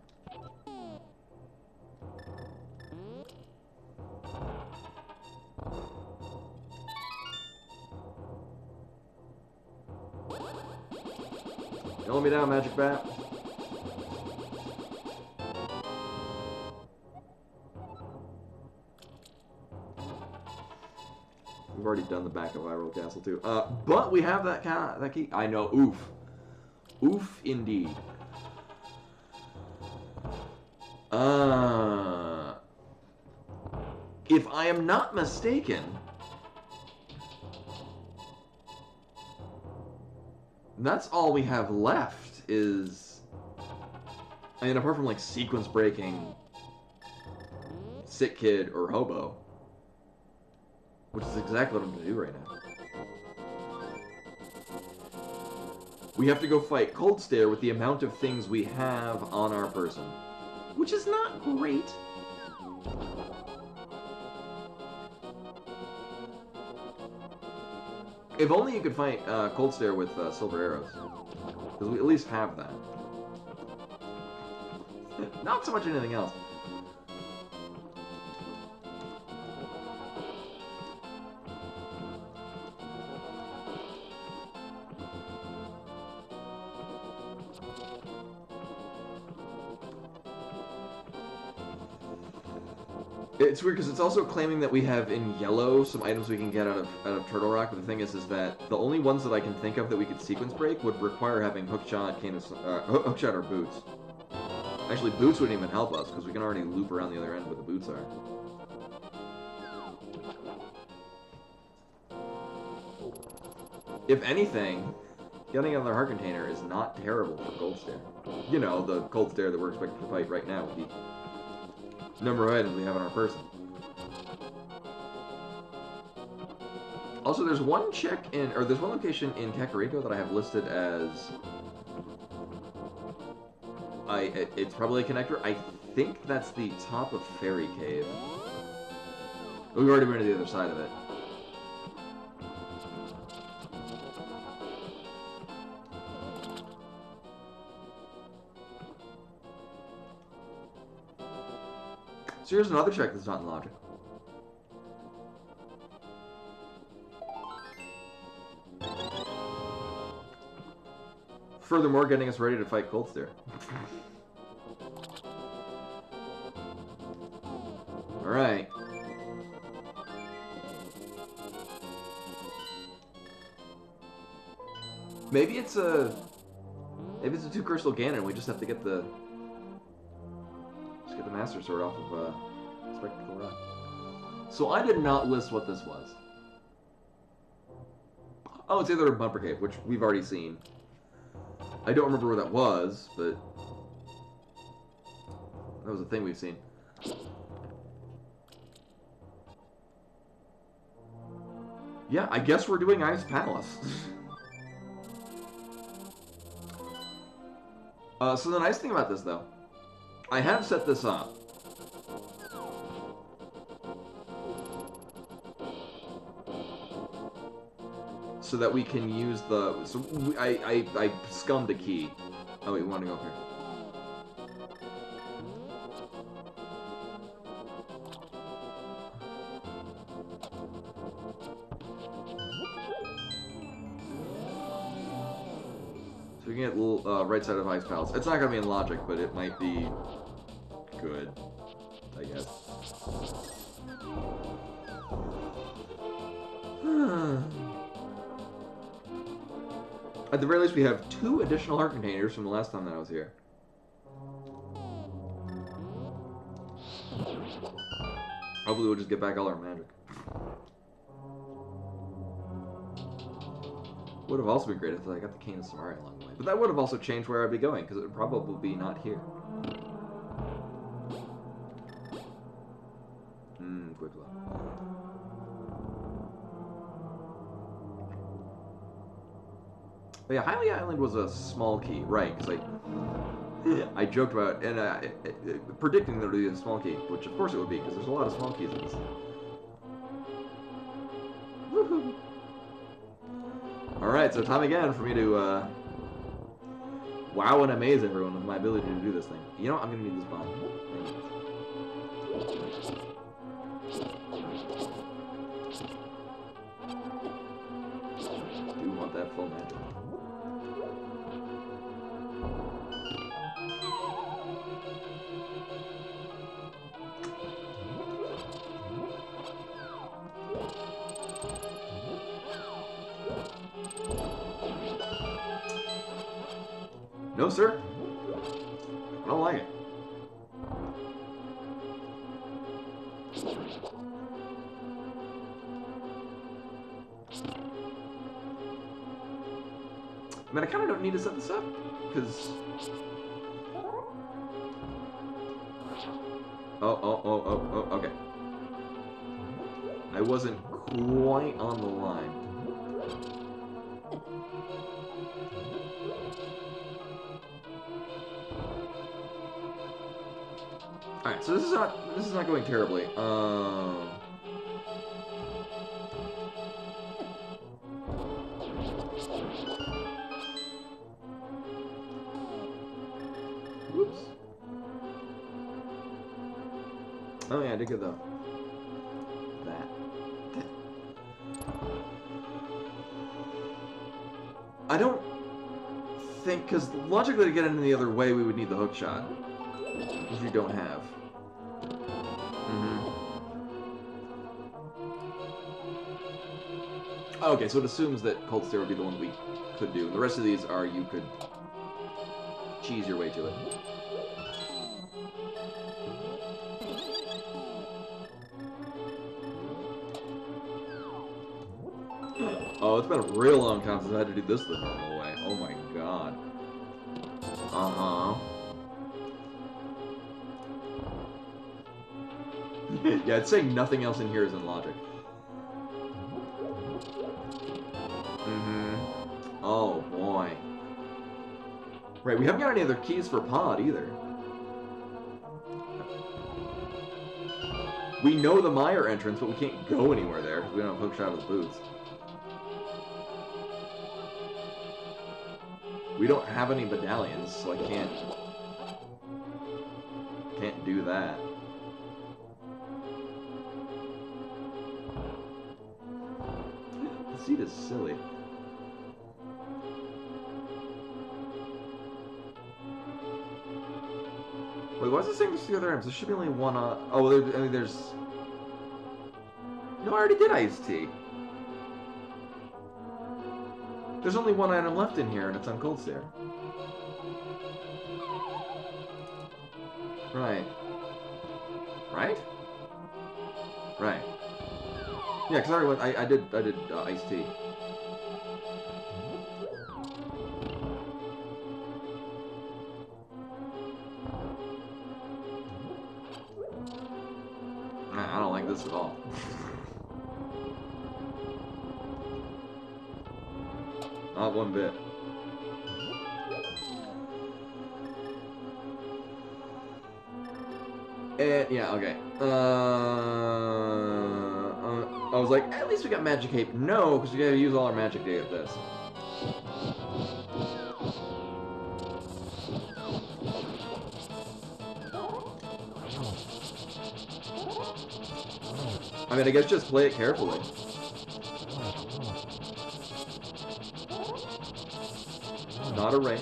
Don't let me down, Magic Bat. We've already done the back of Viral Castle too. But we have that key. I know. Oof. Oof, indeed. If I am not mistaken, that's all we have left is, I mean, apart from like sequence breaking, Sick Kid, or Hobo, which is exactly what I'm going to do right now. We have to go fight Cold Stare with the amount of things we have on our person, which is not great. If only you could fight Cold Stare with Silver Arrows, because we at least have that. Not so much anything else. It's weird because it's also claiming that we have in yellow some items we can get out of Turtle Rock, but the thing is that the only ones that I can think of that we could sequence break would require having Hookshot, Hookshot or Boots. Actually, Boots wouldn't even help us because we can already loop around the other end where the Boots are. If anything, getting another heart container is not terrible for Cold Stare. You know, the Cold Stare that we're expected to fight right now with the number of items we have on our person. Also, there's one there's one location in Kakariko that I have listed as it's probably a connector. I think that's the top of Fairy Cave. We've already been to the other side of it. So here's another check that's not in logic. Furthermore, getting us ready to fight Cold Stare. Alright. Maybe it's a 2-crystal Ganon. We just have to get the Master Sword off of Spectacle Rock. So I did not list what this was. Oh, it's either a Bumper Cave, which we've already seen. I don't remember where that was, but that was a thing we've seen. Yeah, I guess we're doing Ice Palace. So the nice thing about this, though, I have set this up so that we can use the. So I scummed a key. Oh wait, we want to go up here. So we can get a little right side of ice palace. It's not gonna be in logic, but it might be good, I guess. At the very least, we have 2 additional heart containers from the last time that I was here. Hopefully we'll just get back all our magic. Would have also been great if I got the Cane of Samaria along the way. But that would have also changed where I'd be going, because it would probably be not here. Quick look. But yeah, Hylia Island was a small key, right? Because I joked about and predicting that it would be a small key, which of course it would be, because there's a lot of small keys in this. Woohoo! All right, so time again for me to wow and amaze everyone with my ability to do this thing. You know what? I'm gonna need this bomb. Do want that full magic. No, sir. I don't like it. I mean, I kind of don't need to set this up, because... Oh, okay. I wasn't quite on the line. Alright, so this is not going terribly. Whoops. Oh yeah, I did get that. I don't think, because logically to get in the other way we would need the hook shot, which you don't have. Okay, so it assumes that Cold Stare would be the one we could do. The rest of these are you could cheese your way to it. Oh, it's been a real long time since I had to do this the normal way. Oh my god. Yeah, it's saying nothing else in here is in logic. Oh boy. Right, we haven't got any other keys for Pod either. We know the Meyer entrance, but we can't go anywhere there because we don't have hookshot of the boots. We don't have any medallions, so I can't do that. The seat is silly. Wait, why is it saying there's 2 other items? There should be only one. Oh, I mean, there's. No, I already did iced tea. There's only one item left in here, and it's on Cold Stare. Right. Right? Right. Yeah, because I did iced tea. I don't like this at all. Not one bit. Yeah, okay. I was like, at least we got Magic Cape. No, because we gotta use all our magic to get this. I mean, I guess just play it carefully. not a ring.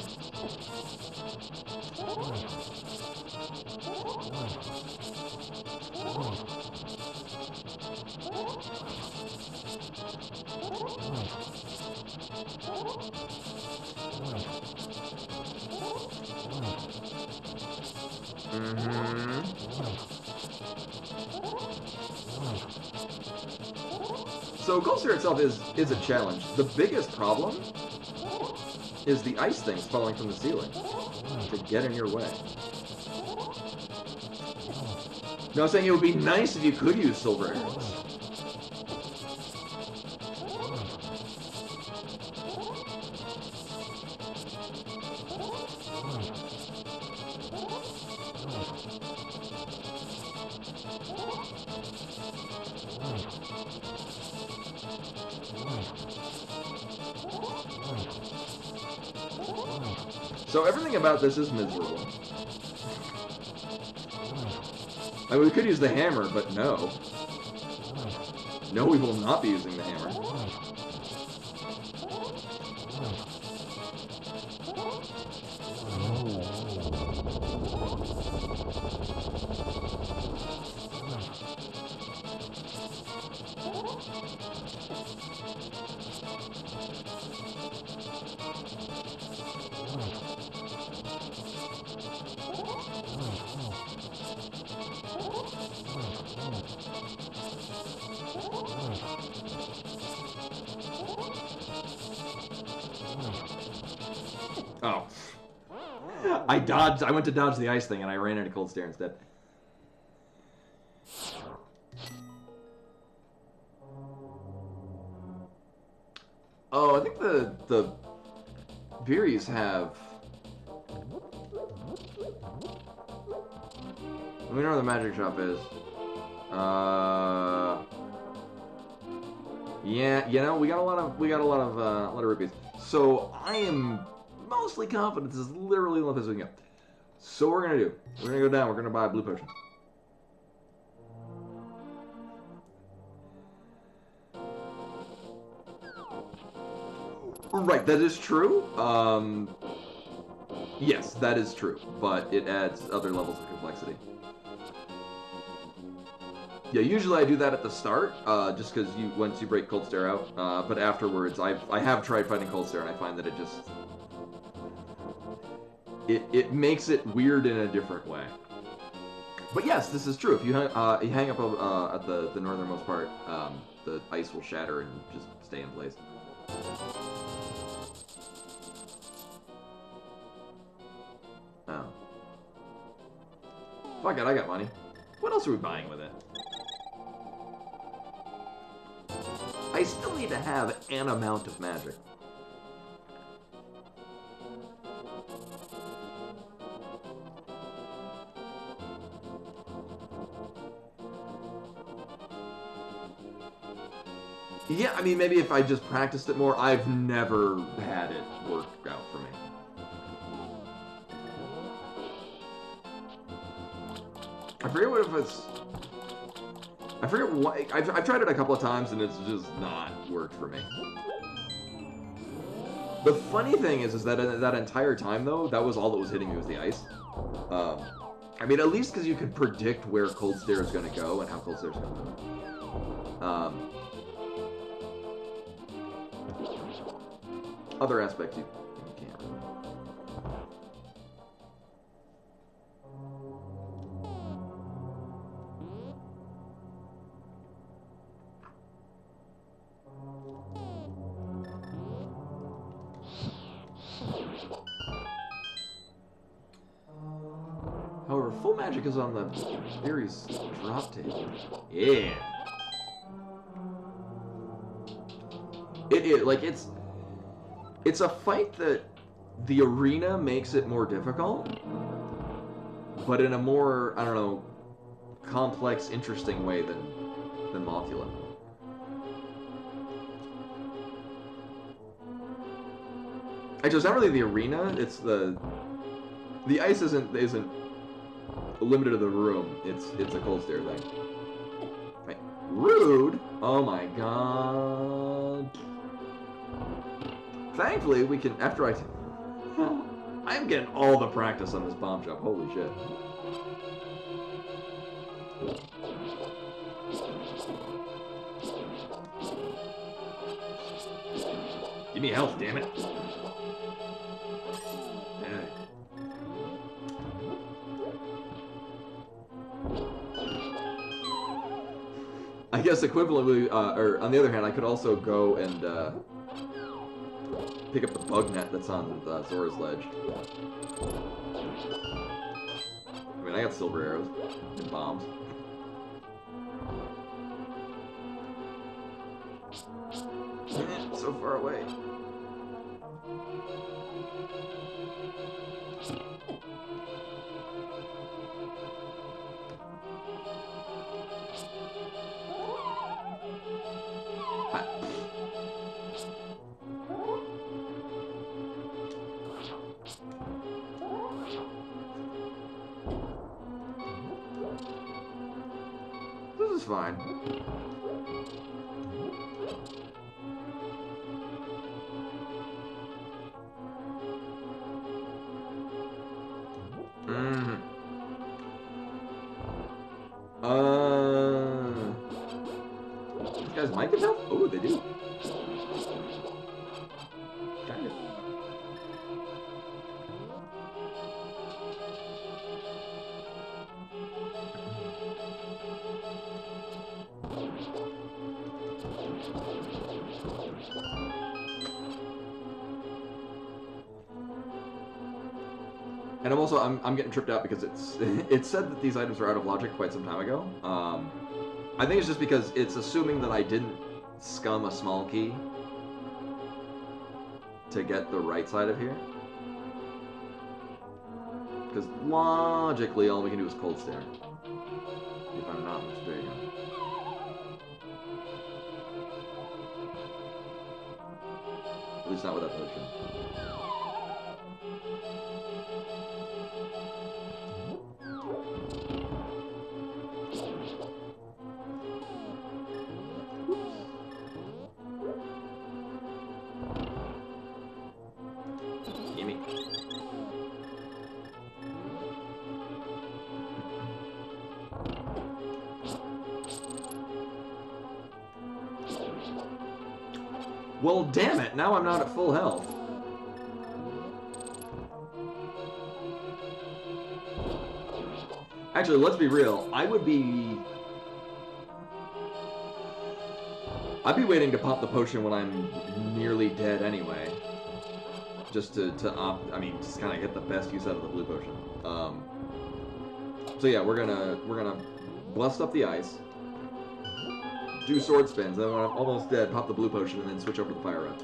So Cold Stare itself is a challenge. The biggest problem is the ice things falling from the ceiling to get in your way. Now I'm saying it would be nice if you could use silver arrows. So everything about this is miserable. I mean, we could use the hammer, but no. No, we will not be using the hammer. Oh. I went to dodge the ice thing and I ran into Cold Stare instead. Oh, I think the Beeries have... Let me know where the magic shop is. Yeah, you know, we got a lot of rupees. So I am mostly confident this is literally the place we can go. So what we're gonna do? We're gonna go down. We're gonna buy a blue potion. Right, that is true. Yes, that is true, but it adds other levels of complexity. Yeah, usually I do that at the start, just because once you break Cold Stare out, but afterwards I have tried fighting Cold Stare and I find that it just it makes it weird in a different way. But yes, this is true. If you hang up at the northernmost part, the ice will shatter and just stay in place. Oh. Fuck it, I got money. What else are we buying with it? I still need to have an amount of magic. Yeah, I mean, maybe if I just practiced it more. I've never had it work out for me. I forget what if it's... I forget why... I've tried it a couple of times and it's just not worked for me. The funny thing is that that entire time, though, that was all that was hitting me was the ice. I mean, at least because you can predict where Cold Stare is going to go and how Cold Stare is going to move. Other aspects you can't really. However, full magic is on the Beery's drop table. Yeah. It's a fight that the arena makes it more difficult, but in a more, I don't know, complex, interesting way than Mothula. Actually, it's not really the arena, it's the ice isn't limited to the room, it's a Cold Stare thing. Right. Rude? Oh my god. Thankfully, we can, after I I'm getting all the practice on this bomb jump. Holy shit. Give me health, damn it. I guess equivalently, or on the other hand, I could also go and pick up the bug net that's on Zora's ledge. I mean, I got silver arrows and bombs. So far away. This is fine. These guys might get health? Oh, they do. Kind of. And I'm getting tripped out because it said that these items are out of logic quite some time ago. I think it's just because it's assuming that I didn't scum a small key to get the right side of here. Because logically, all we can do is cold stare. If I'm not mistaken. At least not with that potion. Gimme. Well, damn it, now I'm not at full health. Actually, let's be real. I'd be waiting to pop the potion when I'm nearly dead anyway. Just to just kind of get the best use out of the blue potion. So yeah, we're gonna blast up the ice, do sword spins, then when I'm almost dead, pop the blue potion, and then switch over to the fire red.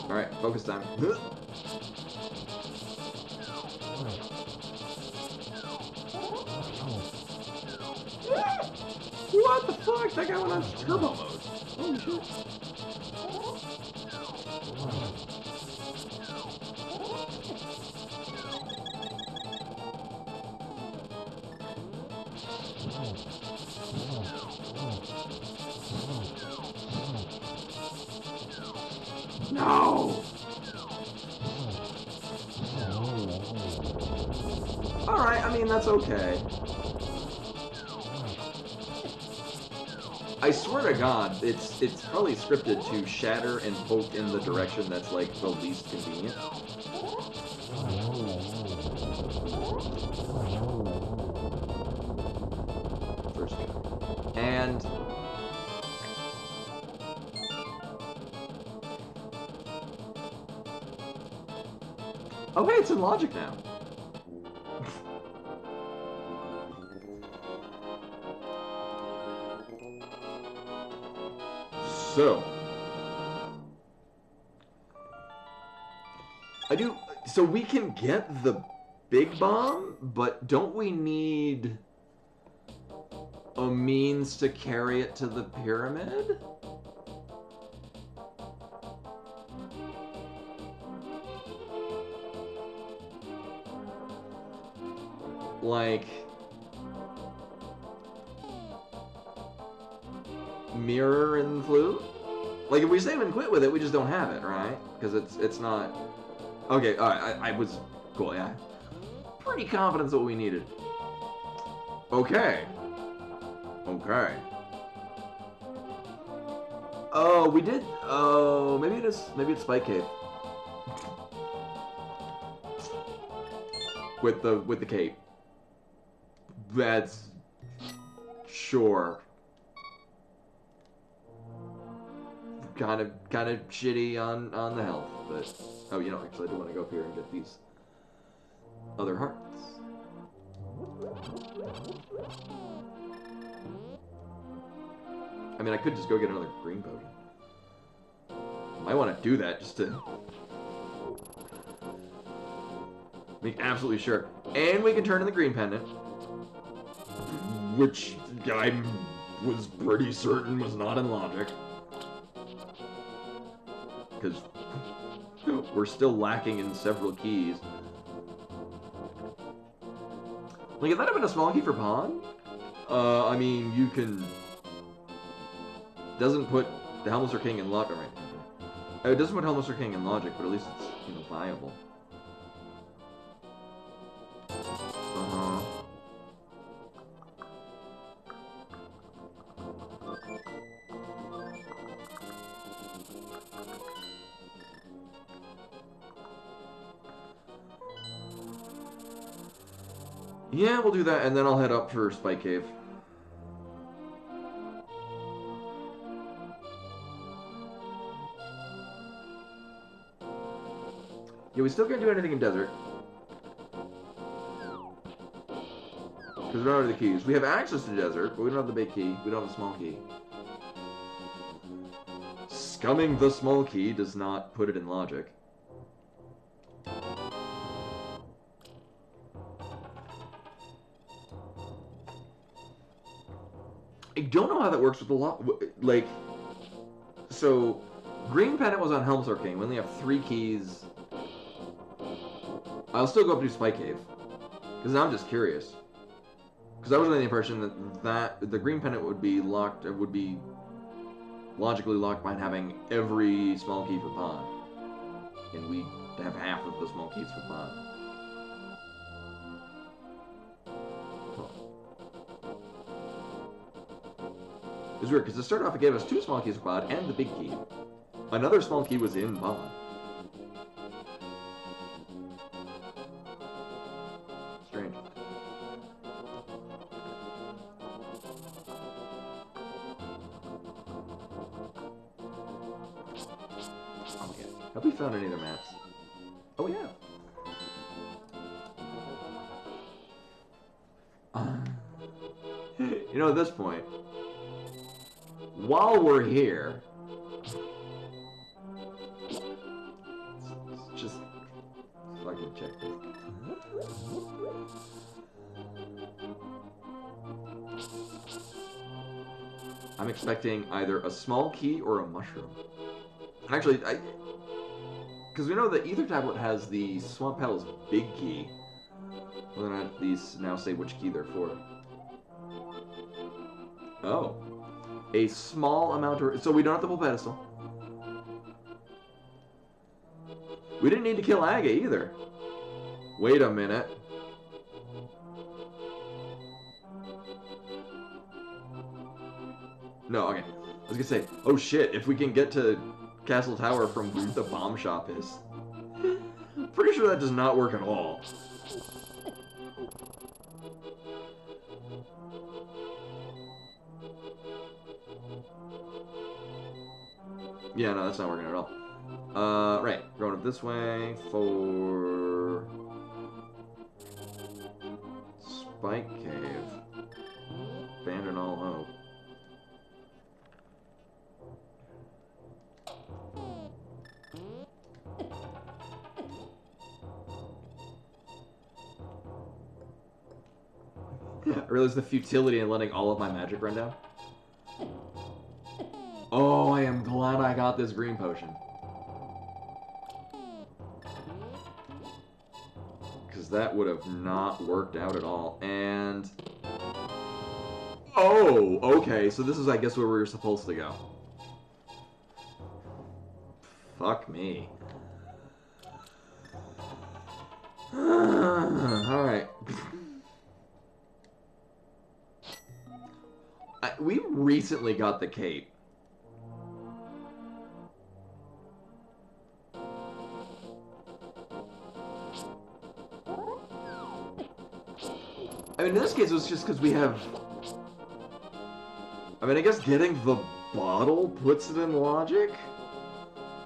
Alright, focus time. What the fuck? That guy went on turbo mode. Holy shit. No! Alright, I mean, that's okay. I swear to God, it's probably scripted to shatter and poke in the direction that's, like, the least convenient. First go. And... oh, hey, it's in logic now. So, so we can get the big bomb, but don't we need a means to carry it to the pyramid? like mirror and flute? Like if we save and quit with it, we just don't have it, right? Because it's not. Okay, alright, I was cool, yeah. Pretty confident that's what we needed. Okay. Okay. Oh, we did. Oh, maybe it's Spike Cave. With the cape. That's sure. Kind of shitty on the health, but oh, you know, actually I do want to go up here and get these other hearts. I mean, I could just go get another green potion. I want to do that just to make absolutely sure. And we can turn in the green pendant, which I was pretty certain was not in logic. Because we're still lacking in several keys. Like, if that had been a small key for pawn, I mean, you can... Doesn't put the Helmholtzer King in logic, right? It doesn't put Helmholtzer King in logic, but at least it's, you know, viable. Uh-huh. Yeah, we'll do that, and then I'll head up for Spike Cave. Yeah, we still can't do anything in Desert. Because we don't have the keys. We have access to Desert, but we don't have the big key. We don't have the small key. Scumming the small key does not put it in logic. I don't know how that works with the like, so green pendant was on Helmholtzer King. We only have 3 keys. I'll still go up to Spike Cave because I'm just curious. Because I was under the impression that the green pendant would be locked. It would be logically locked by having every small key for pawn, and we have half of the small keys for pawn. It was weird, because to start off it gave us 2 small keys for pawn and the big key. Another small key was in pawn. Strange. Oh yeah. Have we found any other maps? Oh yeah. You know, at this point, while we're here, let's just fucking check this. I'm expecting either a small key or a mushroom. Actually, because we know the Ether Tablet has the Swamp Petals big key. Whether or not these now say which key they're for. Oh. A small amount of... So we don't have to pull pedestal. We didn't need to kill Aga either. Wait a minute. No, okay. I was gonna say, oh shit, if we can get to Castle Tower from where the bomb shop is. Pretty sure that does not work at all. Yeah, no, that's not working at all. Right, going up this way for Spike Cave. Abandon all hope. I realize the futility in letting all of my magic run down. Oh, I am glad I got this green potion. Because because that would have not worked out at all. And... Oh, okay, so this is, I guess, where we were supposed to go. Fuck me. Alright. We recently got the cape. I mean, in this case, it was just because we have... I mean, I guess getting the bottle puts it in logic?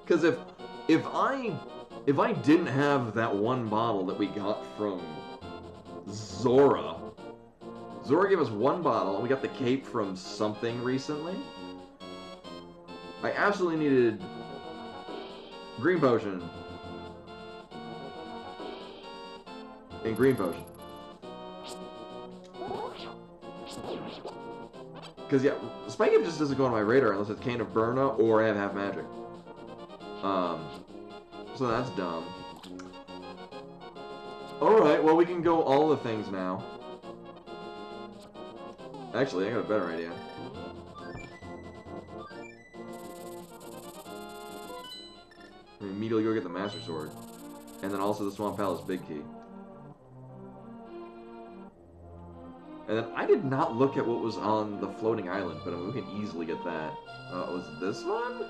Because if I didn't have that one bottle that we got from Zora gave us one bottle, and we got the cape from something recently. I absolutely needed green potion and green potion. Because, yeah, Spike Cape just doesn't go on my radar unless it's Cane of Burna or I have half magic. So that's dumb. Alright, well, we can go all the things now. Actually, I got a better idea. We immediately go get the Master Sword. And then also the Swamp Palace Big Key. And then I did not look at what was on the floating island, but I mean, we can easily get that. Was this one?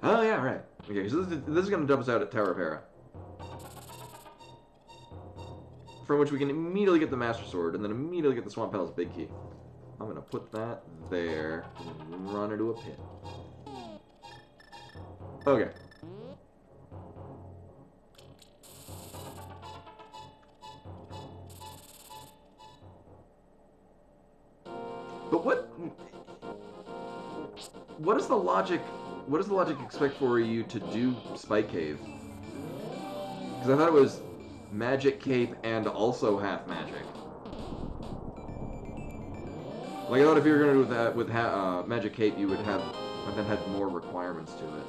Oh, yeah, right. Okay, so this is going to dump us out at Tower of Hera. From which we can immediately get the Master Sword, and then immediately get the Swamp Palace Big Key. I'm going to put that there, and run into a pit. Okay. But what is the logic? What does the logic expect for you to do Spike Cave? Because I thought it was Magic Cape and also half magic. Like I thought if you were gonna do that with Magic Cape, you would have then had more requirements to it.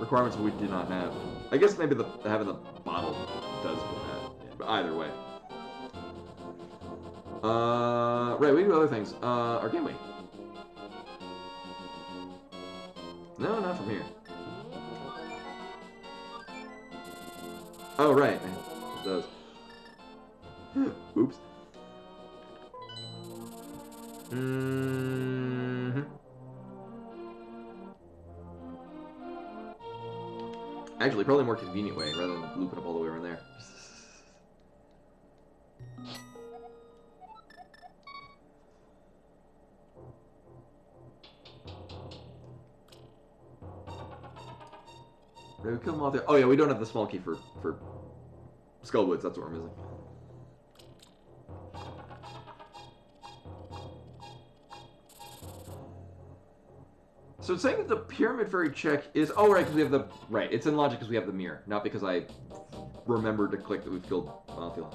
Requirements we did not have. I guess maybe having the bottle does that. But either way. Right, we can do other things. Or can we? No, not from here. Oh, right. It does. Oops. Actually, probably a more convenient way, rather than looping up all the way around there. Did we kill them all there? Oh yeah, we don't have the small key for Skullwoods, that's what we're missing. So it's saying that the Pyramid Fairy check is... Oh, right, because we have the... Right, it's in logic because we have the mirror, not because I remembered to click that we've killed Malthiel.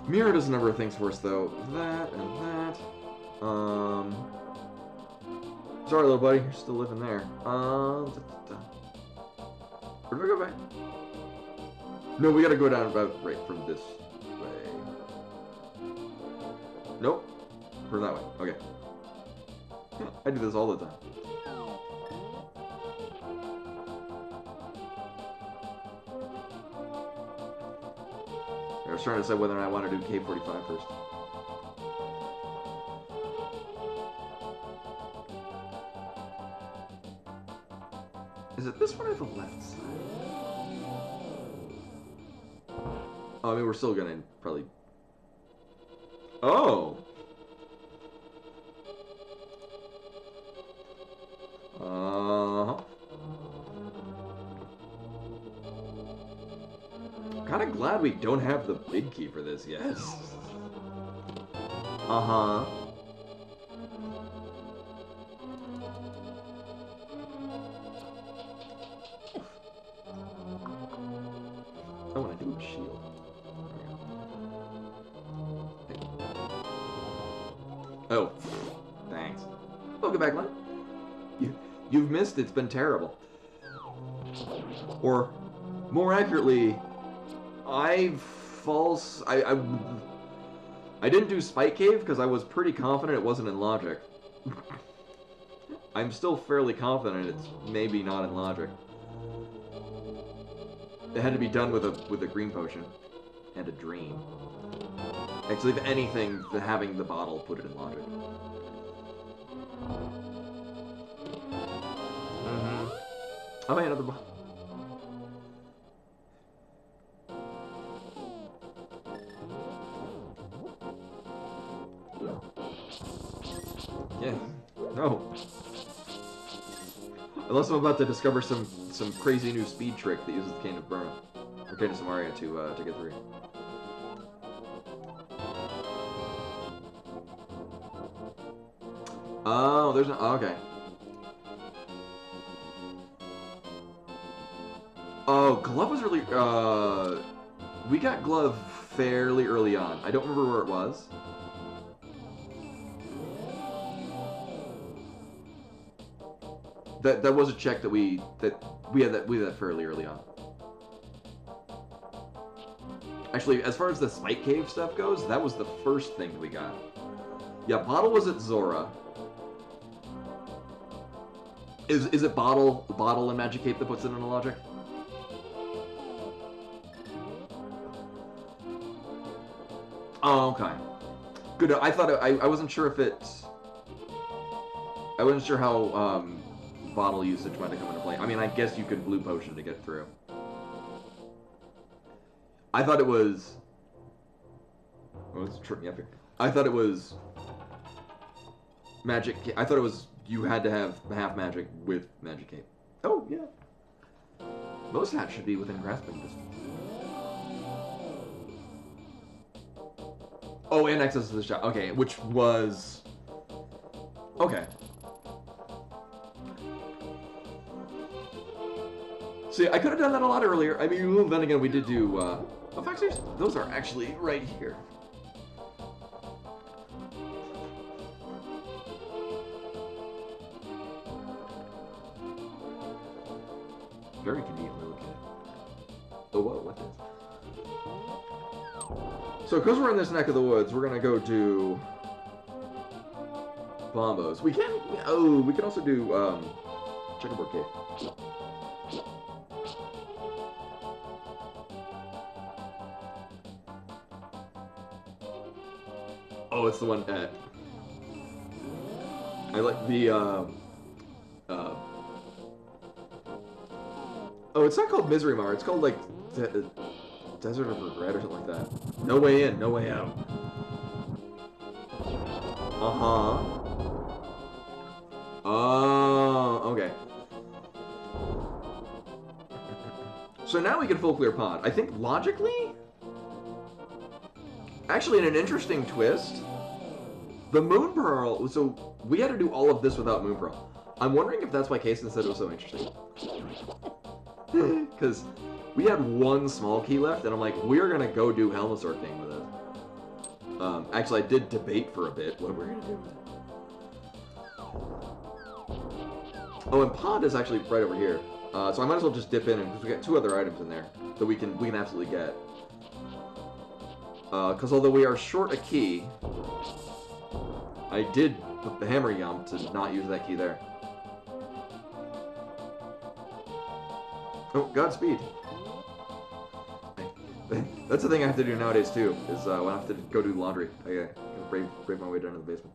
Mirror does a number of things for us, though. That and that. Sorry, little buddy, you're still living there. Where do we go back? No, we gotta go down about right from this way. Nope. From that way. Okay. I do this all the time. I was trying to decide whether or not I want to do K45 first. Is it this one or the left side? Oh, I mean, we're still gonna probably... Oh! Kinda glad we don't have the big key for this yet. Uh-huh. I wanna do a sheep. Oh, thanks. Welcome back, Len. You've missed. It's been terrible. Or, more accurately, I didn't do Spike Cave because I was pretty confident it wasn't in Logic. I'm still fairly confident it's maybe not in Logic. It had to be done with a green potion and a dream. Actually, if anything, having the bottle put it in Logic. Oh, yeah, another bottle. Yeah. No. Unless I'm about to discover some crazy new speed trick that uses the Cane of Burn. Or Cane of Samaria to get through. Oh, there's no... Oh, okay. Oh, Glove was really... we got Glove fairly early on. I don't remember where it was. That was a check that we had that fairly early on. Actually, as far as the Spike Cave stuff goes, that was the first thing we got. Yeah, Bottle was at Zora. Is it Bottle and Magic Cape that puts it in a Logic? Oh, okay. Good. I thought I wasn't sure if it. I wasn't sure how bottle usage might have come into play. I mean, I guess you could blue potion to get through. I thought it was. Oh, it's tripping me up here. I thought it was magic. I thought it was you had to have half magic with Magic Cape. Oh yeah. Most hats should be within grasping distance. Oh, and access to the shop. Okay, which was... Okay. See, I could have done that a lot earlier. I mean, then again, we did do... Oh, Faxers? Those are actually right here. Very conveniently located. Oh, whoa, what is... So, because we're in this neck of the woods, we're gonna go do Bombos. We can. Oh, we can also do Checkerboard Cave. Oh, it's the one at. I like the. Oh, it's not called Misery Mar. It's called like. Desert of Regret or something like that. No way in, no way out. Uh-huh. Oh, okay. So now we can full clear pod. I think logically... Actually, in an interesting twist, the Moon Pearl... So we had to do all of this without Moon Pearl. I'm wondering if that's why Kason said it was so interesting. Because... we had one small key left, and I'm like, we're gonna go do Helmasaur King with it. Actually, I did debate for a bit what we're gonna do with it. Oh, and Pod is actually right over here. So I might as well just dip in, because we got 2 other items in there that we can absolutely get. Because although we are short a key, I did put the Hammer Yum to not use that key there. Oh, Godspeed. That's the thing I have to do nowadays too, is when I have to go do laundry. I gotta brave my way down to the basement.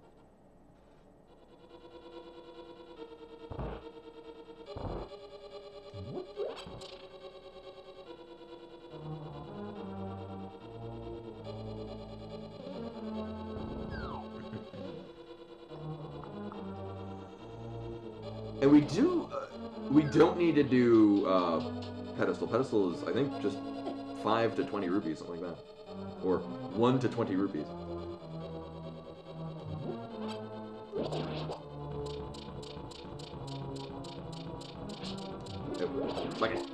And we don't need to do pedestal. Pedestal is, I think, just 5 to 20 rupees, something like that. Or 1 to 20 rupees. Oh, like it.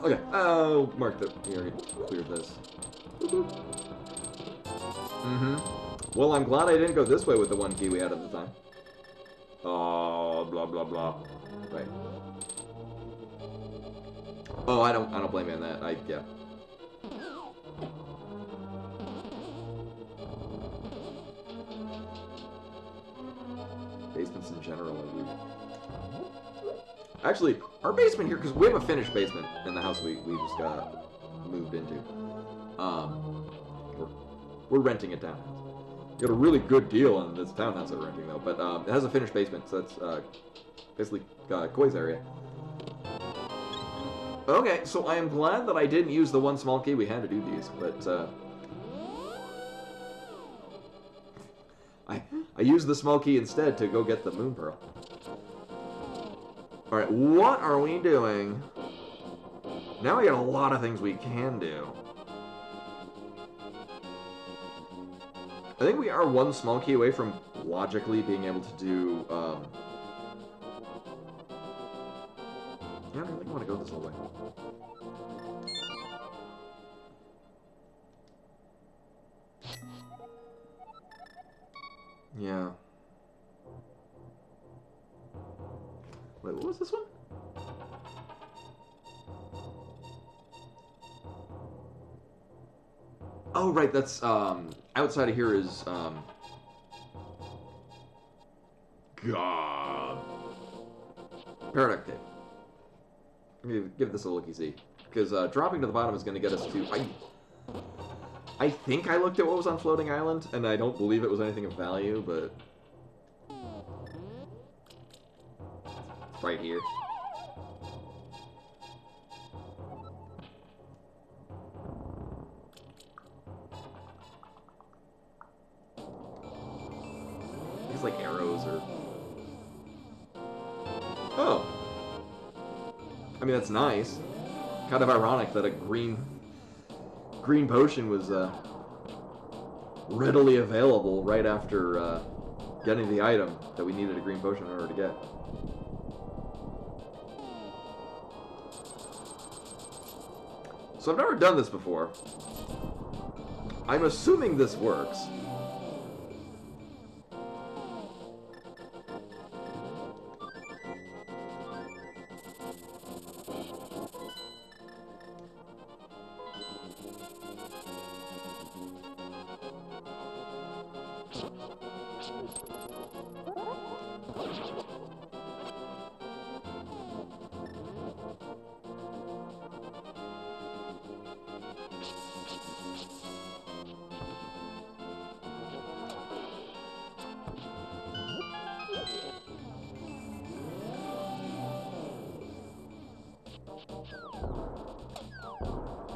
Okay, oh, mark that we already cleared this. Mm-hmm. Well, I'm glad I didn't go this way with the one key we had at the time. Oh, blah blah blah. Right. Oh, I don't blame you on that. Yeah. Basements in general are weird. Actually, our basement here, because we have a finished basement in the house we just got moved into. We're renting a townhouse. We got a really good deal on this townhouse that we're renting, though, but it has a finished basement, so that's basically Koi's area. Okay, so I am glad that I didn't use the one small key we had to do these, but I used the small key instead to go get the moon pearl. Alright, what are we doing? Now we got a lot of things we can do. I think we are one small key away from logically being able to do, yeah, I don't really want to go this whole way. Yeah. Wait, what was this one? Oh, right, that's, outside of here is, God. Paradox Cave. Give this a looky-see. Because, dropping to the bottom is going to get us to... I think I looked at what was on Floating Island, and I don't believe it was anything of value, but... It's right here. These like arrows or... Oh! I mean, that's nice. Kind of ironic that a green potion was readily available right after getting the item that we needed a green potion in order to get. So I've never done this before. I'm assuming this works.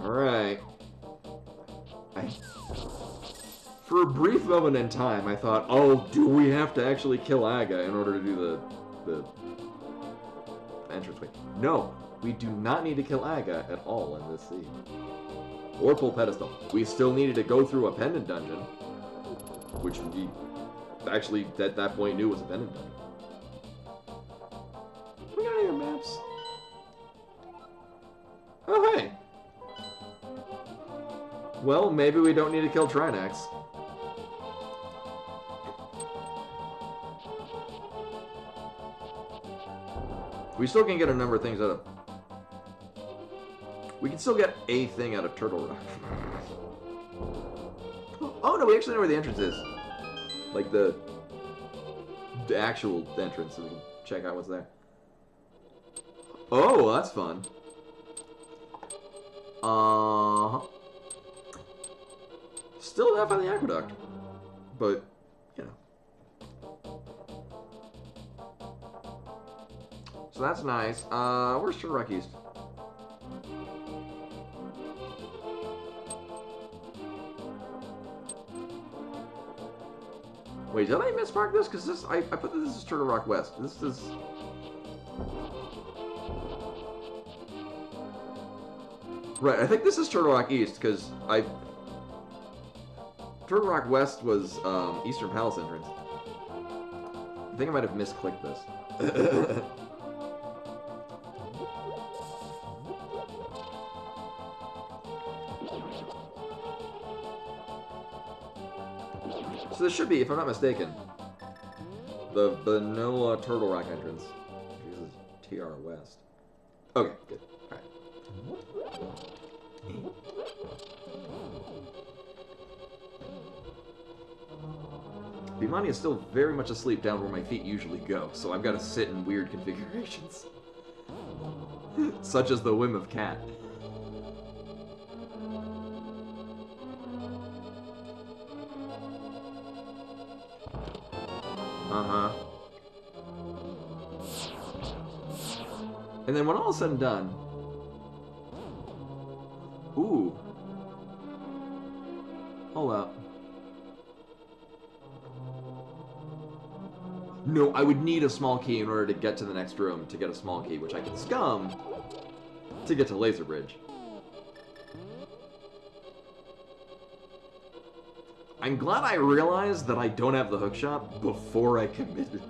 Alright. For a brief moment in time, I thought, oh, do we have to actually kill Aga in order to do the entranceway? No, we do not need to kill Aga at all in this scene. Or pull pedestal. We still needed to go through a pendant dungeon, which we actually, at that point, knew was a pendant dungeon. We got any other maps? Oh, hey! Well, maybe we don't need to kill Trinax. We still can get a number of things out of... We can still get a thing out of Turtle Rock. Oh, no, we actually know where the entrance is. Like, the actual entrance, so we can check out what's there. Oh, that's fun. Still enough on the aqueduct. But, you know. So that's nice. Where's Turtle Rock East? Wait, did I mismark this? Because this, I put this as Turtle Rock West. This is... Right, I think this is Turtle Rock East, because Turtle Rock West was Eastern Palace entrance. I think I might have misclicked this. So this should be, if I'm not mistaken, the vanilla Turtle Rock entrance. Jesus, TR West. Okay, good. Alright. Bimani is still very much asleep down where my feet usually go, so I've got to sit in weird configurations. Such as the whim of cat. Uh-huh. And then when all is said and done... Ooh. Hold up. No, I would need a small key in order to get to the next room to get a small key, which I can scum to get to Laser Bridge. I'm glad I realized that I don't have the hookshot before I committed.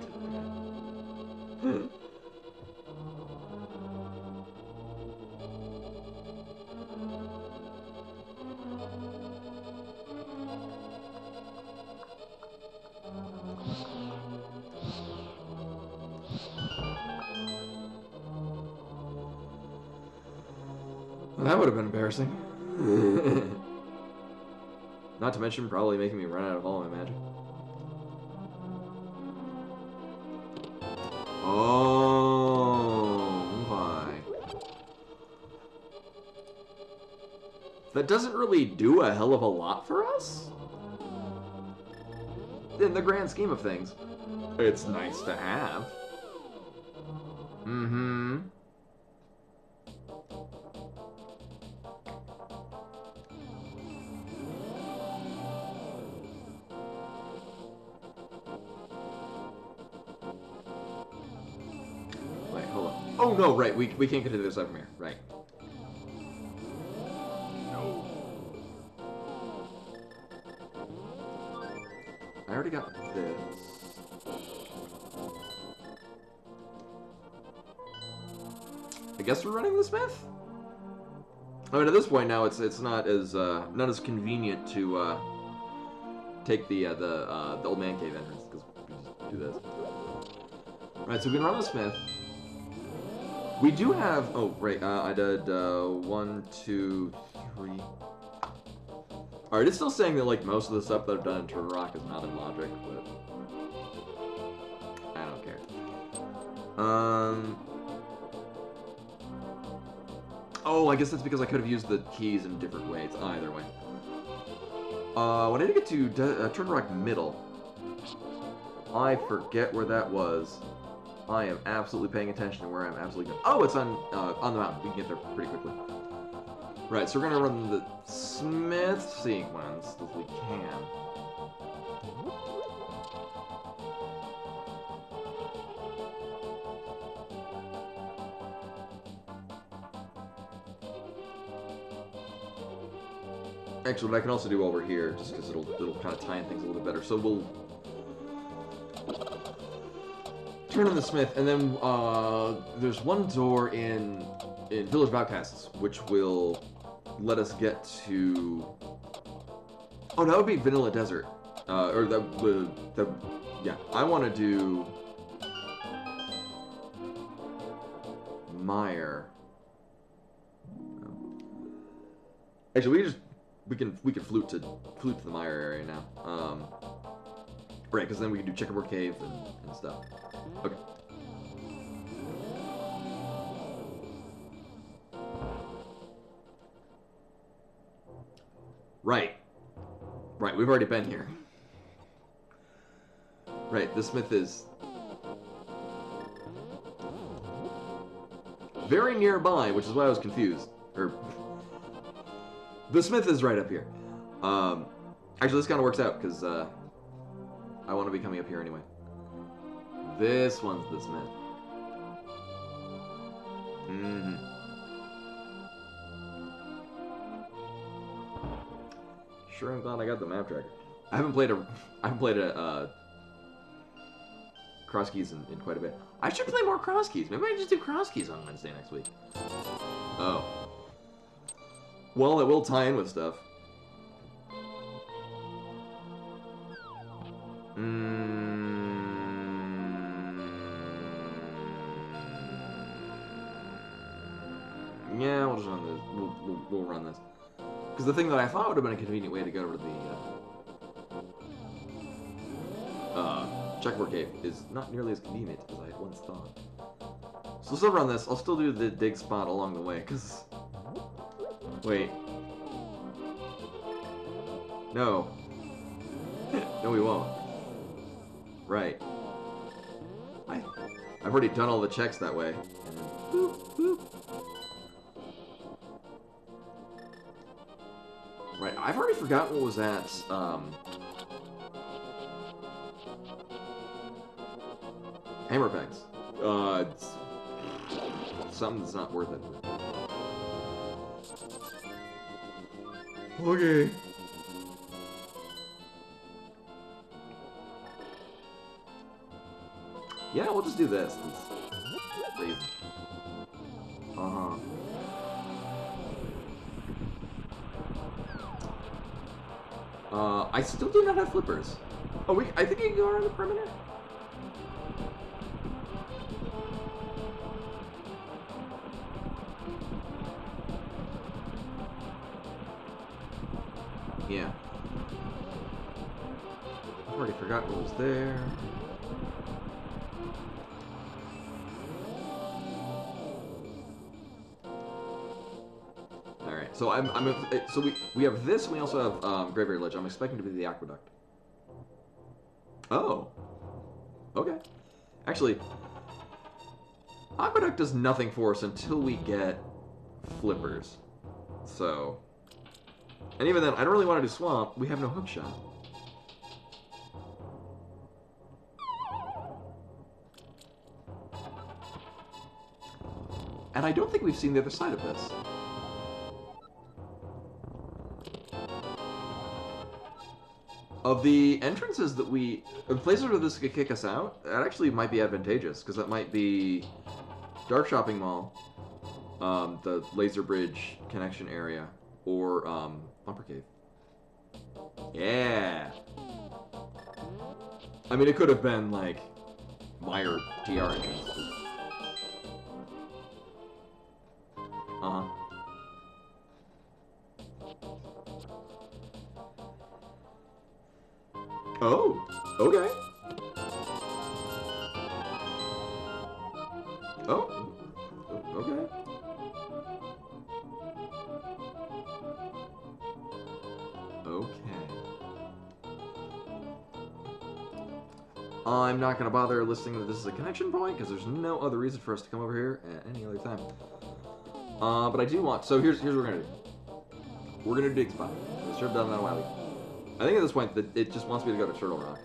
That would have been embarrassing. Not to mention probably making me run out of all my magic. Oh my. That doesn't really do a hell of a lot for us. In the grand scheme of things, it's nice to have. Mm-hmm. Oh no, right, we can't get to this side from here, right. No. I already got this. I guess we're running the Smith? I mean, at this point now, it's not as convenient to take the old man cave entrance because we just do this. Right, so we can run the Smith. We do have... Oh, right. I did 1, 2, 3... Alright, it's still saying that, like, most of the stuff that I've done in Turtle Rock is not in logic, but... I don't care. Oh, I guess that's because I could have used the keys in different ways. Either way. When I did get to Turtle Rock Middle, I forget where that was. I am absolutely paying attention to where I'm absolutely going. Oh, it's on the mountain. We can get there pretty quickly. Right, so we're going to run the Smith sequence as we can. Actually, what I can also do while we're here, just because it'll kind of tie in things a little bit better. So we'll turn on the Smith, and then there's one door in Village of Outcasts, which will let us get to... Oh, that would be Vanilla Desert. Yeah, I want to do... Mire. Actually, we can flute to the Mire area now. Right, because then we can do Checkerboard Cave and stuff. Okay. Right. Right, we've already been here. Right, the Smith is very nearby, which is why I was confused. The Smith is right up here. Actually, this kind of works out, because I want to be coming up here anyway. This one's the Smith. Mm-hmm. Sure, I'm glad I got the map tracker. I haven't played a cross keys in quite a bit. I should play more cross keys. Maybe I just do cross keys on Wednesday next week. Oh. Well, it will tie in with stuff. Yeah, we'll just run this. We'll run this. Because the thing that I thought would have been a convenient way to go to the checkerboard cave is not nearly as convenient as I had once thought. So I'll still run this. I'll still do the dig spot along the way, because... Wait. No. No, we won't. Right. I've already done all the checks that way. Boop, boop. Right, I've already forgotten what was at, Hammer Pegs. Something that's not worth it. Okay. Yeah, we'll just do this. Please. Uh-huh. I still do not have flippers. Oh, I think you can go around the perimeter. Yeah. I've already forgotten what was there. So so we have this, and we also have Graveyard Ledge. I'm expecting to be the Aqueduct. Oh. Okay. Actually, Aqueduct does nothing for us until we get flippers. So, and even then, I don't really want to do Swamp. We have no hook shot. And I don't think we've seen the other side of this. Of the entrances that of places where this could kick us out, that actually might be advantageous, because that might be Dark Shopping Mall, the Laser Bridge connection area, or Bumper Cave. Yeah! I mean, it could have been, like, Meyer TR entrance. Uh-huh. Oh, okay. Oh, okay. Okay. I'm not going to bother listing that this is a connection point, because there's no other reason for us to come over here at any other time. But I do want... So here's what we're going to do. We're going to do dig spot. We should have done that a while ago. I think at this point, it just wants me to go to Turtle Rock.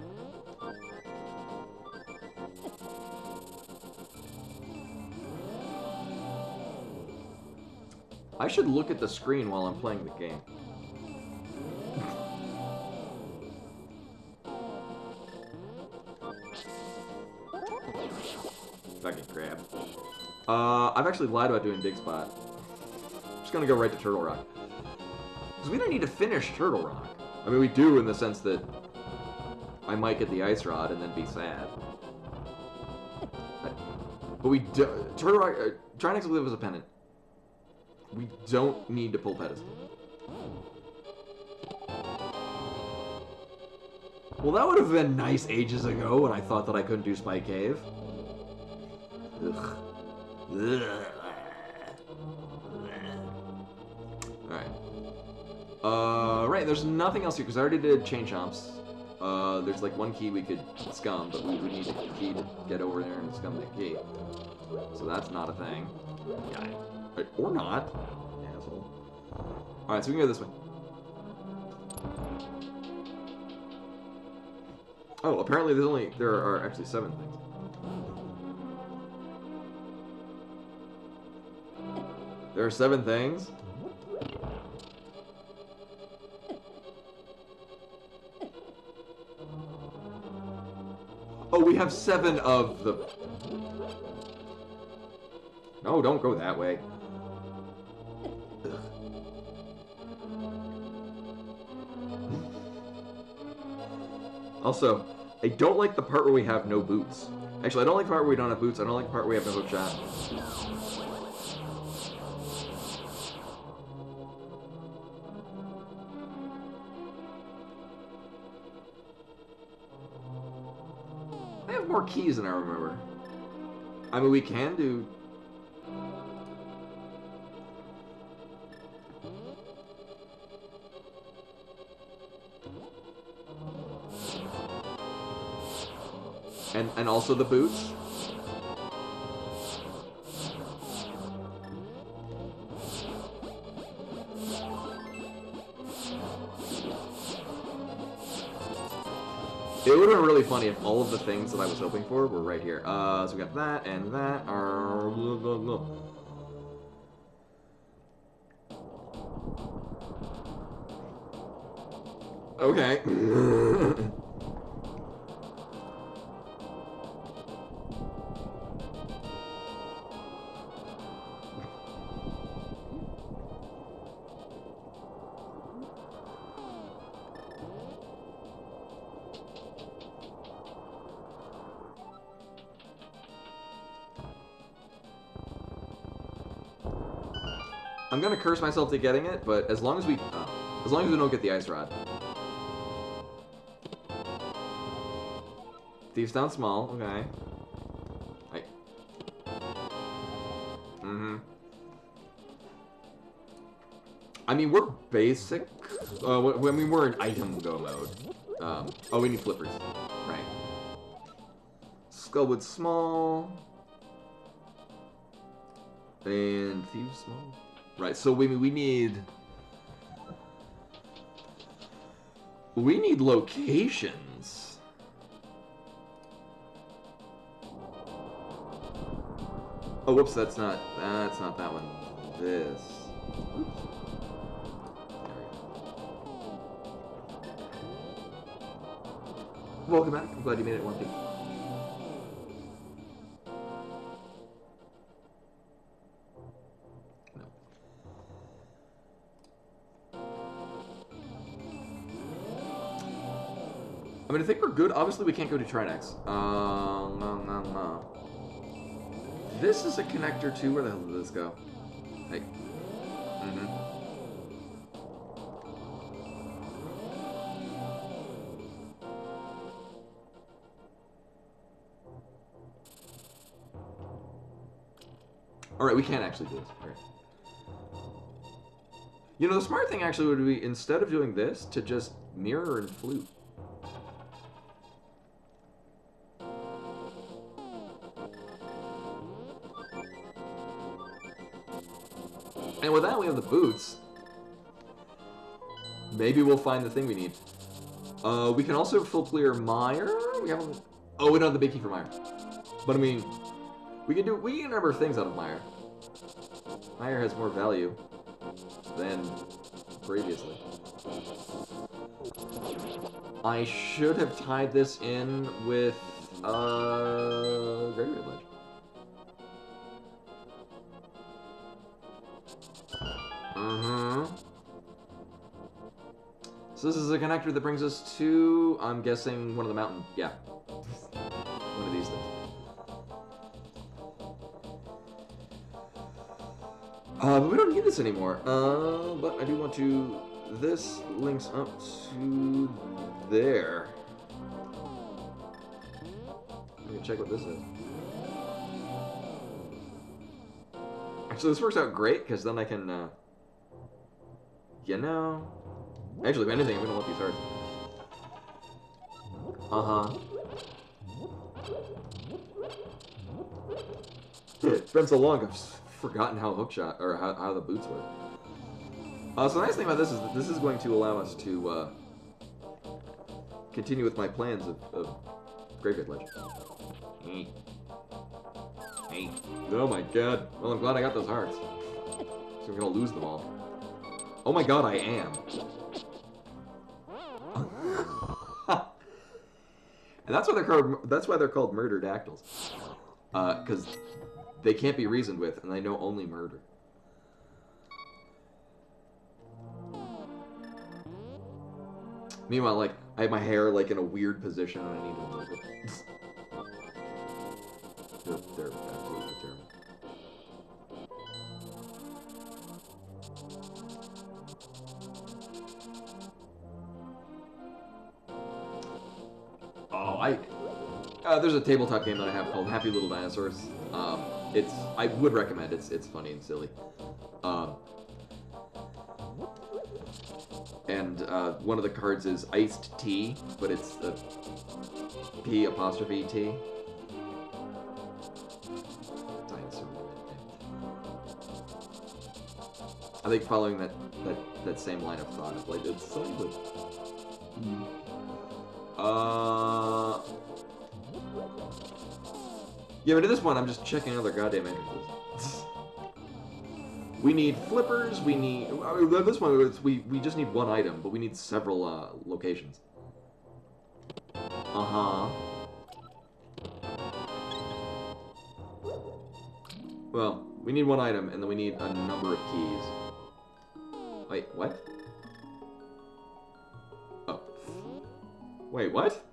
I should look at the screen while I'm playing the game. Fucking crap. I've actually lied about doing Dig Spot. I'm just gonna go right to Turtle Rock. Because we don't need to finish Turtle Rock. I mean, we do in the sense that I might get the Ice Rod and then be sad. But we do... Turtle Rock... Trinex will live as a pendant. We don't need to pull Pedestal. Well, that would have been nice ages ago when I thought that I couldn't do Spike Cave. Ugh. Ugh. Alright. Right, there's nothing else here, because I already did Chain Chomps. There's like one key we could scum, but we would need a key to get over there and scum that key. So that's not a thing. Yeah. Or not. Asshole. Alright, so we can go this way. Oh, apparently there are actually 7 things. There are 7 things? Oh, we have 7 of the... No, don't go that way. Ugh. Also, I don't like the part where we have no boots. Actually, I don't like the part where we don't have boots. I don't like the part where we have no hook shot. I have more keys than I remember. I mean, we can do... And also the boots. It would have been really funny if all of the things that I was hoping for were right here. So we got that and that. Okay. I'm gonna curse myself to getting it, but as long as we don't get the ice rod. Thieves down small, okay. Right. I mean, we're basic. I mean, we're in item go mode. Oh, we need flippers. Right. Skullwood small. And thieves small. Right, so we need locations. Oh, whoops, that's not that one. This. Oops. Welcome back. I'm glad you made it one thing. I mean, I think we're good. Obviously, we can't go to Trinex. No. This is a connector too. Where the hell did this go? Hey. Alright, we can't actually do this. Alright. You know, the smart thing actually would be, instead of doing this, to just mirror and flute. And with that, we have the boots. Maybe we'll find the thing we need. We can also full clear Mire. We don't have the big key for Mire. But I mean, we can get a number of things out of Mire. Mire has more value than previously. I should have tied this in with Graveyard Ledge. So this is a connector that brings us to, I'm guessing, one of the mountain. Yeah. One of these things. But we don't need this anymore. But I do want to... This links up to there. Let me check what this is. Actually, this works out great, because then I can, you know... Actually, if anything, I'm gonna want these hearts. It's been so long, I've forgotten how hookshot, or how the boots work. So the nice thing about this is that this is going to allow us to, continue with my plans of Graveyard Ledge. Hey. Oh my god. Well, I'm glad I got those hearts. So I'm gonna lose them all. Oh my god, I am. And that's why they're called murder dactyls. Because they can't be reasoned with, and they know only murder. Meanwhile, like, I have my hair like in a weird position and I need to move it. They're absolutely terrible. There's a tabletop game that I have called Happy Little Dinosaurs. I would recommend. It's funny and silly. And one of the cards is iced tea, but it's a P apostrophe T. Dinosaur. I think following that same line of thought, like it's something that. Yeah, but at this point, I'm just checking other goddamn entrances. We need flippers. We need. At this point, we just need one item, but we need several locations. Well, we need one item, and then we need a number of keys. Wait, what? Oh. Wait, what?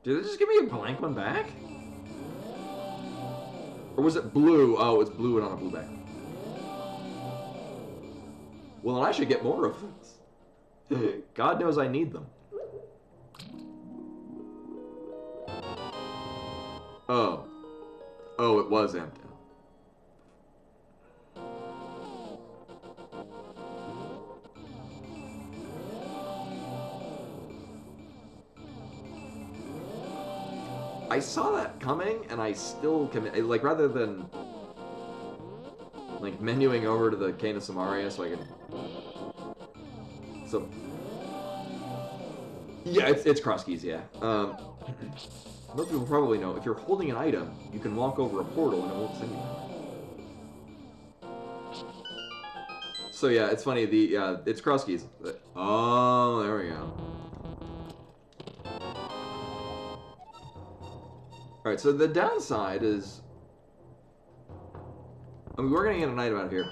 Did it just give me a blank one back? Or was it blue? Oh, it's blue and on a blue back. Well, then I should get more of these. God knows I need them. Oh. Oh, it was empty. I saw that coming, and I still like rather than like menuing over to the Cane of Samaria so I can. So yeah, it's cross keys. Yeah. Most people probably know if you're holding an item, you can walk over a portal and it won't send you anywhere. So yeah, it's funny. It's cross keys. Oh, there we go. Alright, so the downside is... I mean, we're gonna get an item out of here.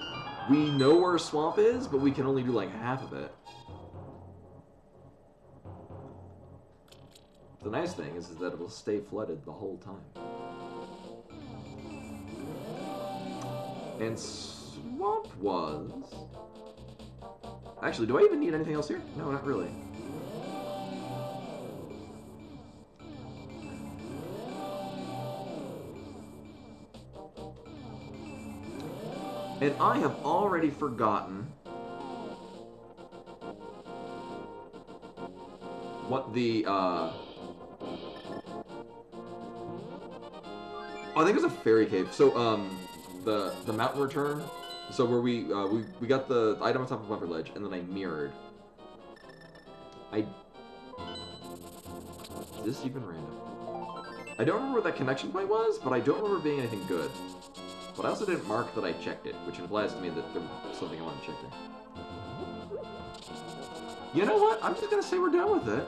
We know where a swamp is, but we can only do like half of it. The nice thing is that it will stay flooded the whole time. And swamp was... Actually, do I even need anything else here? No, not really. And I have already forgotten what the, Oh, I think it was a fairy cave. So, the mountain return. So where we got the item on top of Bumper Ledge, and then I mirrored. Is this even random? I don't remember what that connection point was, but I don't remember being anything good. But I also didn't mark that I checked it, which implies to me that there was something I wanted to check there. You know what? I'm just gonna say we're done with it.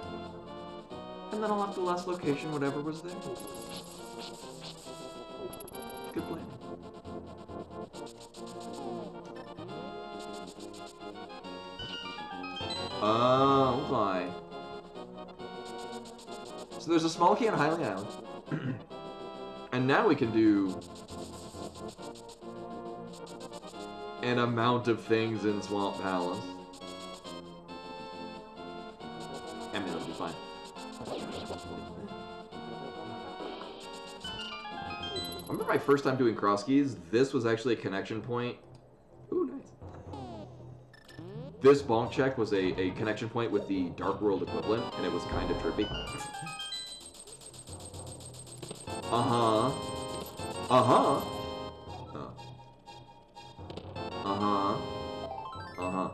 And then I'll have the last location, whatever was there. Good plan. Oh my. So there's a small key on Highland Island. And now we can do an amount of things in Swamp Palace. I mean, it'll be fine. I remember my first time doing cross keys, this was actually a connection point. Ooh, nice. This bonk check was a connection point with the Dark World equivalent, and it was kind of trippy. Uh-huh. Uh-huh. Oh. Uh-huh. Uh-huh.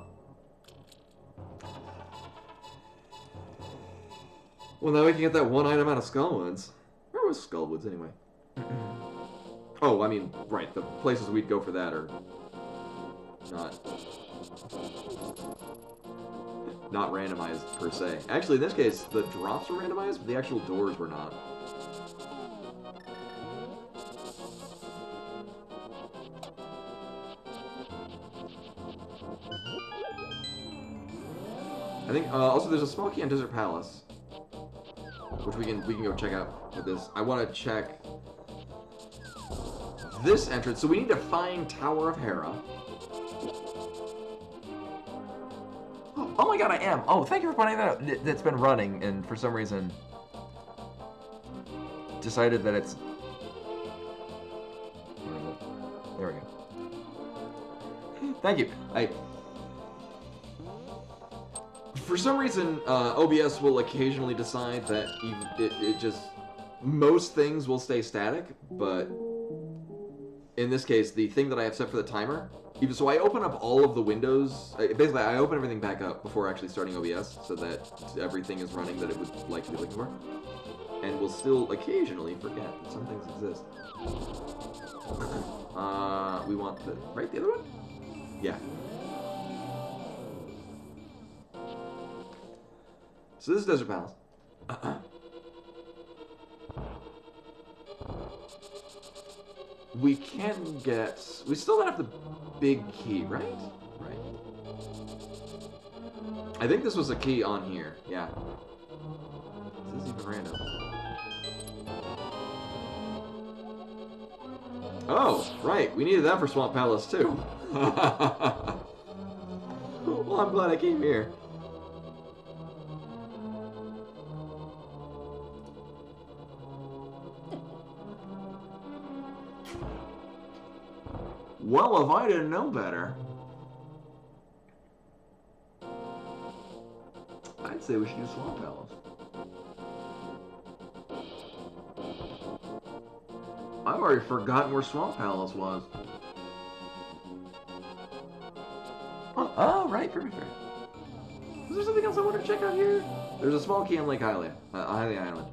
Well, now we can get that one item out of Skullwoods. Where was Skullwoods, anyway? Oh, I mean, right, the places we'd go for that are not randomized, per se. Actually, in this case, the drops were randomized, but the actual doors were not. I think also there's a small key on Desert Palace, which we can go check out with this. I want to check this entrance. So we need to find Tower of Hera. Oh my god, I am. Oh, thank you for pointing that out. That's been running, and for some reason decided that it's... Where is it? There we go. Thank you. For some reason, OBS will occasionally decide that it just... Most things will stay static, but in this case, the thing that I have set for the timer... So I open up all of the windows. Basically, I open everything back up before actually starting OBS, so that everything is running that it would like to be looking for. And we'll still occasionally forget that some things exist. We want the... Right? The other one? Yeah. So this is Desert Palace. We can get... We still don't have the big key, right? Right. I think this was a key on here. Yeah. This is even random. Oh, right. We needed that for Swamp Palace, too. Well, I'm glad I came here. Well, if I didn't know better, I'd say we should do Swamp Palace. I've already forgotten where Swamp Palace was. Oh, right, perfect. Is there something else I want to check out here? There's a small key on Lake Hylia, Island.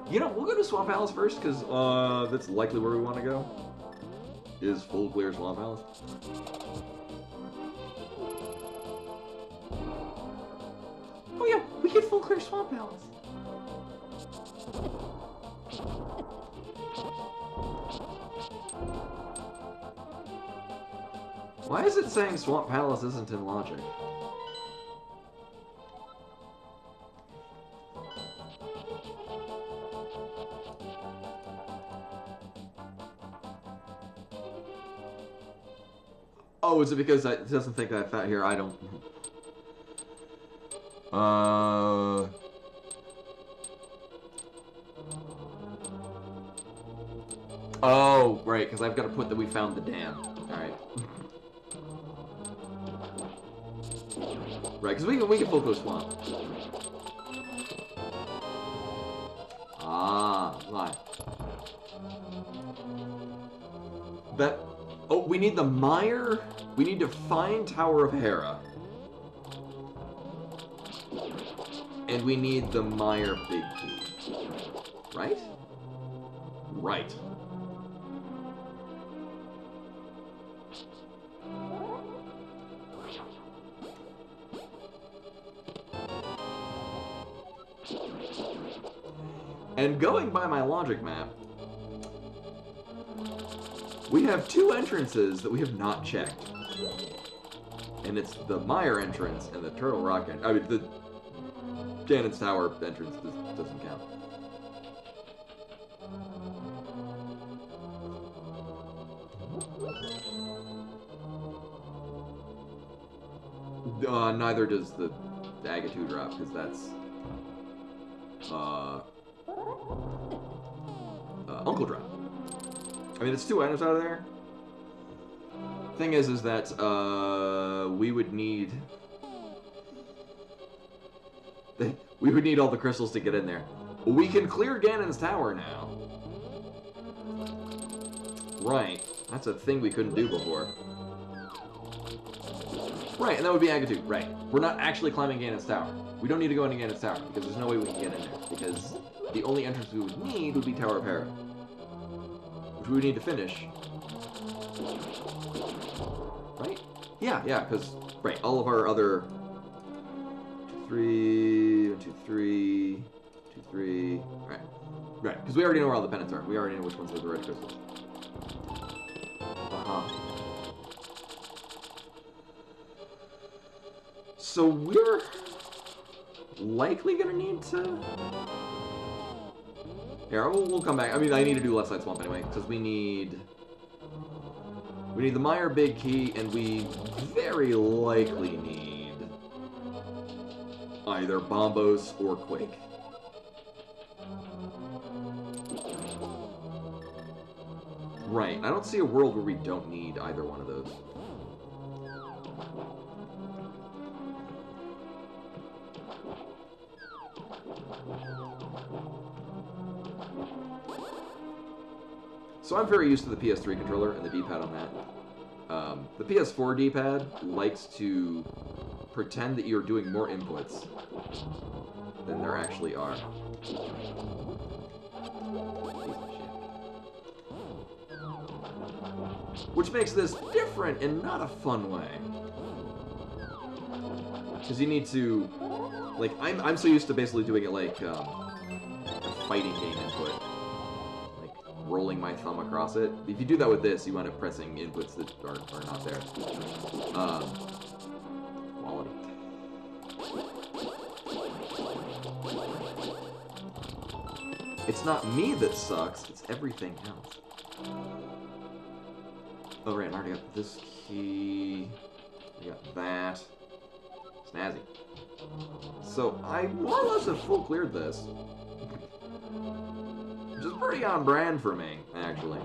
You know, we'll go to Swamp Palace first, because that's likely where we want to go. Is full clear Swamp Palace. Oh yeah, we get full clear Swamp Palace. Why is it saying Swamp Palace isn't in logic? Oh, is it because it doesn't think that I found here? I don't... Oh, right, because I've got to put that we found the dam. Alright. Right, because we can full go swamp. Ah, right. That... Oh, we need the mire. We need to find Tower of Hera. And we need the mire big key. Right? Right. And going by my logic map, we have two entrances that we have not checked. And it's the Mire entrance and the Turtle Rock entrance. I mean, the Ganon's Tower entrance doesn't count. Neither does the Agatu drop, because that's... Uncle drop. I mean, it's two items out of there. Thing is that, we would need... We would need all the crystals to get in there. We can clear Ganon's Tower now. Right. That's a thing we couldn't do before. Right, and that would be Agatu. Right. We're not actually climbing Ganon's Tower. We don't need to go into Ganon's Tower, because there's no way we can get in there. Because the only entrance we would need would be Tower of Hera. Which we would need to finish. Right? Yeah, because... Right, all of our other... 2, 3... 1, 2, 3... 2, 3... Right. Right, because we already know where all the pennants are. We already know which ones are the red crystals. So we're likely gonna need to... Here, we'll come back. I mean, I need to do Left Side Swamp anyway, because we need the Meyer Big Key, and we very likely need either Bombos or Quake. Right, I don't see a world where we don't need either one of those. So I'm very used to the PS3 controller and the D-pad on that. The PS4 D-pad likes to pretend that you're doing more inputs than there actually are. Which makes this different in not a fun way. Because you need to... Like, I'm so used to basically doing it like a fighting game input. Like, rolling my thumb across it. If you do that with this, you wind up pressing inputs that are not there. Quality. It's not me that sucks, it's everything else. Oh, right, I already got this key. I got that. Snazzy. So, I more or less have full cleared this. Which is pretty on brand for me, actually.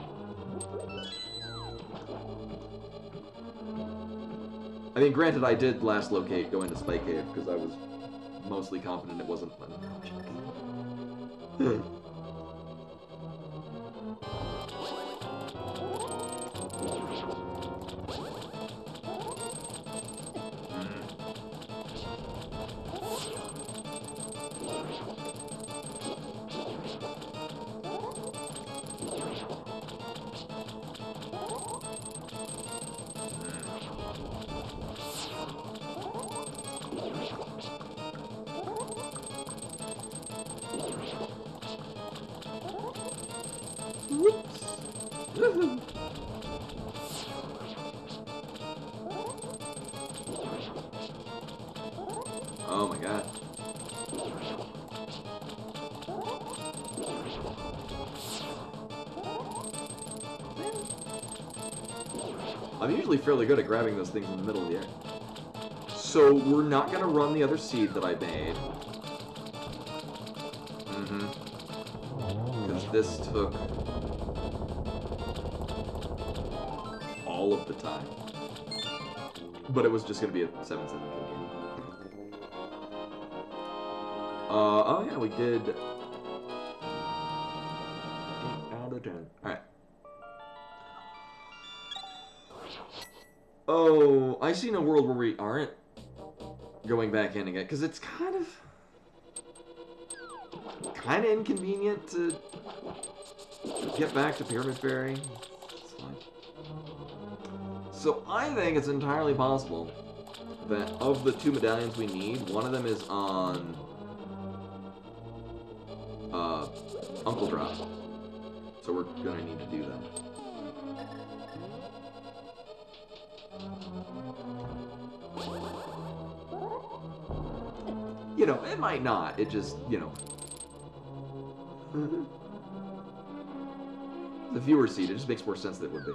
I mean, granted, I did last locate go into Spike Cave, because I was mostly confident it wasn't an object. Oh my god. I'm usually fairly good at grabbing those things in the middle of the air. So we're not going to run the other seed that I made. Because this took all of the time. But it was just going to be a 7-7 kill game. Oh yeah, we did 8 out of 10. Alright. Oh, I see no world where we aren't going back in again, because it's kind of inconvenient to get back to Pyramid Fairy. It's fine. So I think it's entirely possible that of the 2 medallions we need, one of them is on Uncle Drop. So we're gonna need to do that. You know, it might not. It just, you know. The viewer seat, it just makes more sense that it would be.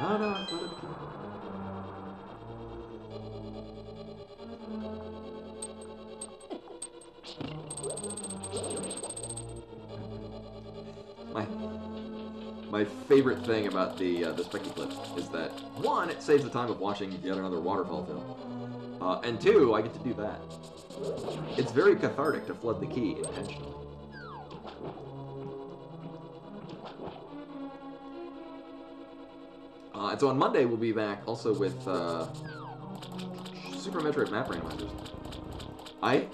Oh no, I thought it became... My favorite thing about the Specky clip is that, 1, it saves the time of watching yet another waterfall film, and 2, I get to do that. It's very cathartic to flood the key intentionally. And so on Monday we'll be back also with Super Metroid Map Randomizers. I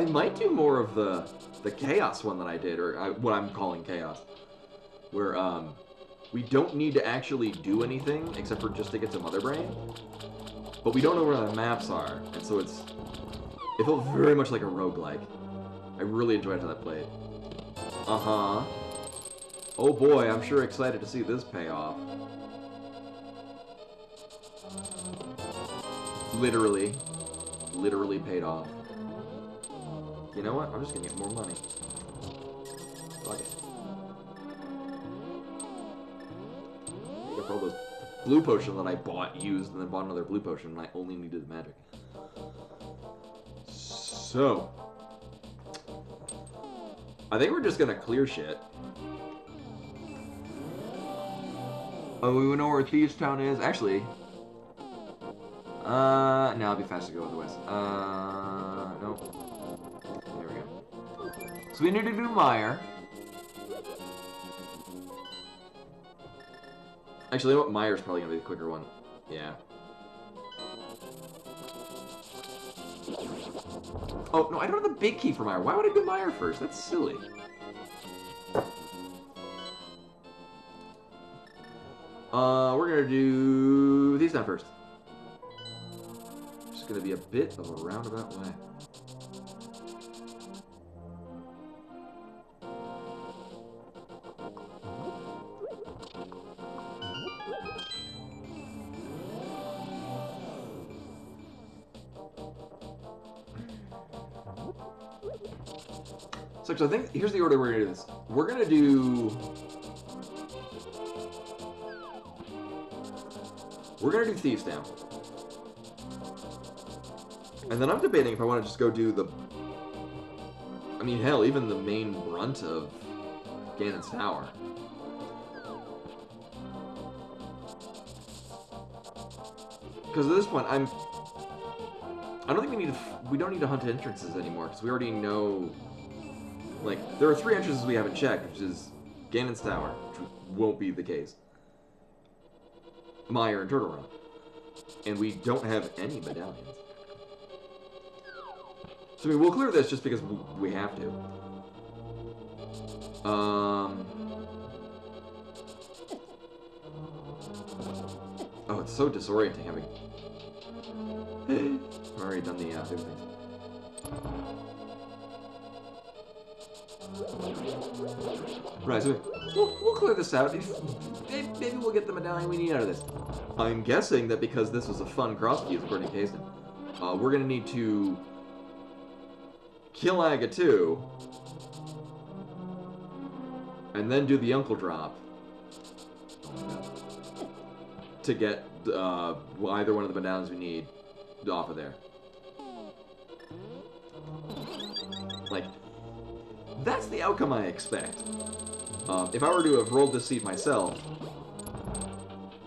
might do more of the Chaos one that I did, or what I'm calling Chaos. where we don't need to actually do anything except for just to get to Mother Brain, but we don't know where the maps are, and so it felt very much like a roguelike. I really enjoyed how that played. Uh-huh. Oh boy, I'm sure excited to see this pay off. Literally paid off. You know what? I'm just gonna get more money. Fuck it. Make up for all those blue potion that I bought used and then bought another blue potion and I only needed the magic. So I think we're just gonna clear shit. Oh, we know where Thieves Town is? Actually, no, it'd be faster to go otherwise. Nope. There we go. So we need to do Meyer. Actually, you know what? Meyer's probably gonna be the quicker one. Yeah. Oh, no, I don't have the big key for Meyer. Why would I do Meyer first? That's silly. We're gonna do these down first. It's gonna be a bit of a roundabout way. So I think here's the order we're gonna do this. We're gonna do Thieves Town. And then I'm debating if I want to just go do the... I mean, hell, even the main brunt of Ganon's Tower. Because at this point, I don't think we don't need to hunt entrances anymore, because we already know... Like, there are 3 entrances we haven't checked, which is Ganon's Tower, which won't be the case. Meyer and Turtle Run. And we don't have any medallions. So I mean, we'll clear this just because we have to. Oh, it's so disorienting having... I've already done the big thing. Right, so we'll clear this out. Maybe we'll get the medallion we need out of this. I'm guessing that because this was a fun cross-fuse, according to Kasten, we're going to need to kill Aga 2 and then do the Uncle Drop to get either one of the medallions we need off of there. Like, that's the outcome I expect. If I were to have rolled this seed myself,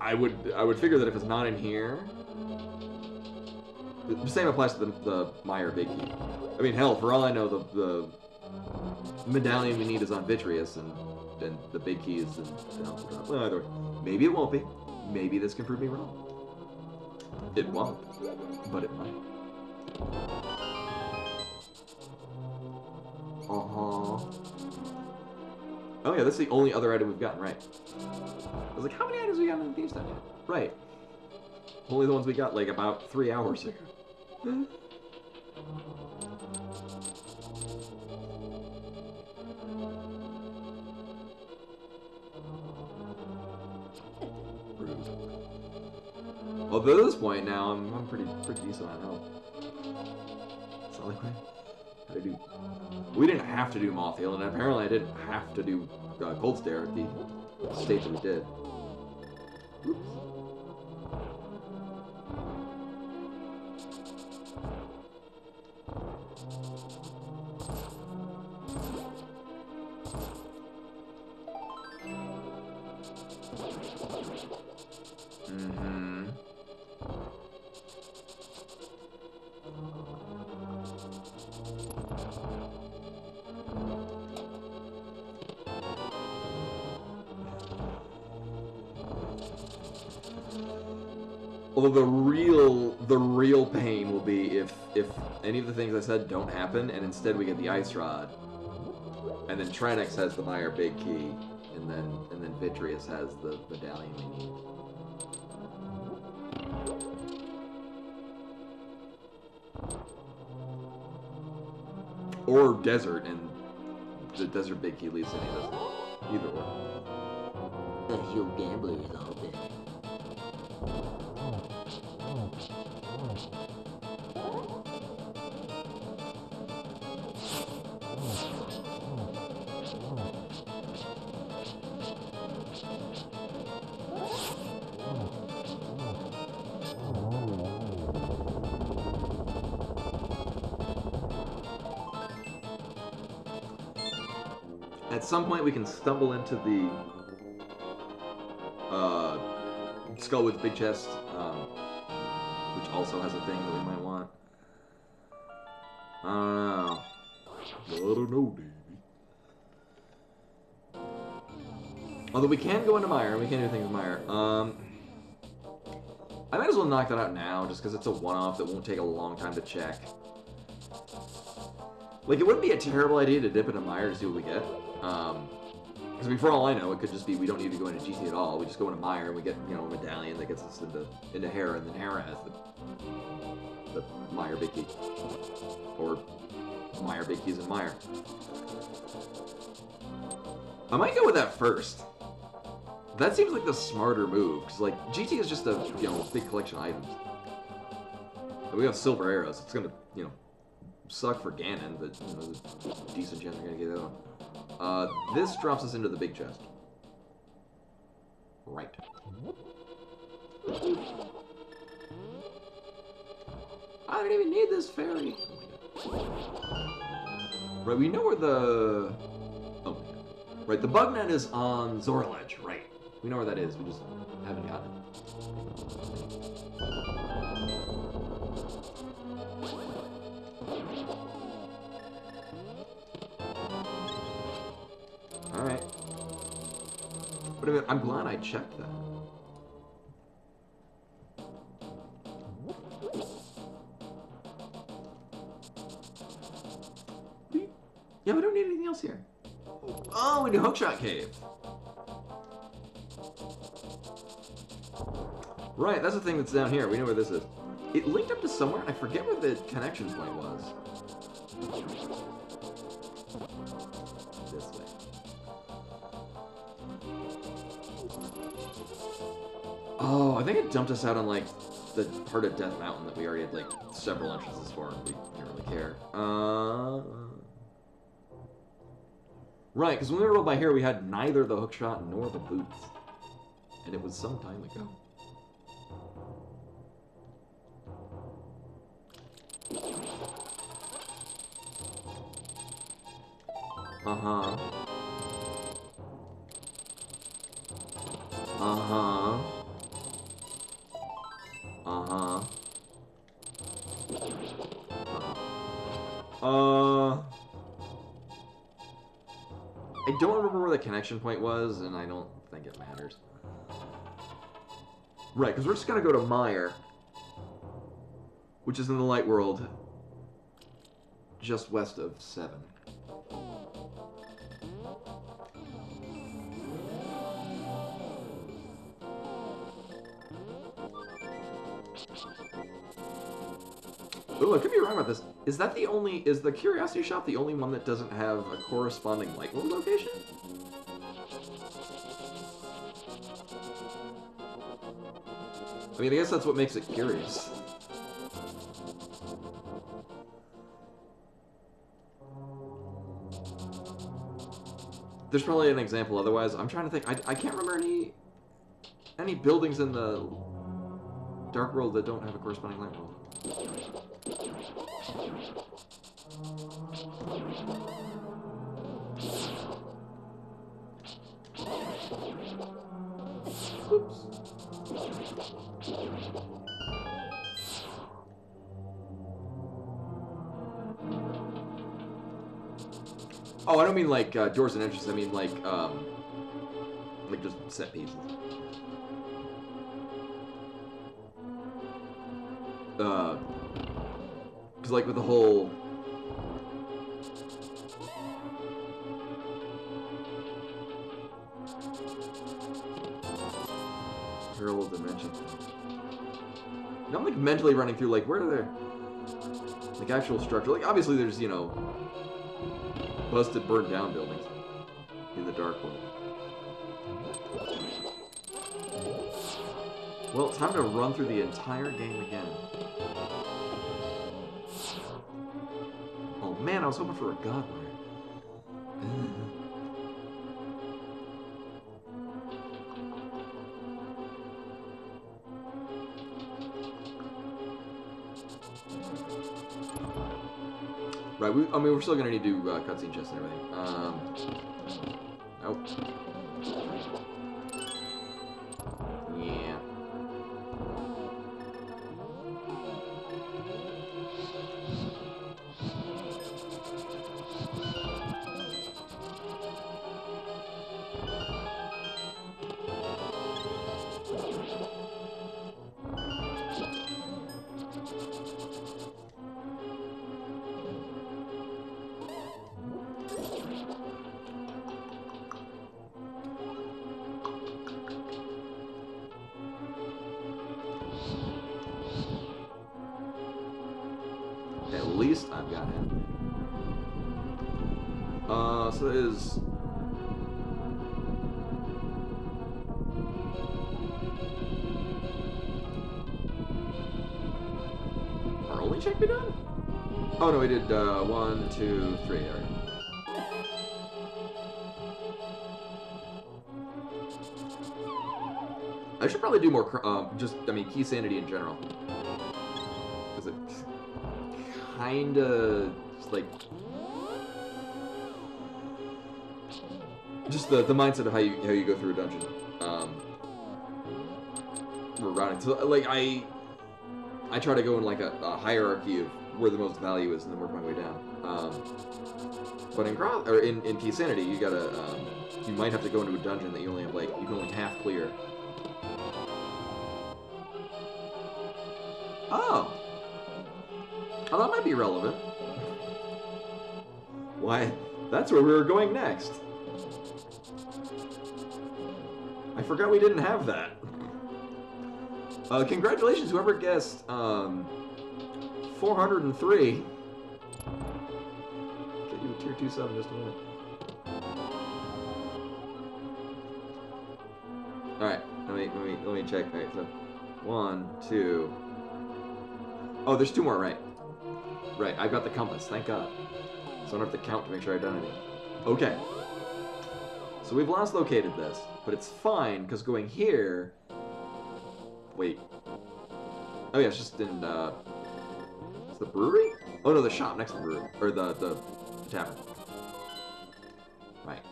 I would figure that if it's not in here, the same applies to the Meyer Big Key. I mean, hell, for all I know, the medallion we need is on Vitreous, and the Big Key is in the Uncle Drop. Well, either way, maybe it won't be. Maybe this can prove me wrong. It won't, but it might. Oh yeah, that's the only other item we've gotten, right. I was like, how many items we got in the Thieves Town yet? Right. Only the ones we got, like, about 3 hours ago. Although at this point now, I'm pretty decent on health. It's not like we didn't have to do Moth Hill, and apparently I didn't have to do Cold Stare at the state that we did. Oops. Although the real pain will be if any of the things I said don't happen, and instead we get the Ice Rod. And then Trinex has the Meyer big key, and then Vitreous has the medallion we need. Or Desert, and the Desert big key leads to any of this. Either or. That's your gamblers all day. At some point, we can stumble into the Skull with Big Chest, which also has a thing that we might want. I don't know, baby. Although we can go into Meyer, we can do things with Meyer. I might as well knock that out now, just because it's a one-off that won't take a long time to check. Like, it wouldn't be a terrible idea to dip into Meyer to see what we get. Because I mean, for all I know, it could just be we don't need to go into GT at all. We just go into Meyer and we get, you know, a medallion that gets us into Hera, and then Hera has the Meyer big key. Or Meyer big keys in Meyer. I might go with that first. That seems like the smarter move, because like GT is just a, you know, big collection of items. And we have silver arrows. It's gonna, you know, suck for Ganon, but you know, there's a decent chance we're gonna get that one. This drops us into the big chest. Right. I don't even need this fairy. Right, we know where the... Oh, right, the bug net is on Zoraledge, right. We know where that is, we just haven't gotten it. Alright. But I mean, I'm glad I checked that. Yeah, we don't need anything else here. Oh, we do Hookshot Cave. Right, that's the thing that's down here. We know where this is. It linked up to somewhere. I forget where the connection point was. This way. Oh, I think it dumped us out on, like, the part of Death Mountain that we already had, like, several entrances for, and we didn't really care. Right, because when we rolled by here, we had neither the hookshot nor the boots. And it was some time ago. Uh-huh. Uh-huh. Uh-huh. I don't remember where the connection point was, and I don't think it matters. Right, because we're just gonna go to Meyer, which is in the light world, just west of 7. Oh, I could be wrong about this. Is that the only... Is the Curiosity Shop the only one that doesn't have a corresponding light world location? I mean, I guess that's what makes it curious. There's probably an example otherwise. I'm trying to think. I can't remember any buildings in the Dark World that don't have a corresponding light world. Oops. Oh, I don't mean like doors and entrances. I mean like just set pieces. Because like with the whole Parallel dimension. I'm like mentally running through like where are there like actual structure? Like obviously there's, you know, busted, burned down buildings in the dark world. Well, time to run through the entire game again. Oh man, I was hoping for a god wire. Right, I mean, we're still gonna need to do cutscene chests and everything. Nope. Yeah. At least I've got him. So that is... Our only check be done? Oh no, we did 1, 2, 3. There we go. I should probably do more, I mean, key sanity in general. Because it kinda, like... Just the mindset of how you go through a dungeon. We're routing. So, like, I try to go in, like, a hierarchy of where the most value is and then work my way down. But in key sanity, you gotta, you might have to go into a dungeon that you only have, like, you can only half clear. Oh! Oh, that might be relevant. Why, that's where we were going next. I forgot we didn't have that. Congratulations, whoever guessed, 403. Get you a tier 2 sub in just a minute. Alright, let me check. Alright, so 1, 2. Oh, there's 2 more, right? Right, I've got the compass, thank God. So I don't have to count to make sure I've done anything. Okay. So we've last located this, but it's fine, because going here... Wait. Oh yeah, it's just in, it's the brewery? Oh no, the shop next to the brewery. Or the tavern. Right.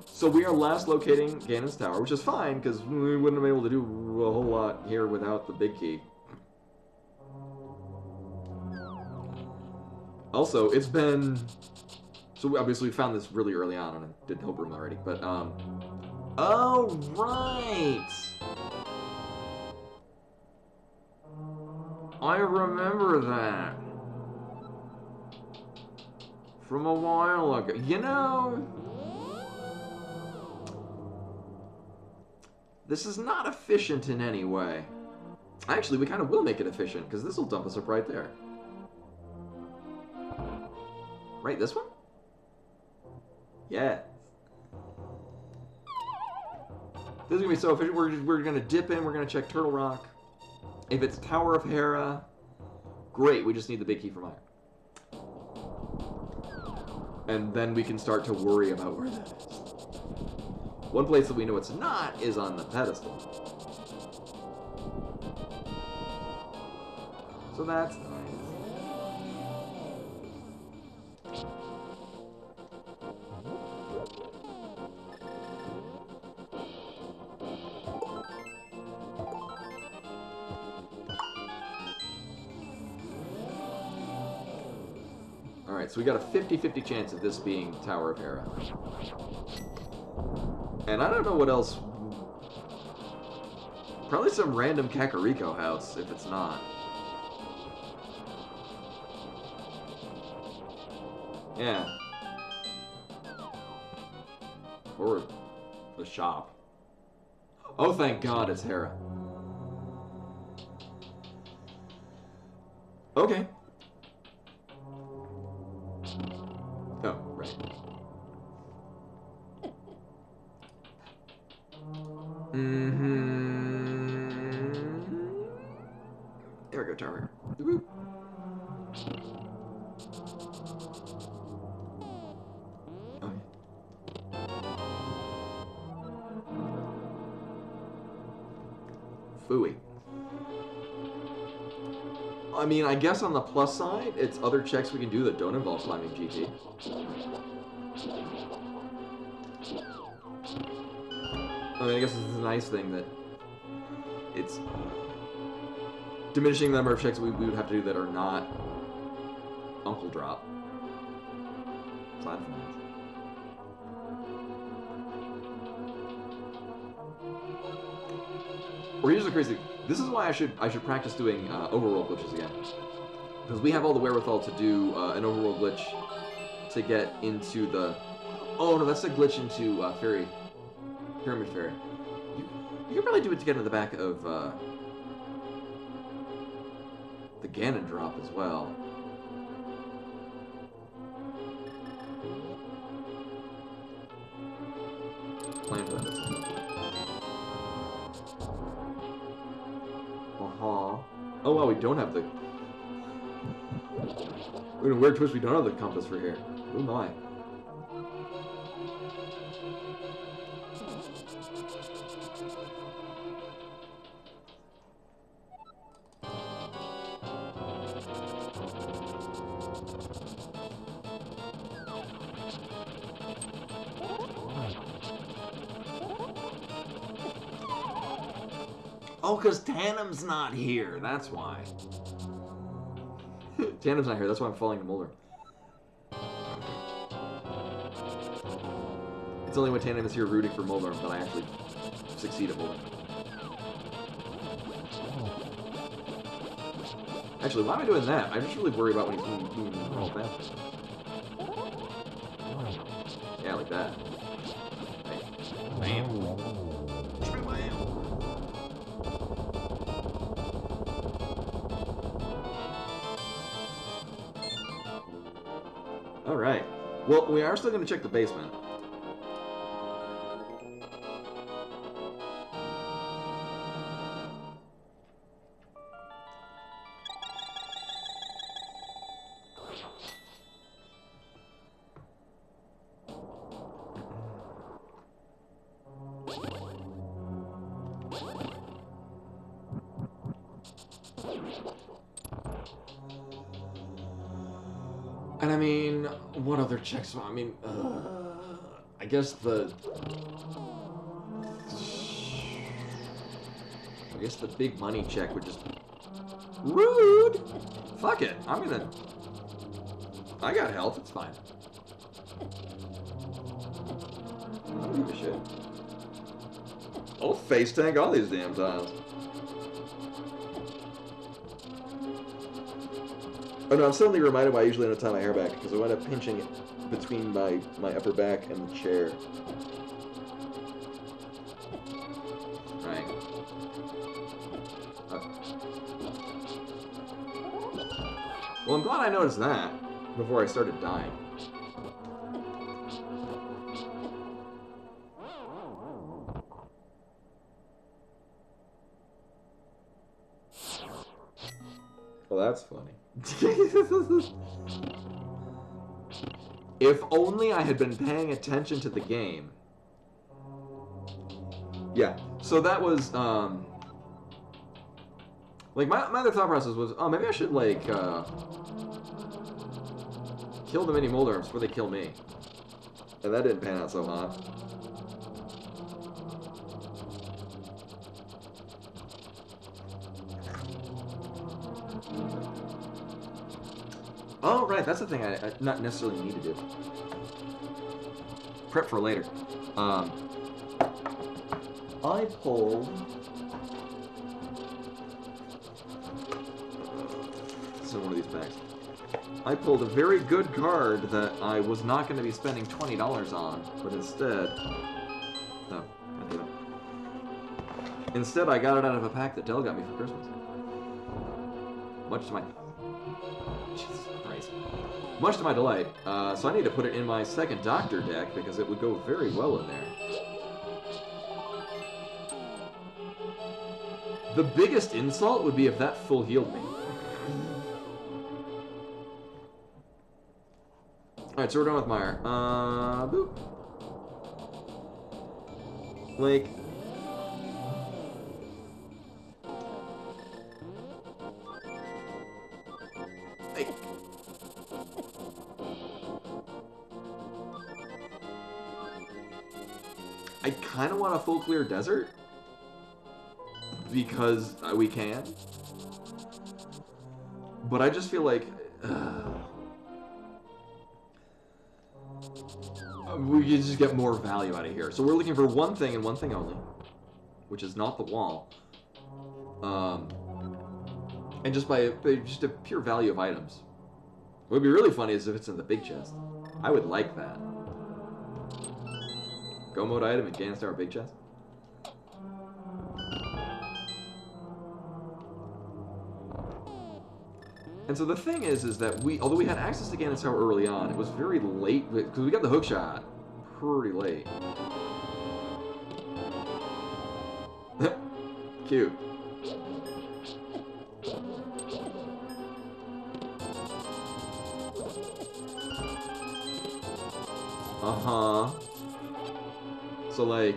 So we are last locating Ganon's Tower, which is fine, because we wouldn't have been able to do a whole lot here without the big key. Also, it's been... So obviously we found this really early on, and I did Hope Room already, but, oh, right! I remember that. From a while ago. You know... This is not efficient in any way. Actually, we kind of will make it efficient, because this will dump us up right there. Right, this one? Yeah. This is gonna be so efficient. We're gonna dip in. We're gonna check Turtle Rock. If it's Tower of Hera, great. We just need the big key from Iron, and then we can start to worry about where that is. One place that we know it's not is on the pedestal. So that's nice. Alright, so we got a 50-50 chance of this being Tower of Hera. And I don't know what else... Probably some random Kakariko house, if it's not. Yeah. Or the shop. Oh, thank God it's Hera. Okay. Oh, right. There we go, tower. Woo-hoo. Okay. Phooey. I mean, I guess on the plus side, it's other checks we can do that don't involve climbing GT. I mean, I guess this is a nice thing that it's diminishing the number of checks we would have to do that are not Uncle Drop. Aside from that. Or here's the crazy. This is why I should practice doing overworld glitches again, because we have all the wherewithal to do an overworld glitch to get into the. Oh no, that's a glitch into Pyramid Ferry. You can probably do it to get into the back of the Ganon drop as well. Plan for that. Oh wow, we don't have the. We're in a weird twist. We don't have the compass for here. Oh my. Oh, because Tandem's not here. That's why. Tandem's not here. That's why I'm falling to Mulder. It's only when Tandem is here rooting for Mulder that I actually succeed at Mulder. Actually, why am I doing that? I'm just really worried about when he's moving all fast. Yeah, like that. Bam. Alright. Well, we are still going to check the basement. And I mean, what other checks? I mean, I guess the big money check would just rude. Fuck it, I got health. It's fine. I don't give a shit. I'll face tank all these damn times. Oh no, I'm suddenly reminded why I usually don't tie my hair back, because I wind up pinching it between my upper back and the chair. Right. Well, I'm glad I noticed that before I started dying. Well, that's funny. If only I had been paying attention to the game. Yeah, so that was, like, my other thought process was, oh, maybe I should, like, kill the mini Moldarms before they kill me. And that didn't pan out so hot. Oh, right, that's the thing I not necessarily need to do. Prep for later. I pulled... This is one of these bags. I pulled a very good card that I was not going to be spending $20 on, but instead... No, I did it. Instead, I got it out of a pack that Dell got me for Christmas. Much to my... Jesus Christ. Much to my delight. So I need to put it in my second Doctor deck because it would go very well in there. The biggest insult would be if that full healed me. Alright, so we're done with Meyer. Boop. Like... Hey. I kind of want a full clear desert. Because we can. But I just feel like... we can just get more value out of here. So we're looking for one thing and one thing only, which is not the wall. And just by just a pure value of items. What would be really funny is if it's in the big chest. I would like that. Go mode item and Ganon Star big chest. And so the thing is that although we had access to Ganon Tower early on, it was very late, because we got the hook shot pretty late. Cute. Uh-huh. So, like,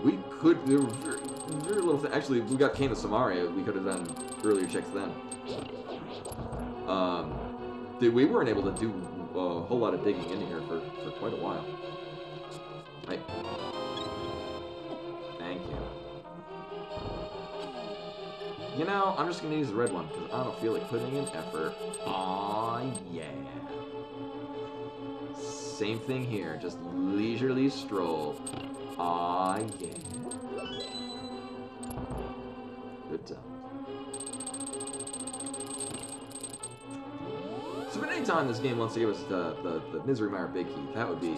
we could, there were very little, actually, we got Cane of Samaria, we could have done earlier checks then. We weren't able to do a whole lot of digging into here for quite a while. Right. Thank you. You know, I'm just gonna use the red one, because I don't feel like putting in effort. Aw, yeah. Same thing here, just leisurely stroll. Aw, yeah. Good time. So if at any time this game wants to give us the Misery Mire Big Key, that would be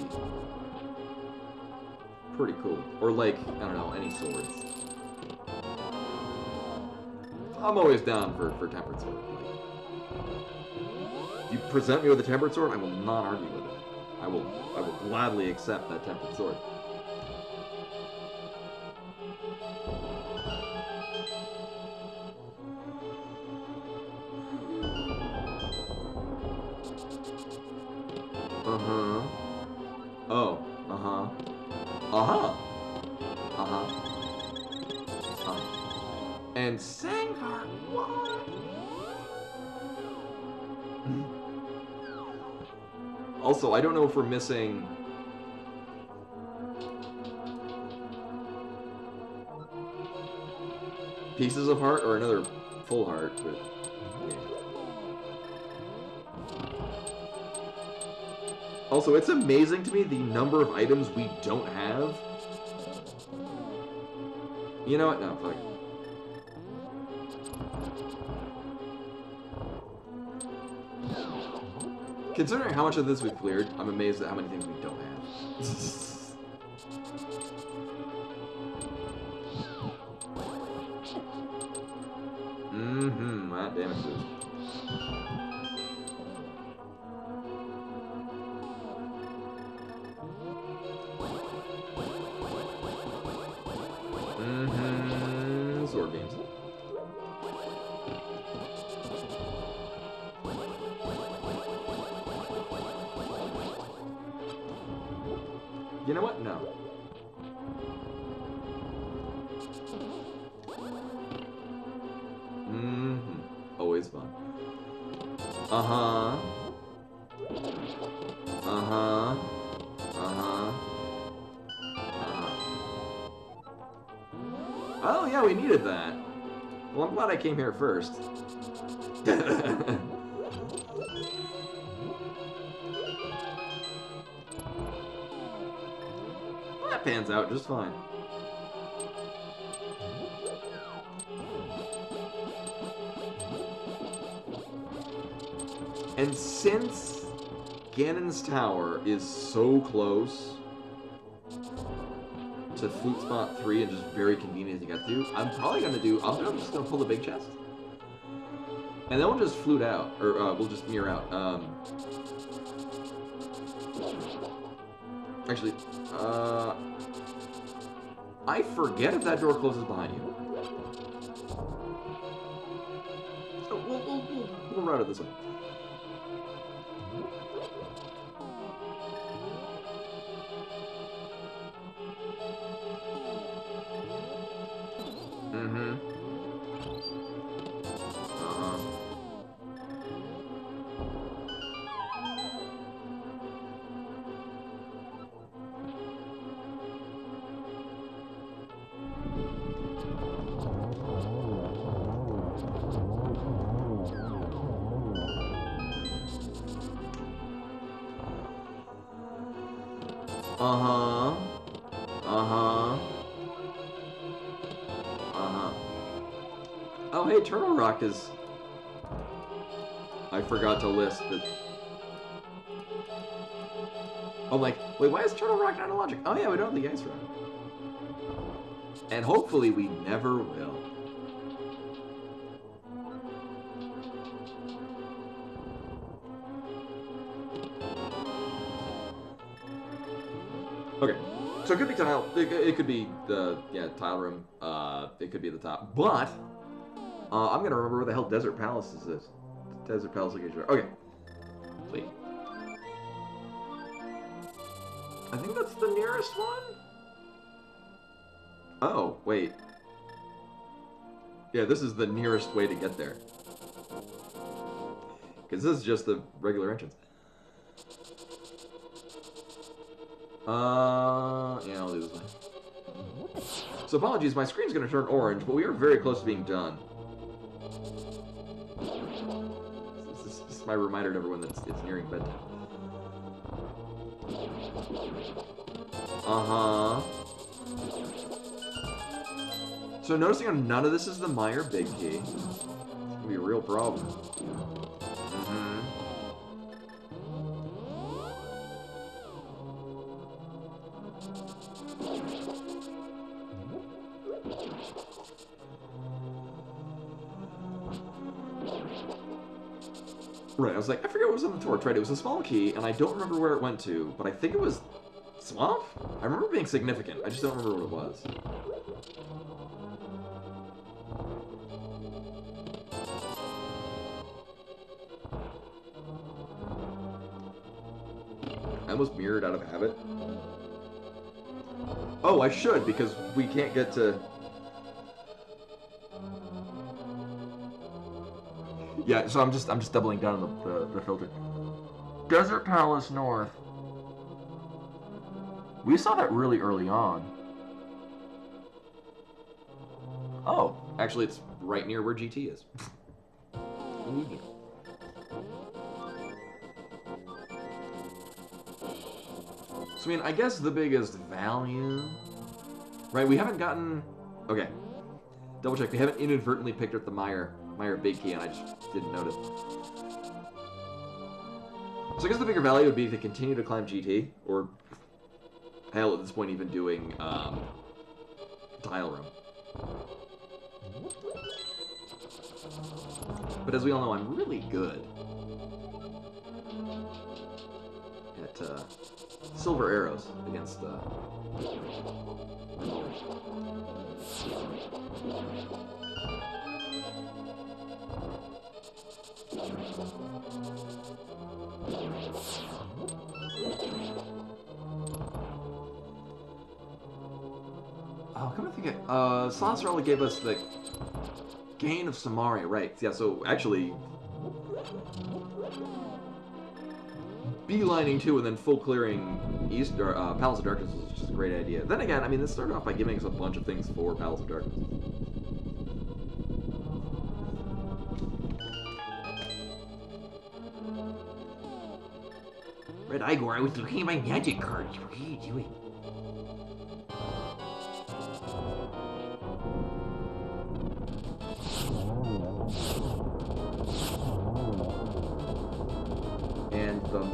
pretty cool. Or like, I don't know, any swords. I'm always down for Tempered Sword. Like, you present me with a Tempered Sword, I will not argue with it. I will gladly accept that Tempered Sword. Uh-huh. Oh. Uh-huh. Uh-huh. Uh-huh. And Sangha, what? Also, I don't know if we're missing... pieces of heart or another full heart, but... Also, it's amazing to me the number of items we don't have. You know what? No, fuck. Considering how much of this we've cleared, I'm amazed at how many things we don't have. Mm-hmm, that damage boost. Sword beams. You know what? No. Always fun. Uh-huh. Uh-huh. Uh-huh. Oh, yeah, we needed that. Well, I'm glad I came here first. Well, that pans out just fine. And since Ganon's Tower is so close to Flute Spot 3 and just very convenient to get to, I'm probably gonna do, I'm just gonna pull the big chest. And then we'll just flute out, or we'll just mirror out. Actually, I forget if that door closes behind you. So we'll route it this way. Mm-hmm. Uh-huh. Uh-huh. Uh-huh. Uh-huh. Oh, hey, Turtle Rock is... I forgot to list that... I'm like, wait, why is Turtle Rock not a logic? Oh yeah, we don't have the ice rock. And hopefully we never will. Okay, so it could be tile. It could be the tile room. It could be the top. But I'm gonna remember where the hell Desert Palace is. Desert Palace location. Okay, wait. I think that's the nearest one. Oh wait. Yeah, this is the nearest way to get there. Because this is just the regular entrance. Yeah, I'll do this one. So apologies, my screen's gonna turn orange, but we are very close to being done. This is my reminder to everyone that it's nearing bedtime. Uh-huh. So noticing how none of this is the Meyer Big Key. It's gonna be a real problem. Mm-hmm. Right, I was like, I forget what was on the torch, right? It was a small key, and I don't remember where it went to, but I think it was Swamp? I remember being significant, I just don't remember what it was. I almost mirrored out of habit. Oh, I should, because we can't get to... Yeah, so I'm just doubling down on the filter. Desert Palace North. We saw that really early on. Oh, actually it's right near where GT is. So I mean, I guess the biggest value, right? We haven't gotten. Okay, double check. We haven't inadvertently picked up the Meyer Big Key, and I just didn't notice. So I guess the bigger value would be to continue to climb GT, or hell, at this point, even doing Tile Room. But as we all know, I'm really good at silver arrows against Oh, come to think of it, Saucer only gave us the gain of Samaria, right? Yeah, so actually beelining 2 and then full clearing Palace of Darkness was just a great idea. Then again, I mean, this started off by giving us a bunch of things for Palace of Darkness. Red Igor, I was looking at my magic cards. What are you doing?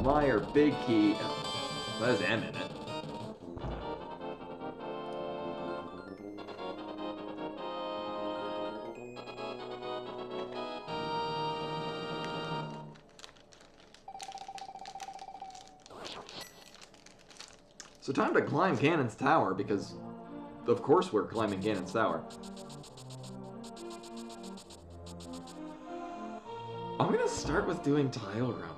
Meyer big key. That has M in it. So time to climb Ganon's tower, because of course we're climbing Ganon's tower. I'm gonna start with doing tile room.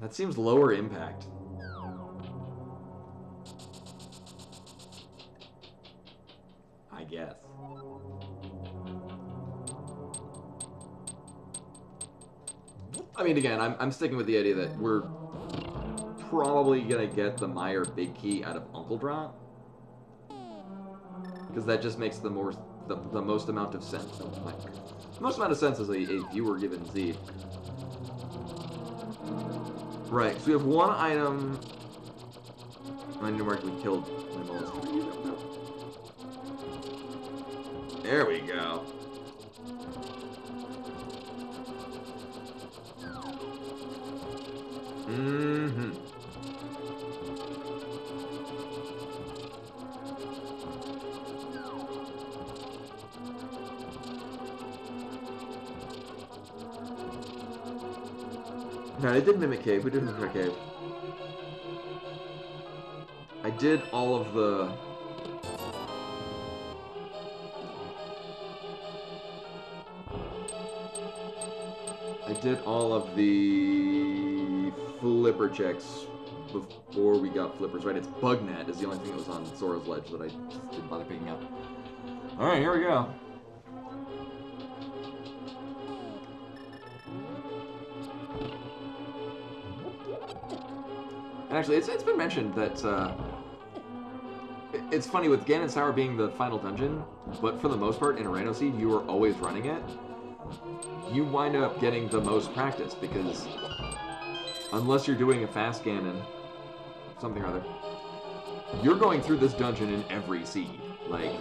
That seems lower impact. I guess. I mean, again, I'm sticking with the idea that we're probably gonna get the Meyer big key out of Uncle Drop, because that just makes the most amount of sense. The most amount of sense as a viewer given Z. Right, so we have one item. I knew where we killed my mollusk. There we go. Mm-hmm. No, I did Mimic Cave. We did Mimic Cave. I did all of the... flipper checks before we got flippers, right? It's Bugnet is the only thing that was on Sora's Ledge that I just didn't bother picking up. Alright, here we go. Actually, it's been mentioned that it's funny with Ganon's Tower being the final dungeon, but for the most part in a Rhino Seed, you are always running it. You wind up getting the most practice because unless you're doing a fast Ganon, something or other, you're going through this dungeon in every seed. Like,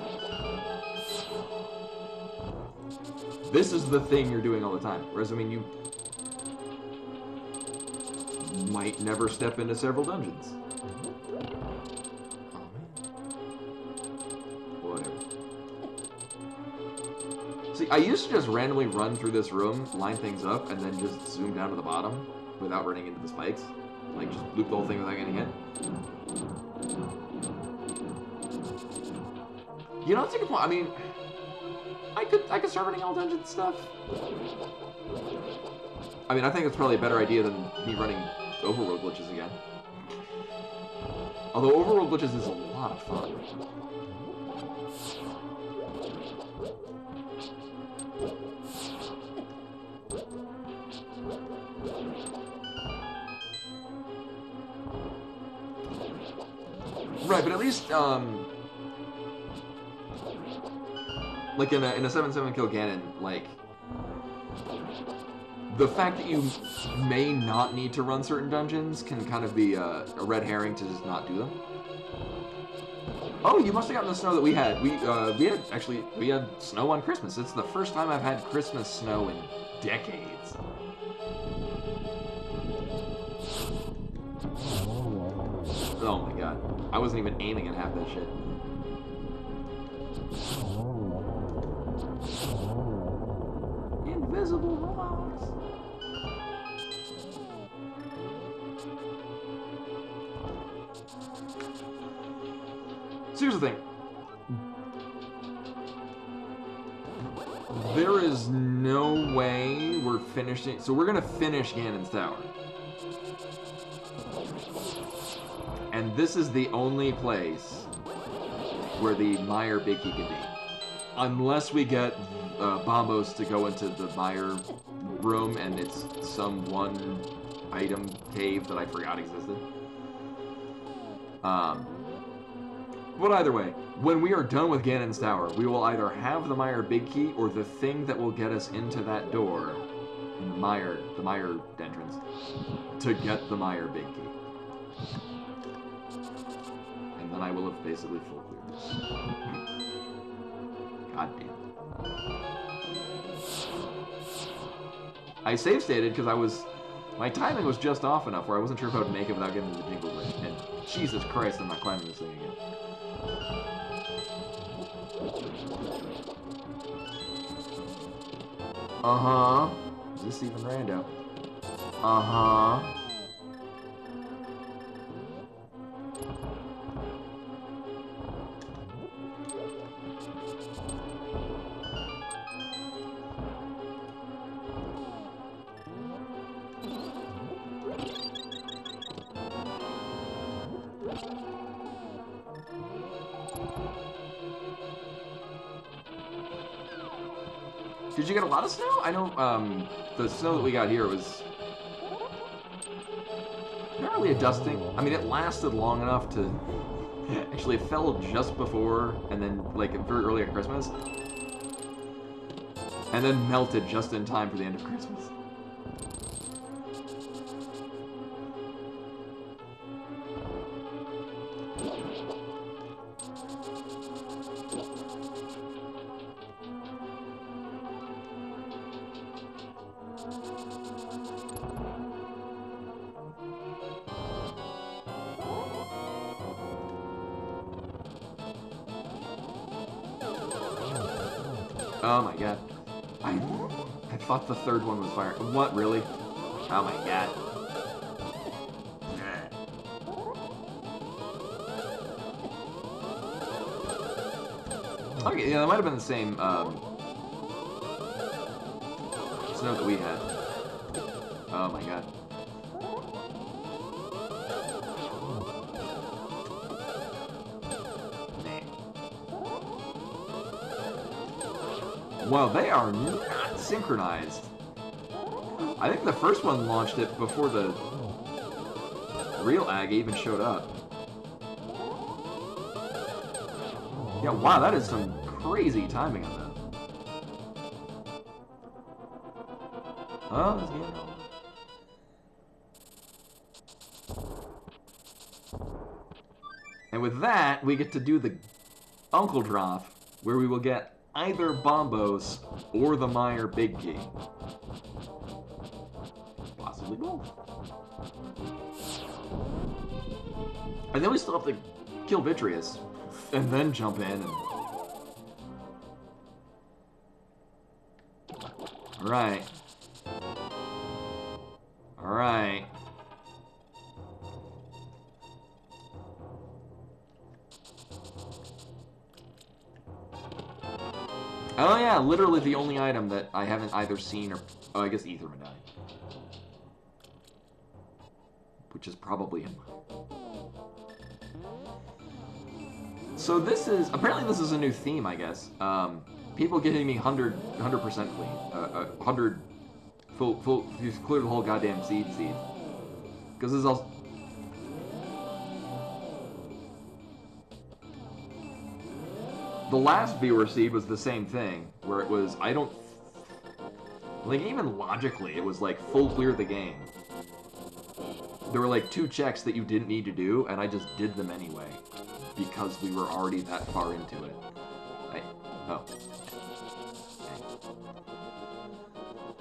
this is the thing you're doing all the time. Whereas, I mean, you might never step into several dungeons. Whatever. See, I used to just randomly run through this room, line things up, and then just zoom down to the bottom without running into the spikes. Like, just loop the whole thing without getting hit. You know, that's a good point. I mean, I could start running all dungeon stuff. I mean, I think it's probably a better idea than me running overworld glitches again. Although overworld glitches is a lot of fun. Right, but at least, like in a 7-7 kill Ganon, like, the fact that you may not need to run certain dungeons can kind of be a red herring to just not do them. Oh, you must have gotten the snow that we had. We had snow on Christmas. It's the first time I've had Christmas snow in decades. Oh my god. I wasn't even aiming at half that shit. Invisible rocks. So here's the thing. There is no way we're finishing... So we're going to finish Ganon's Tower. And this is the only place where the Meyer Big Key can be. Unless we get Bombos to go into the Meyer room and it's some one item cave that I forgot existed. But either way, when we are done with Ganon's Tower, we will either have the Meyer Big Key or the thing that will get us into that door in the Meyer entrance to get the Meyer Big Key. And then I will have basically full cleared this. God damn. I save stated because I was My timing was just off enough where I wasn't sure if I would make it without getting the jingle glitch. And Jesus Christ, I'm not climbing this thing again. Uh-huh. Is this even rando? Uh-huh. Did you get a lot of snow? I know, the snow that we got here was not really a dusting. I mean, it lasted long enough to... Actually, it fell just before, and then, like, very early at Christmas. And then melted just in time for the end of Christmas. Oh my god. I thought the third one was fire. What, really? Oh my god. Okay, yeah, that might have been the same snow that we had. Oh my god. Well, they are not synchronized. I think the first one launched it before the real Ag even showed up. Yeah, wow, that is some crazy timing on that. Oh, it's getting old. And with that, we get to do the Uncle Drop, where we will get either Bombos or the Meyer Big Key. Possibly both. And then we still have to kill Vitreous, and then jump in and... Alright. Alright. Oh yeah, literally the only item that I haven't either seen or... Oh, I guess Ether Medallion. Which is probably him. So this is... Apparently this is a new theme, I guess. People getting me 100% clean. 100... Full... You've cleared the whole goddamn seed. Because this is also... The last viewer seed was the same thing, where it was, I don't... Like, even logically, it was like, full clear the game. There were like 2 checks that you didn't need to do, and I just did them anyway. Because we were already that far into it. Oh. Okay.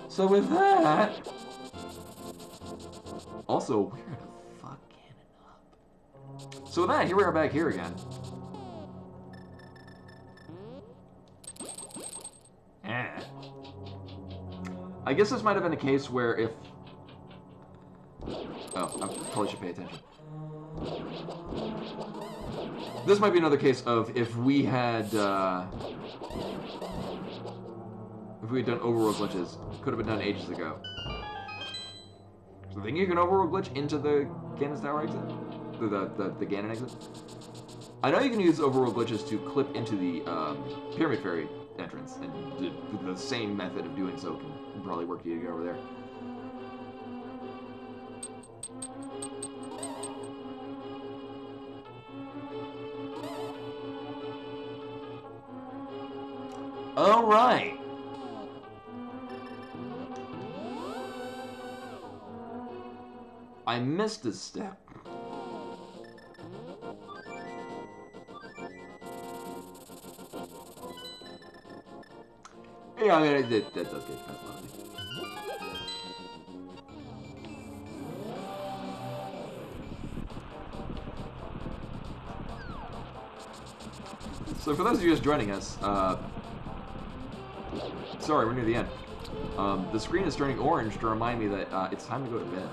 So with that... Also, where the fuck can it up? So with that, here we are back here again. I guess this might have been a case where if... Oh, I probably should pay attention. This might be another case of if we had... if we had done overworld glitches. Could have been done ages ago. So I think you can overworld glitch into the Ganon's Tower exit? The Ganon exit? I know you can use overworld glitches to clip into the Pyramid Fairy entrance, and the same method of doing so can probably work you to get over there. All right. I missed a step. Yeah, I mean, that does get past lovely. So for those of you just joining us, sorry, we're near the end. The screen is turning orange to remind me that it's time to go to bed,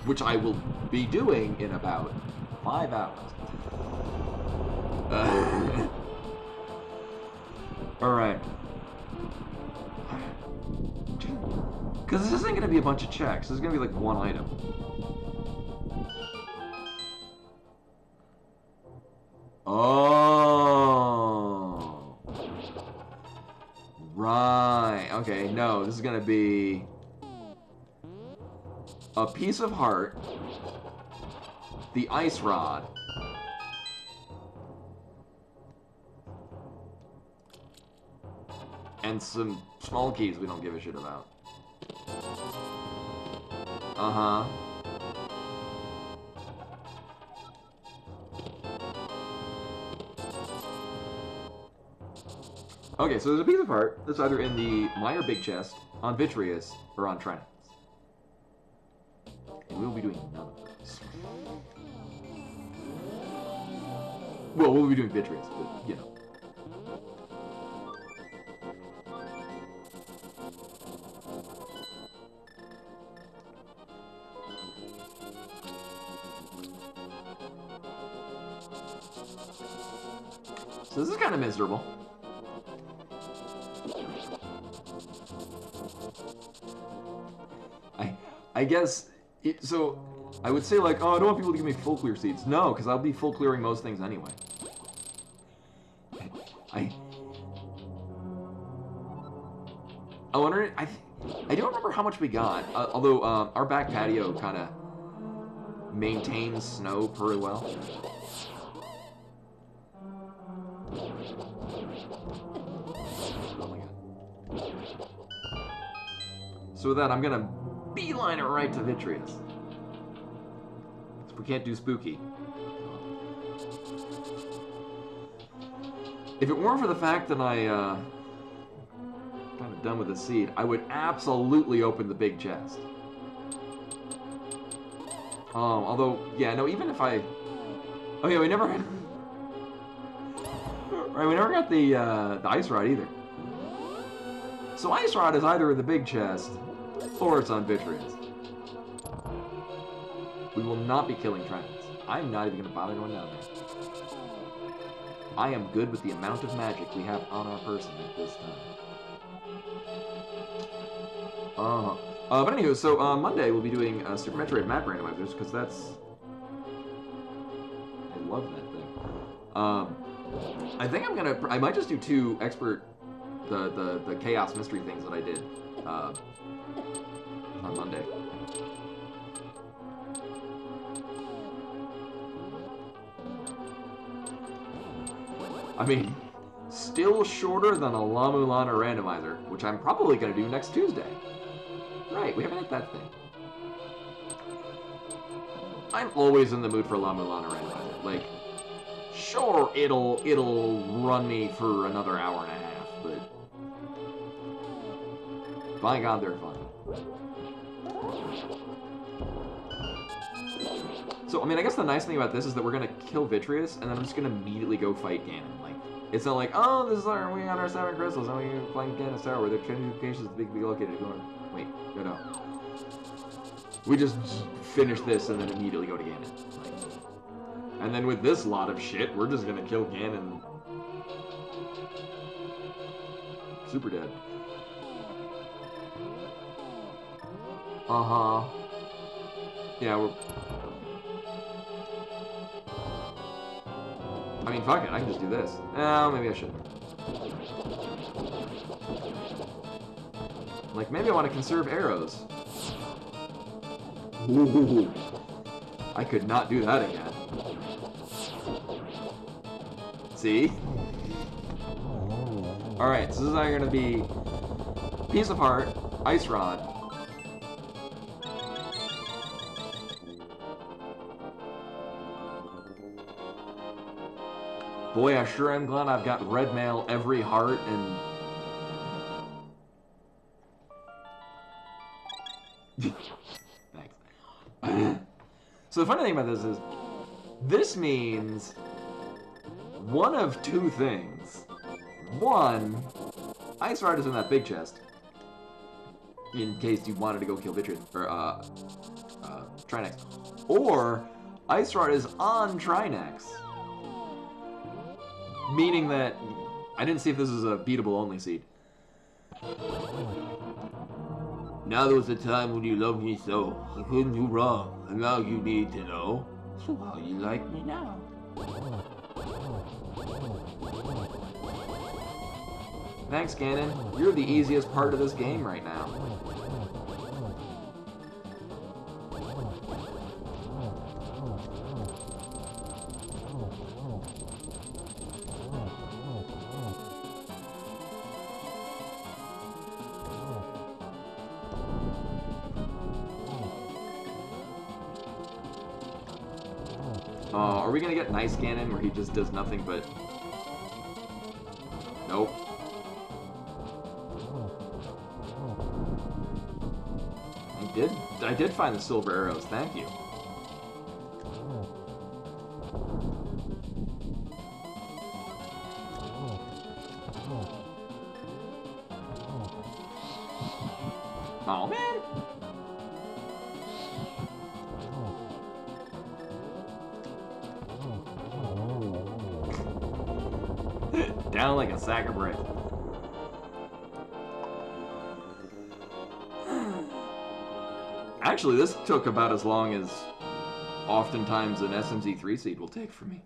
which I will be doing in about 5 hours. All right. Because this isn't going to be a bunch of checks. This is going to be like one item. Oh. Right. Okay, no, this is going to be a piece of heart, the ice rod, and some small keys we don't give a shit about. Uh-huh. Okay, so there's a piece of heart that's either in the Meyer Big Chest, on Vitreous, or on Trinets. And we'll be doing none of those. Well, we'll be doing Vitreous, but, you know. So this is kind of miserable. I guess, so I would say like, oh, I don't want people to give me full clear seats. No, because I'll be full clearing most things anyway. I wonder, I don't remember how much we got, although our back patio kind of maintains snow pretty well. Oh my god. So with that, I'm gonna beeline it right to Vitreous. We can't do spooky. If it weren't for the fact that I kind of done with the seed, I would absolutely open the big chest. Although, yeah, no, even if I... Oh yeah, we never... Right, we never got the ice rod either. So ice rod is either in the big chest, or it's on Vitreous. We will not be killing Trinets. I'm not even going to bother going down there. I am good with the amount of magic we have on our person at this time. But anywho, so Monday we'll be doing Super Metroid map randomizers, because that's... I love that thing. I think I'm gonna... I might just do 2 expert... The Chaos Mystery things that I did on Monday. I mean, still shorter than a La Mulana randomizer, which I'm probably going to do next Tuesday. Right, we haven't hit that thing. I'm always in the mood for La Mulana randomizer. Like, sure, it'll run me for another hour and a half, but by God, they're fun. So, I mean, I guess the nice thing about this is that we're going to kill Vitreous, and then I'm just going to immediately go fight Ganon. Like, it's not like, oh, this is our, we got our 7 crystals, and we're playing Ganon's Tower, where the Trinity locations is big located. Going, wait, go down. We just finish this and then immediately go to Ganon. Like, and then with this lot of shit, we're just going to kill Ganon. Super dead. Uh-huh. Yeah, we're... I mean, fuck it, I can just do this. Oh, maybe I shouldn't. Like, maybe I want to conserve arrows. Ooh. I could not do that again. See? Alright, so this is either going to be piece of heart, ice rod, boy, I sure am glad I've got red mail every heart and... Thanks. So the funny thing about this is, this means one of two things. One, Ice Rod is in that big chest. In case you wanted to go kill Vitrid, or, Trinex. Or, Ice Rod is on Trinex. Meaning that, I didn't see if this is a beatable only seed. Now there was a time when you loved me so, I couldn't do wrong, and now you need to know. So how you like me now? Thanks, Ganon. You're the easiest part of this game right now. Are we gonna get Nice Ganon where he just does nothing but... Nope. I did find the silver arrows, thank you. Oh man! Down like a sack of bricks. Actually, this took about as long as oftentimes an SMZ3 seed will take for me.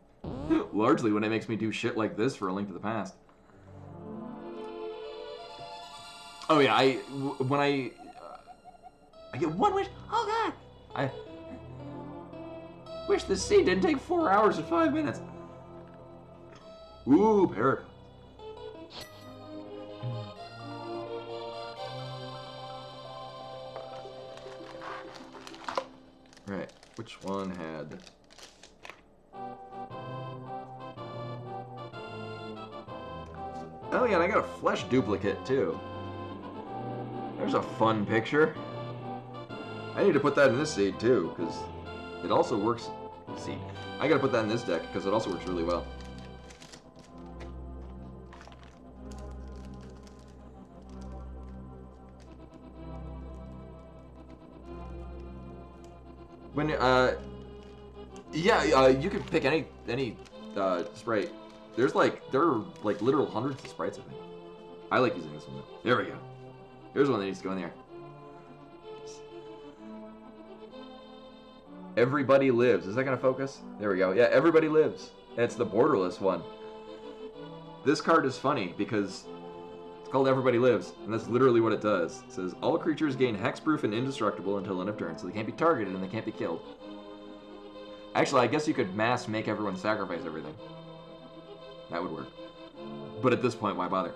Largely when it makes me do shit like this for A Link to the Past. Oh yeah, when I get one wish. Oh god! I wish this seed didn't take 4 hours and 5 minutes. Ooh, parrot. Right, which one had... Oh yeah, and I got a flesh duplicate too. There's a fun picture. I need to put that in this seed too, because it also works... Seed. I gotta put that in this deck, because it also works really well. When, yeah, you can pick any sprite. There are like literal hundreds of sprites, I think. I like using this one though. There we go. Here's one that needs to go in there. Everybody Lives. Is that gonna focus? There we go. Yeah, Everybody Lives. It's the borderless one. This card is funny because it's called Everybody Lives, and that's literally what it does. It says, all creatures gain hexproof and indestructible until end of turn, so they can't be targeted and they can't be killed. Actually, I guess you could mass make everyone sacrifice everything. That would work. But at this point, why bother?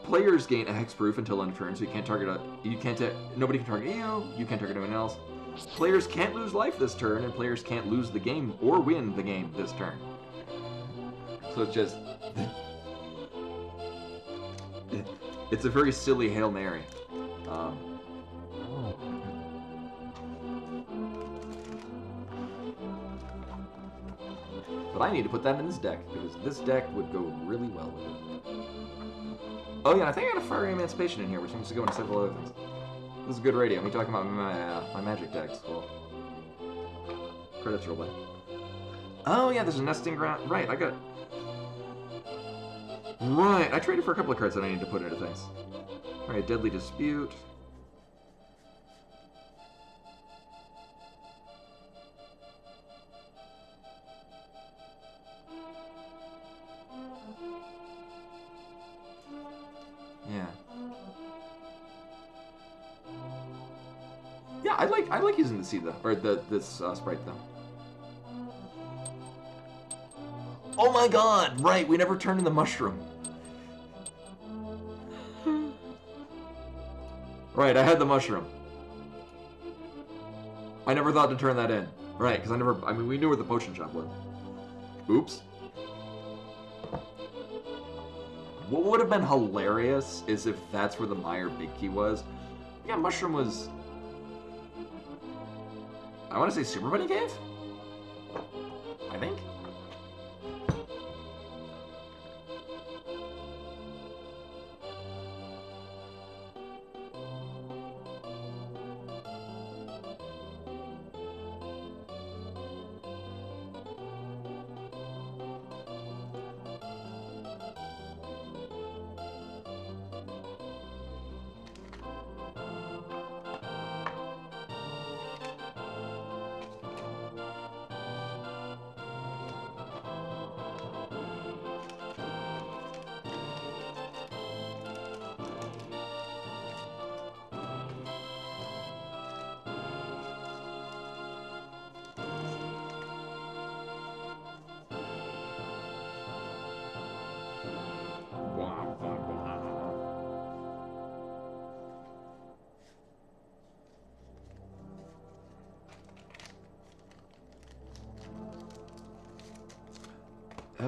Players gain a hexproof until end of turn, so you can't target nobody can target you, you can't target anyone else. Players can't lose life this turn, and players can't lose the game or win the game this turn. So it's just... it's a very silly Hail Mary. But I need to put that in this deck, because this deck would go really well with it. Oh yeah, I think I got a Fiery Emancipation in here, which seems to go into several other things. This is good radio. Me talking about my magic decks. Cool. Credits roll by. Oh yeah, there's a nesting ground. Right, I got... Right, I traded for a couple of cards that I need to put into things. Alright, Deadly Dispute. Yeah. Yeah, I like using the seed though, or this sprite though. Oh my god! Right, we never turned in the mushroom. Right, I had the mushroom. I never thought to turn that in. Right, because I mean, we knew where the potion shop was. Oops. What would have been hilarious is if that's where the Meyer Big Key was. Yeah, mushroom was... I want to say Super Bunny Cave? I think?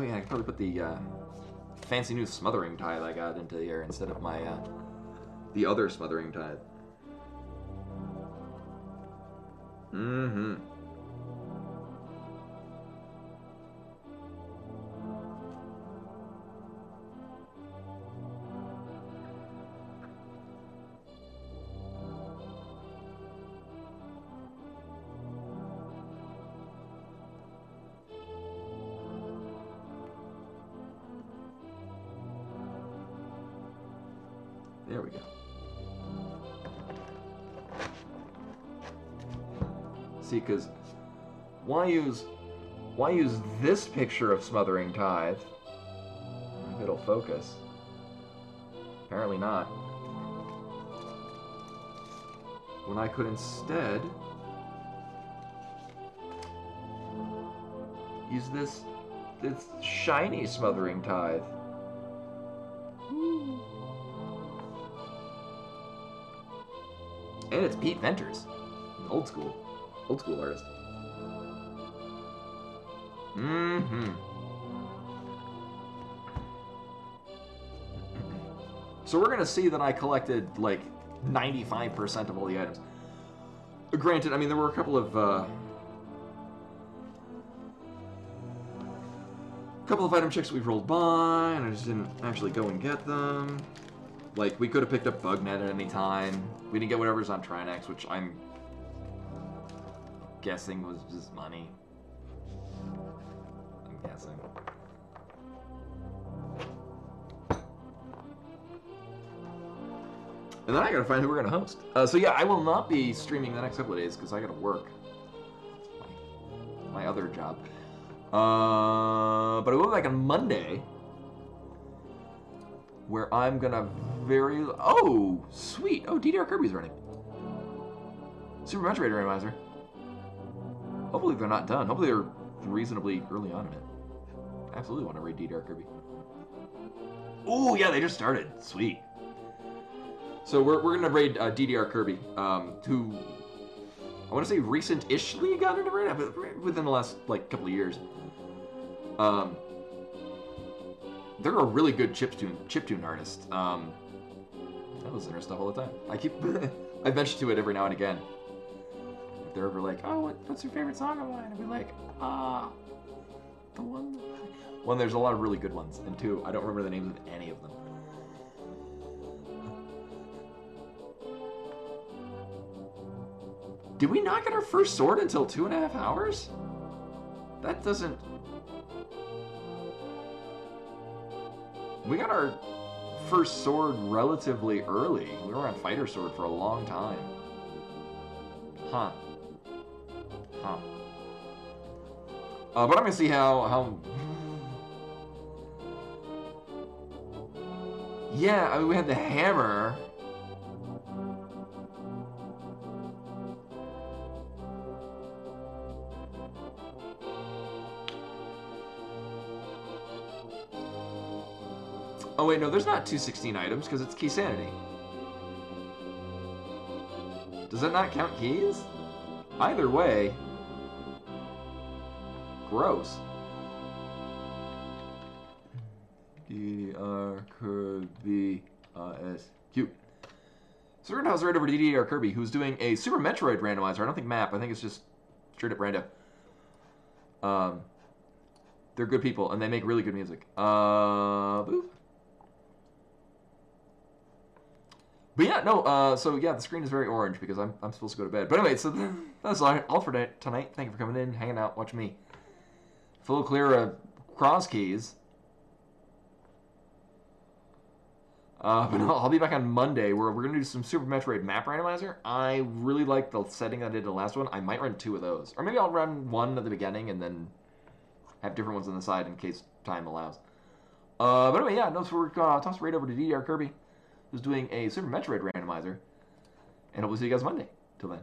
Oh yeah, I could probably put the fancy new smothering tithe I got into here instead of my the other smothering tithe. Mm-hmm. There we go. See, because why use this picture of smothering tithe? If it'll focus. Apparently not. When I could instead use this shiny smothering tithe. And it's Pete Venters, old school artist. Mm-hmm. So we're gonna see that I collected like 95% of all the items. Granted, I mean there were a couple of item checks we've rolled by, and I just didn't actually go and get them. Like, we could have picked up Bugnet at any time. We didn't get whatever's on Trinex, which I'm guessing was just money. I'm guessing. And then I gotta find who we're gonna host. So yeah, I will not be streaming the next couple of days because I gotta work. My other job. But I will be back on Monday, where I'm gonna oh, sweet. Oh, DDR Kirby's running. Super Metro Raider Randomizer. Hopefully they're not done. Hopefully they're reasonably early on in it. Absolutely want to raid DDR Kirby. Oh, yeah, they just started. Sweet. So we're gonna raid DDR Kirby, who I want to say recent-ishly got into raid, but within the last like couple of years. They're a really good chiptune artist. I listen to their stuff all the time. I mention to it every now and again. If they're ever like, oh, what's your favorite song of mine? I'll be like, the one. One, there's a lot of really good ones, and two, I don't remember the names of any of them. Did we not get our first sword until 2.5 hours? That doesn't... We got our first sword relatively early. We were on fighter sword for a long time. Huh. But I'm gonna see how... Yeah, I mean, we had the hammer. Oh wait, no, there's not 216 items because it's Key Sanity. Does that not count keys? Either way, gross. DDR Kirby SQ. So we're gonna house right over to DDR Kirby, who's doing a Super Metroid randomizer. I don't think map. I think it's just straight up rando. They're good people and they make really good music. Boop. But yeah, no, so yeah, the screen is very orange because I'm supposed to go to bed. But anyway, so that's all for tonight. Thank you for coming in, hanging out, watching me. Full clear of cross keys. But no, I'll be back on Monday where we're going to do some Super Metroid map randomizer. I really like the setting I did the last one. I might run 2 of those. Or maybe I'll run 1 at the beginning and then have different ones on the side in case time allows. But anyway, yeah, no, so we're going to toss right over to DDR Kirby, who's doing a Super Metroid randomizer. And hopefully see you guys Monday. Till then.